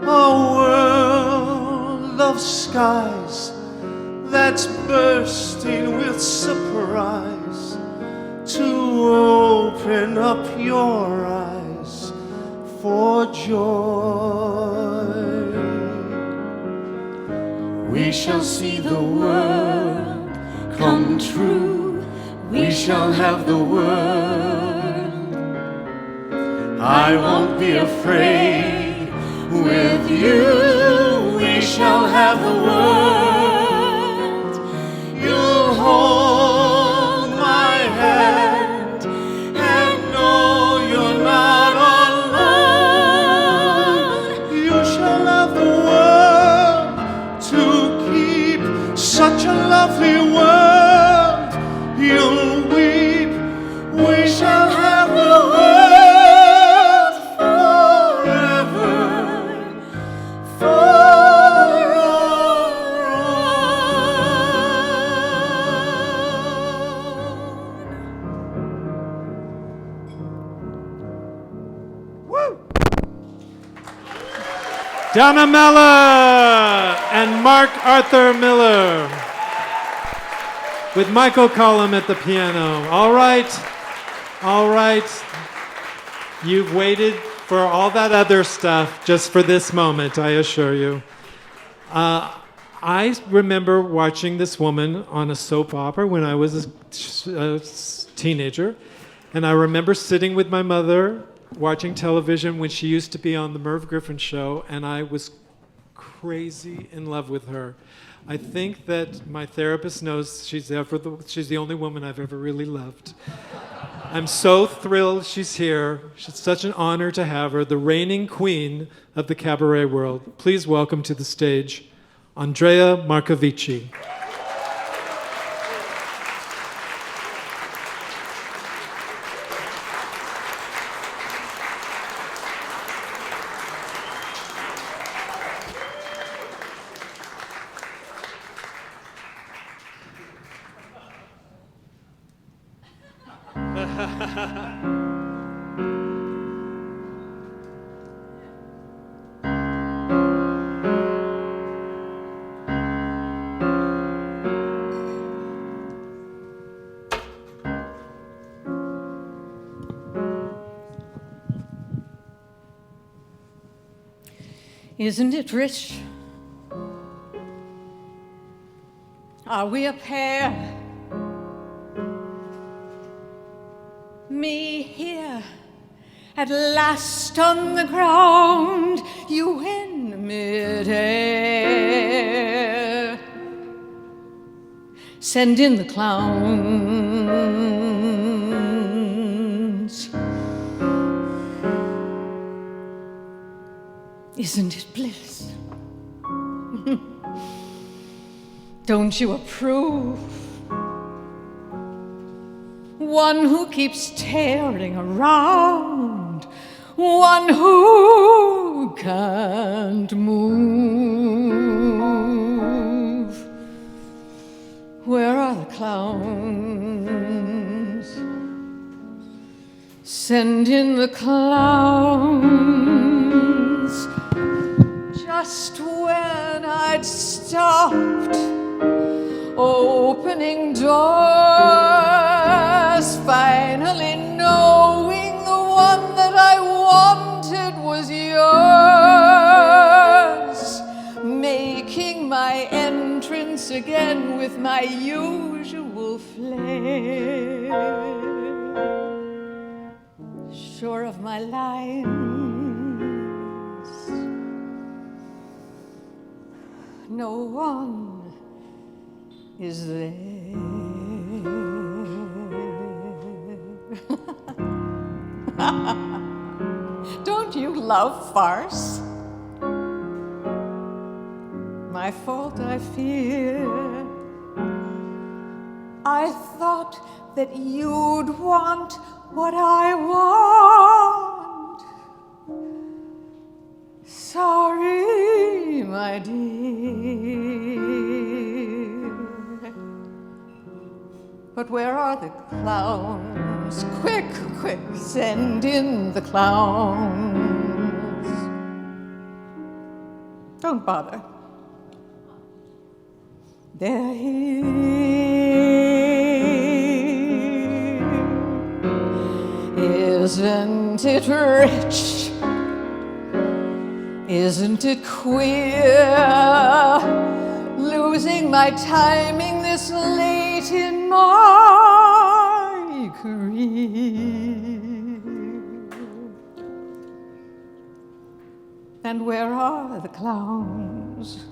A world of skies that's bursting with surprise, to open up your eyes for joy. We shall see the world come true. We shall have the world. I won't be afraid. With you, we shall have the world. You'll hold my hand and know you're not alone. You shall have the world to keep such a lovely world. You'll weep, we shall have the world forever, for Donna Mella and Mark Arthur Miller with Michael Cullum at the piano. All right. You've waited for all that other stuff just for this moment, I assure you. I remember watching this woman on a soap opera when I was a teenager, and I remember sitting with my mother watching television when she used to be on the Merv Griffin show, and I was crazy in love with her. I think that my therapist knows she's the only woman I've ever really loved. I'm so thrilled she's here. It's such an honor to have her, the reigning queen of the cabaret world. Please welcome to the stage, Andrea Marcovicci. Isn't it rich? Are we a pair? Me here, at last on the ground, you in midair. Send in the clowns. Isn't it bliss? Don't you approve? One who keeps tearing around, one who can't move. Where are the clowns? Send in the clowns. Just when I'd stopped opening doors, finally knowing the one that I wanted was yours, making my entrance again with my usual flair, sure of my lines, no one is there. Don't you love farce? My fault, I fear. I thought that you'd want what I want. Sorry, my dear. But where are the clowns? Quick, quick, send in the clowns. Don't bother. They're here. Isn't it rich? Isn't it queer? Losing my timing this late in my career. And where are the clowns?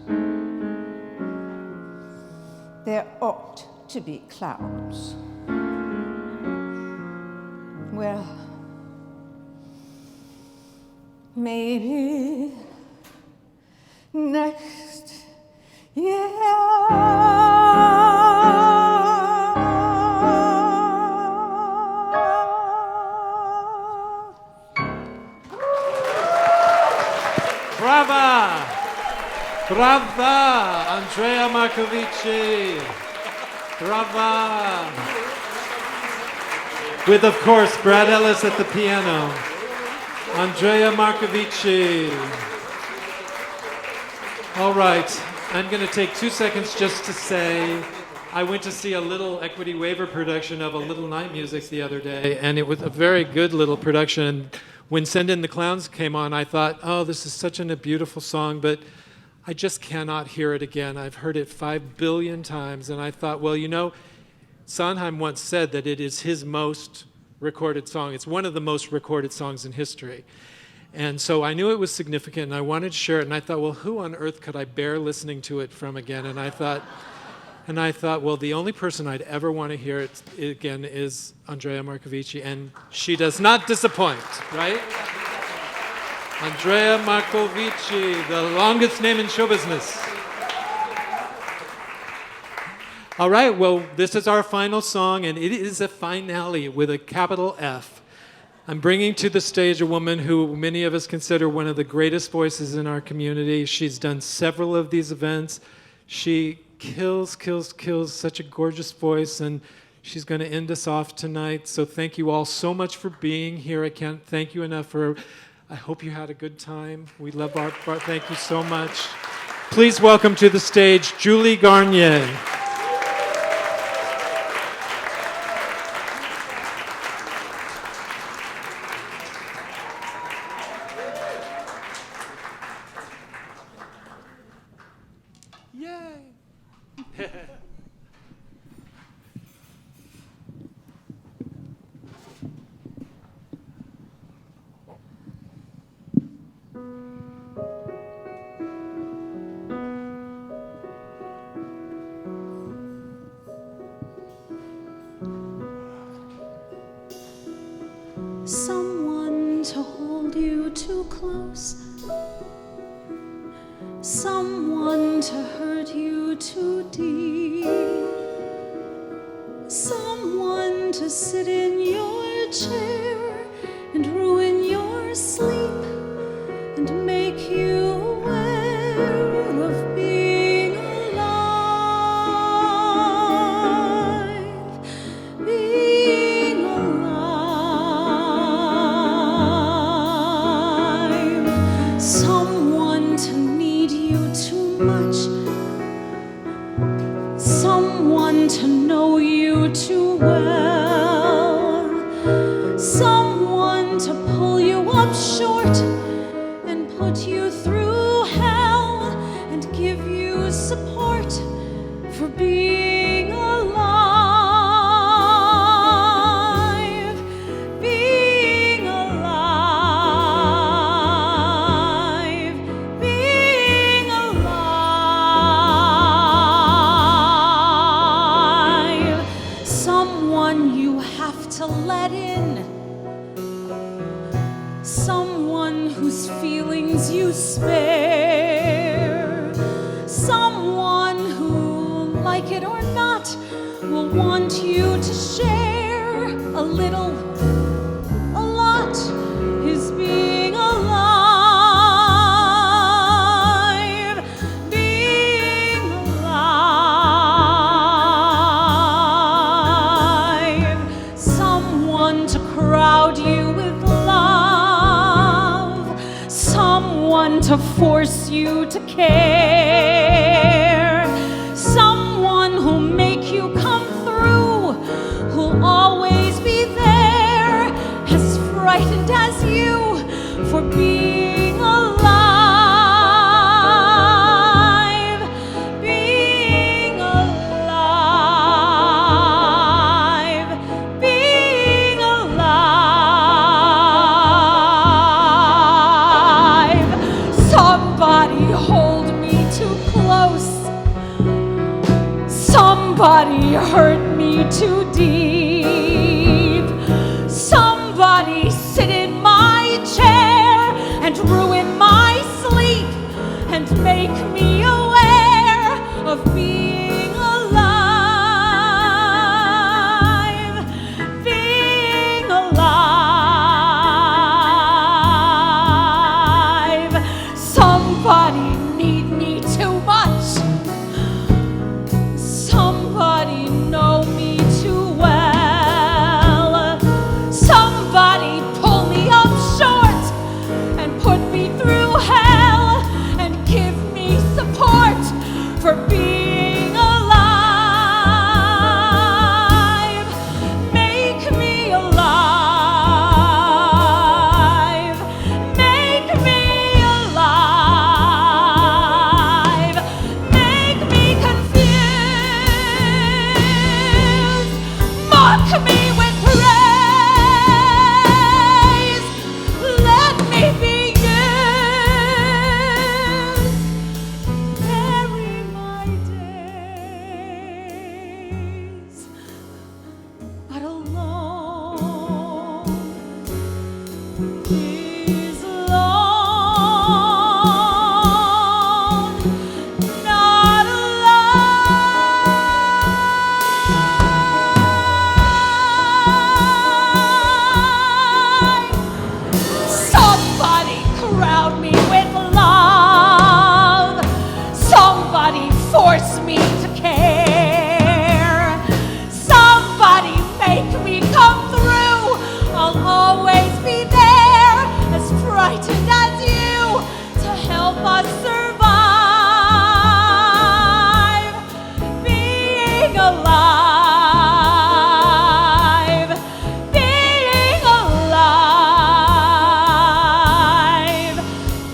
There ought to be clowns. Well, maybe next year. Brava! Brava! Andrea Marcovicci! Brava! With, of course, Brad Ellis at the piano. Andrea Marcovicci. All right, I'm going to take 2 seconds just to say I went to see a little Equity Waiver production of A Little Night Music the other day, and it was a very good little production. When Send in the Clowns came on, I thought, oh, this is such a beautiful song, but I just cannot hear it again. I've heard it 5 billion times, and I thought, well, you know, Sondheim once said that it is his most recorded song. It's one of the most recorded songs in history. And so I knew it was significant, and I wanted to share it, and I thought, well, who on earth could I bear listening to it from again? And I thought, well, the only person I'd ever want to hear it again is Andrea Marcovicci, and she does not disappoint, right? Andrea Marcovicci, the longest name in show business. All right, well, this is our final song, and it is a finale with a capital F. I'm bringing to the stage a woman who many of us consider one of the greatest voices in our community. She's done several of these events. She kills such a gorgeous voice, and she's going to end us off tonight. So thank you all so much for being here. I can't thank you enough for, I hope you had a good time. We love art. Thank you so much. Please welcome to the stage Julie Garnye. too close, someone to hurt you too deep, someone to sit in your chair and ruin your sleep and make you aware of being alive, being alive, someone to need you too much, someone to know you too well, someone to pull you up short and put you through hell and give you support for being alive, being alive, being alive, someone you have to let in, someone whose feelings you spare, someone who, like it or not, will want you to share a little, a lot, his being alive, being alive, someone to crowd you with love, someone to force you to care, someone who'll make you come through, who'll always be there, as frightened as you for being alive, being alive, being alive, somebody hold me too close, somebody hurt me too deep, somebody sit in my chair and ruin my sleep and make me aware of being alive, being alive, somebody need me too much, somebody know me too well, somebody pull me up short and put me through hell and give me support for being alive, make me alive, make me alive, make me confused, mock me with praise, let me be used, bury my days, but alone is long, not alive. Somebody crowd me with love, somebody force me to care, somebody make me come through, I'll always be there, as frightened as you, to help us survive, being alive, being alive,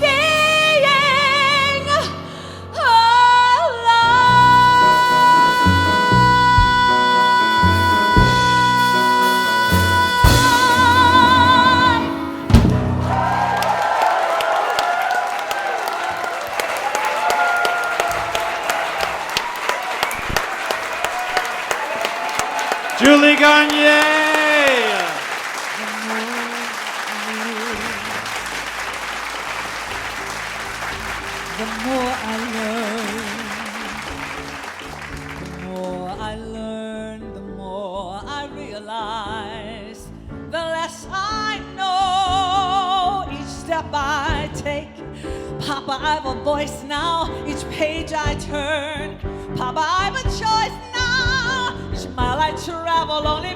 being Julie Garnye. the more I learn. The more I learn, the more I realize. The less I know, each step I take. Papa, I've a voice now, each page I turn. Papa, I've a choice now, each mile I travel only